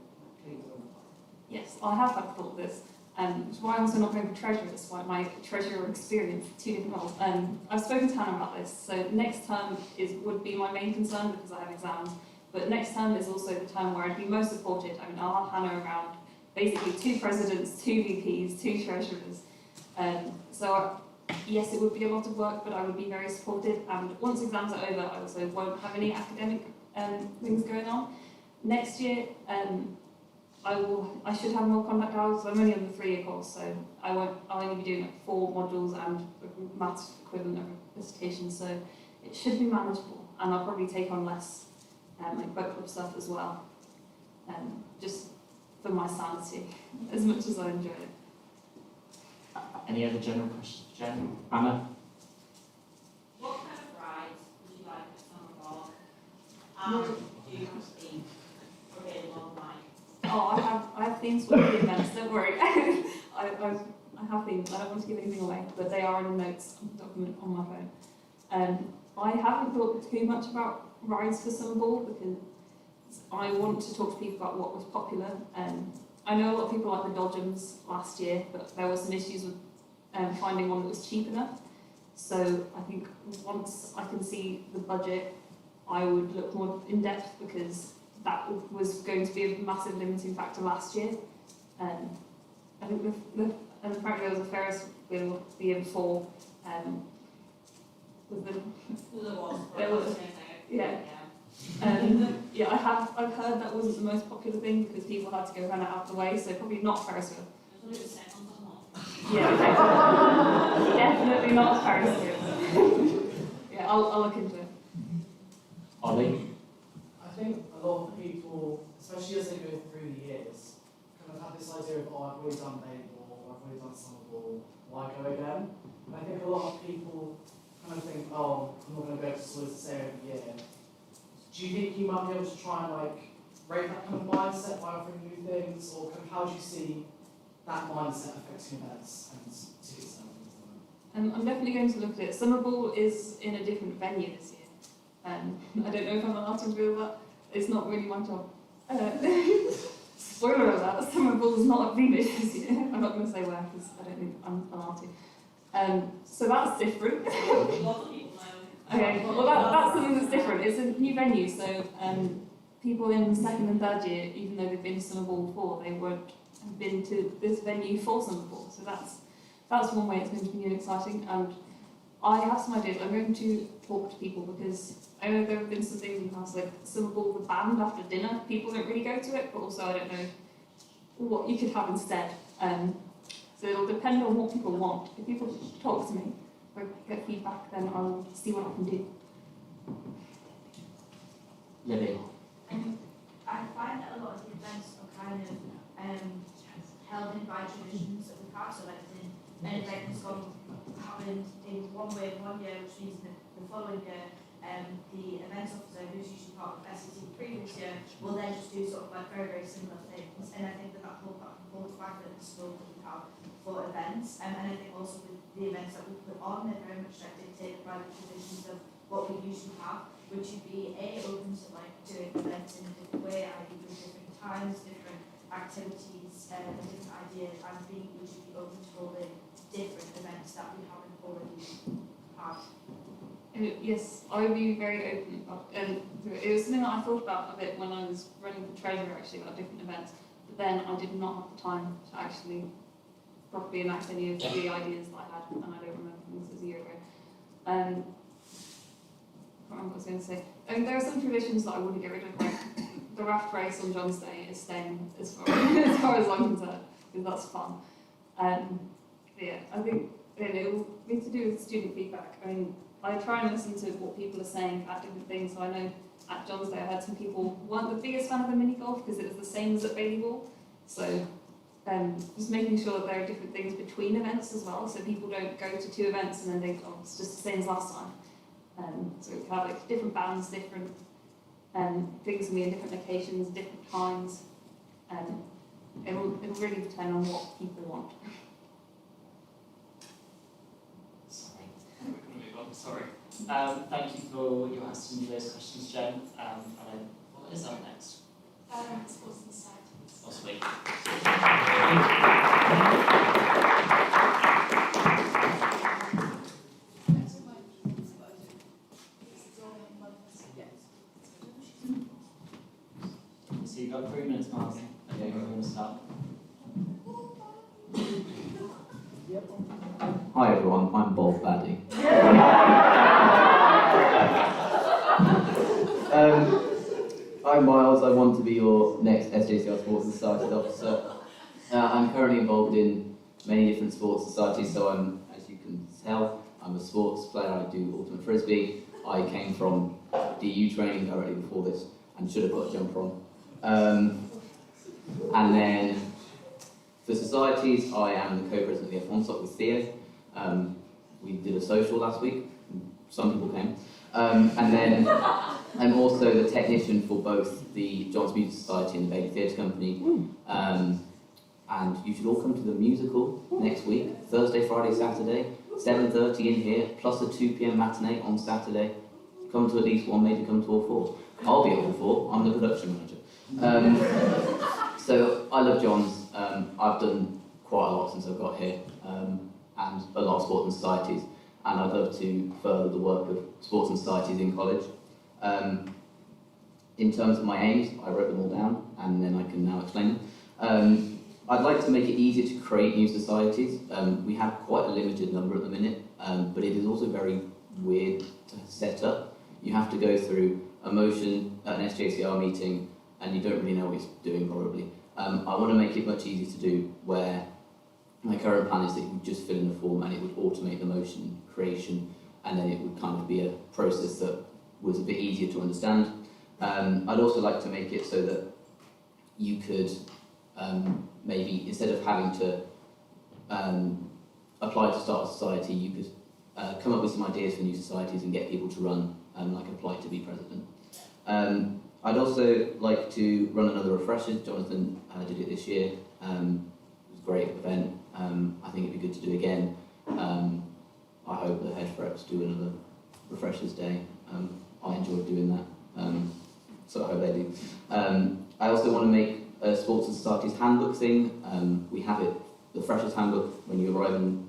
things all the time? Yes, I have had thought this, which is why I'm also not going for treasurer, despite my treasurer experience, two different roles. I've spoken to Hannah about this, so next term would be my main concern because I have exams, but next term is also the term where I'd be most supported. I mean, I'll have Hannah around, basically 2 presidents, 2 VPs, 2 treasurers. So yes, it would be a lot of work, but I would be very supported, and once exams are over, I also won't have any academic things going on. Next year, I should have more contact hours. I'm only on the 3-year course, so I'll only be doing like 4 modules and a maths equivalent of a dissertation, so it should be manageable, and I'll probably take on less like book club stuff as well, just for my sanity, as much as I enjoy it. Any other general questions for Jen? Anna? What kind of rides would you like at Summer Ball? Do you have to be available online? Oh, I have themes for the events, don't worry. I have themes, I don't want to give anything away, but they are in the notes document on my phone. I haven't thought too much about rides for Summer Ball because I want to talk to people about what was popular. I know a lot of people like the Dodgems last year, but there were some issues with finding one that was cheap enough. So I think once I can see the budget, I would look more in depth because that was going to be a massive limiting factor last year. I think and apparently there was a Ferris wheel the year before. Yeah, I've heard that wasn't the most popular thing because people had to go run it out of the way, so probably not Ferris wheel. Yeah, definitely not Ferris wheel. Yeah, I'll look into it. Ollie? I think a lot of people, especially as they go through the years, kind of have this idea of, oh, I've already done baseball, I've already done Summer Ball, why go again? And I think a lot of people kind of think, oh, I'm not going to go to school to stay every year. Do you think you might be able to try and like break that kind of mindset by offering new things, or kind of how do you see that mindset affecting events and ticket sales? I'm definitely going to look at it. Summer Ball is in a different venue this year. I don't know if I'm allowed to reveal that. It's not really my job. Spoiler alert, Summer Ball is not at Beamish this year. I'm not going to say where because I don't think I'm allowed to. So that's different. Okay, well that's something that's different. It's a new venue, so people in 2nd and 3rd year, even though they've been to Summer Ball before, they won't have been to this venue for Summer Ball. So that's one way it's going to be new and exciting. And I have some ideas. I'm going to talk to people because I know there have been some things in the past, like Summer Ball the band after dinner. People don't really go to it, but also I don't know what you could have instead. So it'll depend on what people want. If people talk to me or get feedback, then I'll see what I can do. Libby? I find that a lot of the events are kind of held in by traditions of the have. So like an event has happened in one way in 1 year, which means that the following year, the events officer, who's usually part of SCC the previous year, will then just do sort of like very, very similar things. And I think that holds back the scope that we have for events. And I think also with the events that we put on, they're very much like dictated by the traditions of what we usually have, which would be open to like doing events in a different way, i.e. with different times, different activities, and different ideas, and would you be open to holding different events that we haven't already had? Yes, I would be very open. And it was something that I thought about a bit when I was running for treasurer, actually, about different events. But then I did not have the time to actually properly enact any of the ideas that I had, and I don't remember things. It was a year ago. I can't remember what I was going to say. There are some traditions that I wouldn't get rid of, like the raft race on John's Day is staying as far as I'm concerned, because that's fun. Yeah, I think it will be to do with student feedback. I mean, I try and listen to what people are saying at different things. So I know at John's Day I heard some people weren't the biggest fan of the mini golf because it was the same as at Bailey Ball. So just making sure that there are different things between events as well, so people don't go to 2 events and then think, oh, it's just the same as last time. So we can have like different bands, different things can be in different locations, different times. It'll really depend on what people want. Sorry. Thank you for your answers to those questions, Jen. And what is up next? Sports and societies. Oh, sweet. So you've got 3 minutes, Martin. Okay, we're going to start. Hi everyone, I'm Bob Baddy. I'm Miles, I want to be your next SJCR Sports and Societies officer. I'm currently involved in many different sports societies, so as you can tell, I'm a sports player. I do ultimate frisbee. I came from DU training directly before this and should have got a jumper on. And then for societies, I am the co-president of the F1 with Theo. We did a social last week, some people came. And then I'm also the technician for both the John's Music Society and the Bailey Theatre Company. And you should all come to the musical next week, Thursday, Friday, Saturday, 7:30 in here, plus a 2 PM matinee on Saturday. Come to at least one, maybe come to all 4. I'll be at all 4, I'm the production manager. So I love John's. I've done quite a lot since I got here, and a lot of sports and societies, and I'd love to further the work of sports and societies in college. In terms of my aims, I wrote them all down, and then I can now explain them. I'd like to make it easier to create new societies. We have quite a limited number at the minute, but it is also very weird to set up. You have to go through a motion at an SJCR meeting, and you don't really know what it's doing probably. I want to make it much easier to do, where my current plan is that you would just fill in the form and it would automate the motion creation, and then it would kind of be a process that was a bit easier to understand. I'd also like to make it so that you could maybe, instead of having to apply to start a society, you could come up with some ideas for new societies and get people to run, like apply to be president. I'd also like to run another Refreshers. Jonathan did it this year. It was a great event. I think it'd be good to do again. I hope the head reps do another Refreshers Day. I enjoyed doing that, so I hope they do. I also want to make a Sports and Societies handbook thing. We have it, the Freshers Handbook, when you arrive in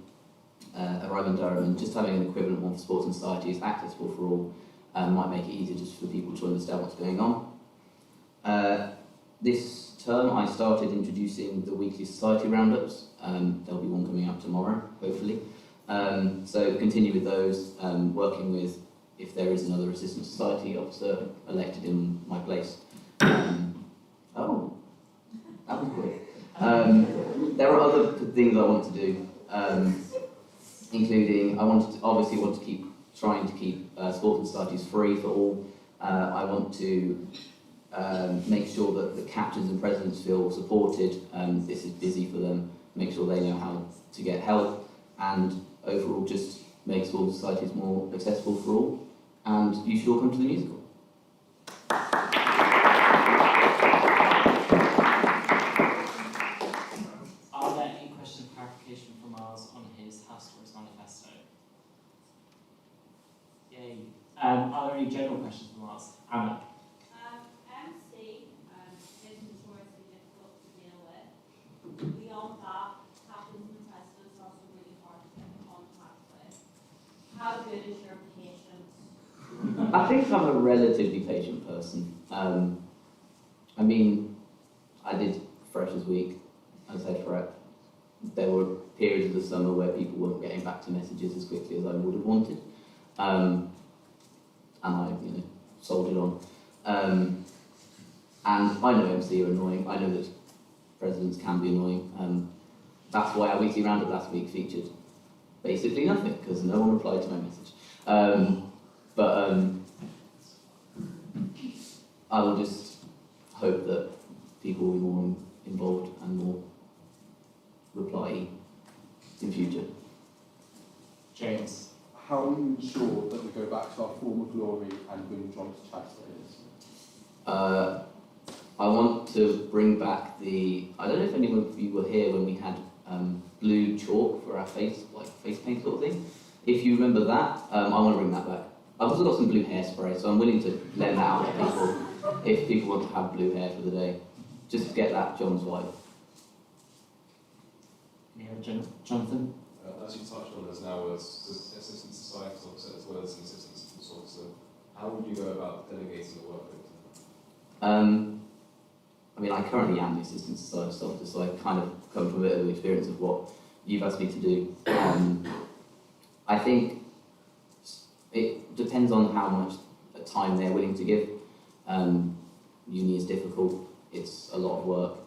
Durham, and just having an equivalent one for Sports and Societies, accessible for all, might make it easier just for people to understand what's going on. This term I started introducing the weekly society roundups. There'll be one coming out tomorrow, hopefully. So continue with those, working with, if there is another assistant society officer elected in my place. Oh, that was quick. There are other things I want to do, including I obviously want to keep trying to keep sports and societies free for all. I want to make sure that the captains and presidents feel supported. This is busy for them, make sure they know how to get help, and overall just make sports societies more accessible for all. And you should all come to the musical. Are there any questions of clarification from Miles on his House Stories Manifesto? Yay. Are there any general questions from Miles? Anna? MC is notoriously difficult to deal with. Beyond that, captains and presidents are also really hard to get in contact with. How good is your patience? I think I'm a relatively patient person. I mean, I did Freshers Week as head rep. There were periods of the summer where people weren't getting back to messages as quickly as I would have wanted. And I, soldiered on. And I know MC are annoying. I know that presidents can be annoying. That's why our weekly roundup last week featured basically nothing, because no one replied to my message. I will just hope that people will be more involved and more reply in future. James? How will you ensure that we go back to our former glory and win John's Chancellors? I want to bring back I don't know if anyone of you were here when we had blue chalk for our face, like face paint sort of thing. If you remember that, I want to bring that back. I've also got some blue hairspray, so I'm willing to lend that out to people if people want to have blue hair for the day. Just get that John's vibe. Jonathan? As you touched on, there's now assistant society officer as well as an assistant sports officer. How would you go about delegating the workload to them? I mean, I currently am the assistant society officer, so I kind of come from a bit of experience of what you've asked me to do. I think it depends on how much time they're willing to give. Uni is difficult, it's a lot of work.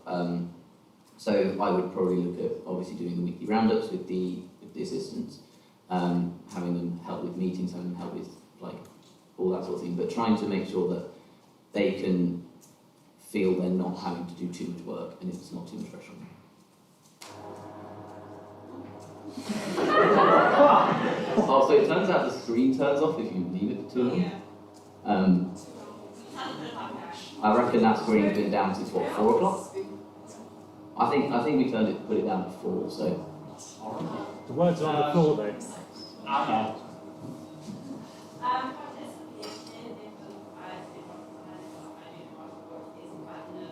So I would probably look at obviously doing the weekly roundups with the assistants, having them help with meetings, having them help with like all that sort of thing, but trying to make sure that they can feel they're not having to do too much work and it's not too much pressure on them. Oh, so it turns out the screen turns off if you leave it too long. I reckon that screen's been down since what, 4 o'clock? I think we put it down to 4, so. The words are on the floor though. Anna? Participation in both is quite low in the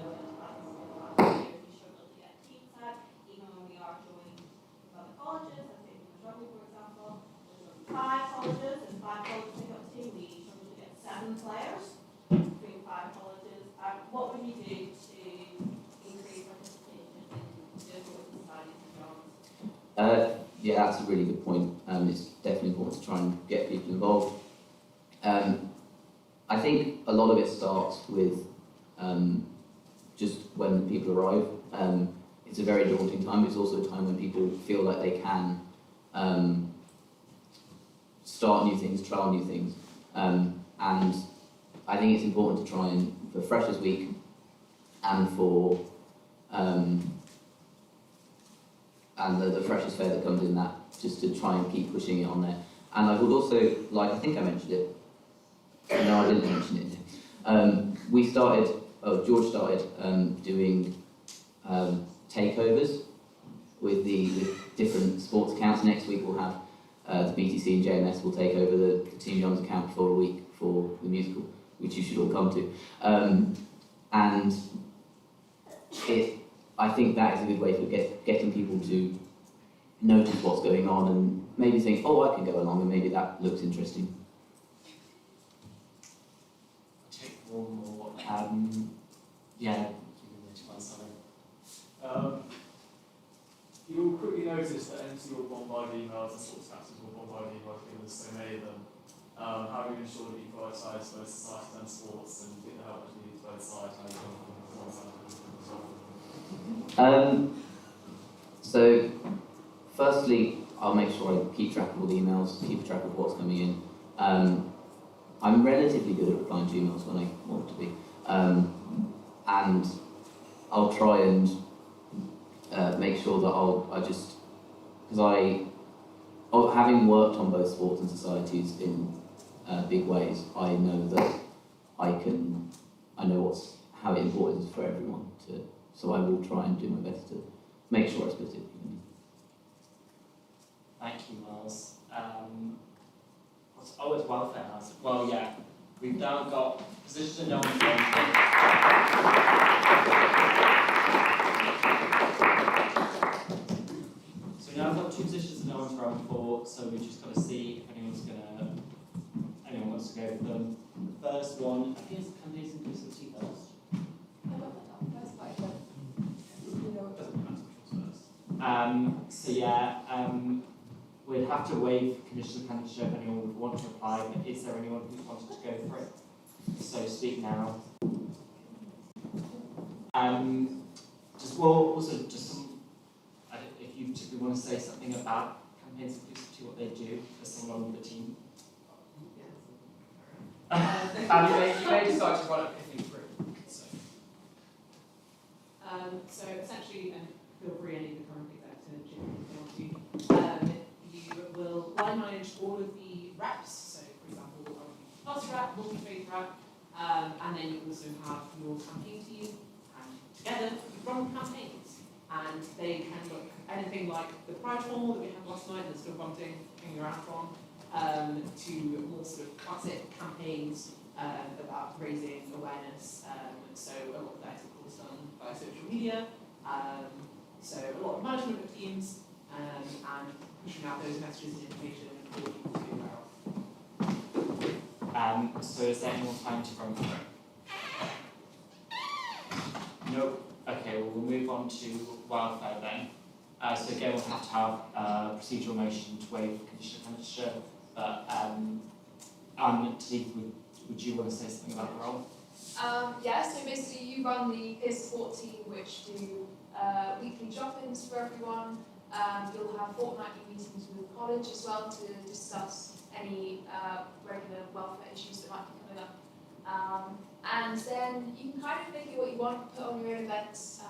we struggle to get teams out, even when we are joined with other colleges. I think in Rugby, for example, there's 5 colleges and 5 colleges we got to, we struggle to get 7 players between 5 colleges. What would you do to increase participation in the sports societies and jobs? Yeah, that's a really good point. It's definitely important to try and get people involved. I think a lot of it starts with just when people arrive. It's a very daunting time, but it's also a time when people feel like they can start new things, trial new things. And I think it's important to try and, for Freshers Week and for and the Freshers Fair that comes in that, just to try and keep pushing it on there. And I would also, like, I think I mentioned it, no I didn't mention it, George started doing takeovers with different sports accounts. Next week we'll have the BTC and JMS will take over the Team John's account for a week for the musical, which you should all come to. And I think that is a good way for getting people to notice what's going on and maybe think, oh, I can go along and maybe that looks interesting. Take one more. You'll quickly notice that MC will bombard emails and sports captains will bombard emails because there's so many of them. How do you ensure that you prioritise both society and sports and get the help that you need to both sides? So, firstly, I'll make sure I keep track of all the emails, keep track of what's coming in. I'm relatively good at replying to emails when I want to be. And I'll try and make sure that having worked on both sports and societies in big ways, I know that I know how important it is for everyone so I will try and do my best to make sure I split it evenly. Thank you, Miles. It's welfare house. Well, yeah, we've now got positions that no one's going for. So now I've got 2 positions that no one's run for, so we've just got to see if anyone wants to go for them. The first one, I think it's campaigns inclusivity first. So yeah, we'd have to waive conditional candidature if anyone would want to apply, but is there anyone who wanted to go for it? So speak now. If you particularly want to say something about campaigns inclusivity, what they do, as someone on the team. You may decide to run Epiphany II. So essentially, and feel free any of the current executives if you want to, you will line manage all of the reps. So for example, bus rep, multi-faith rep, and then you also have your campaign team, and together you run campaigns. And they can look anything like the Pride Hall that we had last night, that's still bunting, hanging around from, to more sort of classic campaigns about raising awareness. So a lot of that is of course done by social media. So a lot of management of teams and pushing out those messages and information for people to be aware of. So is there anyone planning to run for it? Nope. Okay, well, we'll move on to welfare then. So again, we'll have to have a procedural motion to waive conditional candidature. But Tanika, would you want to say something about the role? Yeah, so basically you run the peer support team, which do weekly drop-ins for everyone. You'll have fortnightly meetings with the college as well to discuss any regular welfare issues that might be coming up. And then you can kind of make it what you want, put on your own events.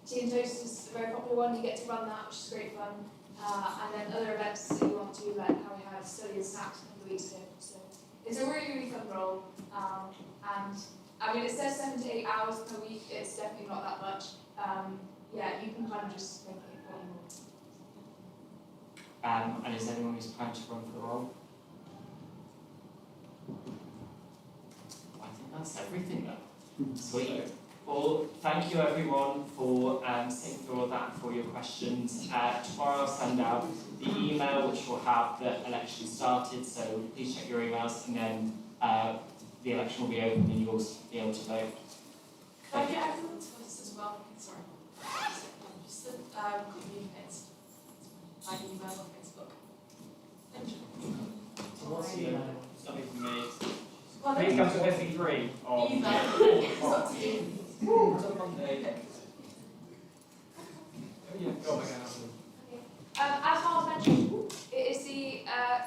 Tea and Toast is a very popular one, you get to run that, which is great fun. And then other events that you want to do, like how we had study and snacks a couple of weeks ago. So it's a really, really fun role. And I mean, it says 7 to 8 hours per week, it's definitely not that much. Yeah, you can kind of just make it what you want. And is there anyone who's planning to run for the role? I think that's everything then. Sweet. Well, thank you everyone for sitting through all that, for your questions. Tomorrow I'll send out the email which will have the election started, so please check your emails, and then the election will be open and you'll be able to vote. Can I get everyone's voice as well? Sorry. Just the communicates. Like email or Facebook. Thank you. So what's the email? Something from me. Well, Please come to Epiphany 3 on It's up to you. As Miles mentioned, it is the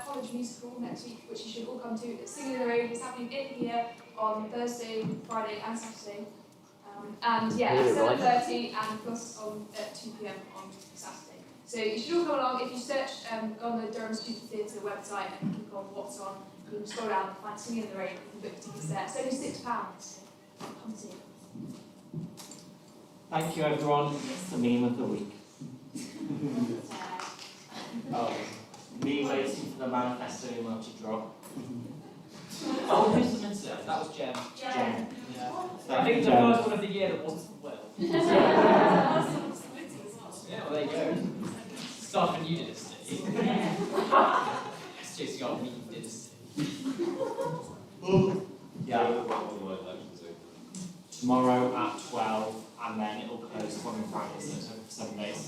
college musical next week, which you should all come to. It's Singing in the Rain. It's happening in here on Thursday, Friday, and Saturday. And yeah, at 7:30 and plus on at 2 p.m. on Saturday. So you should all come along. If you search on the Durham Student Theatre website and click on what's on, you can scroll down and find Singing in the Rain. You can book tickets there. It's only £6. So come see it. Thank you everyone. It's the meme of the week. Oh, me waiting for the manifesto email to drop. Oh, who's the minister? That was Jem. Jen. Yeah. I think the first one of the year that wasn't well. Yeah, well, there you go. Start a new dynasty. SJCR new dynasty. Yeah. Tomorrow at 12, and then it'll close following Friday, so it's over for 7 days.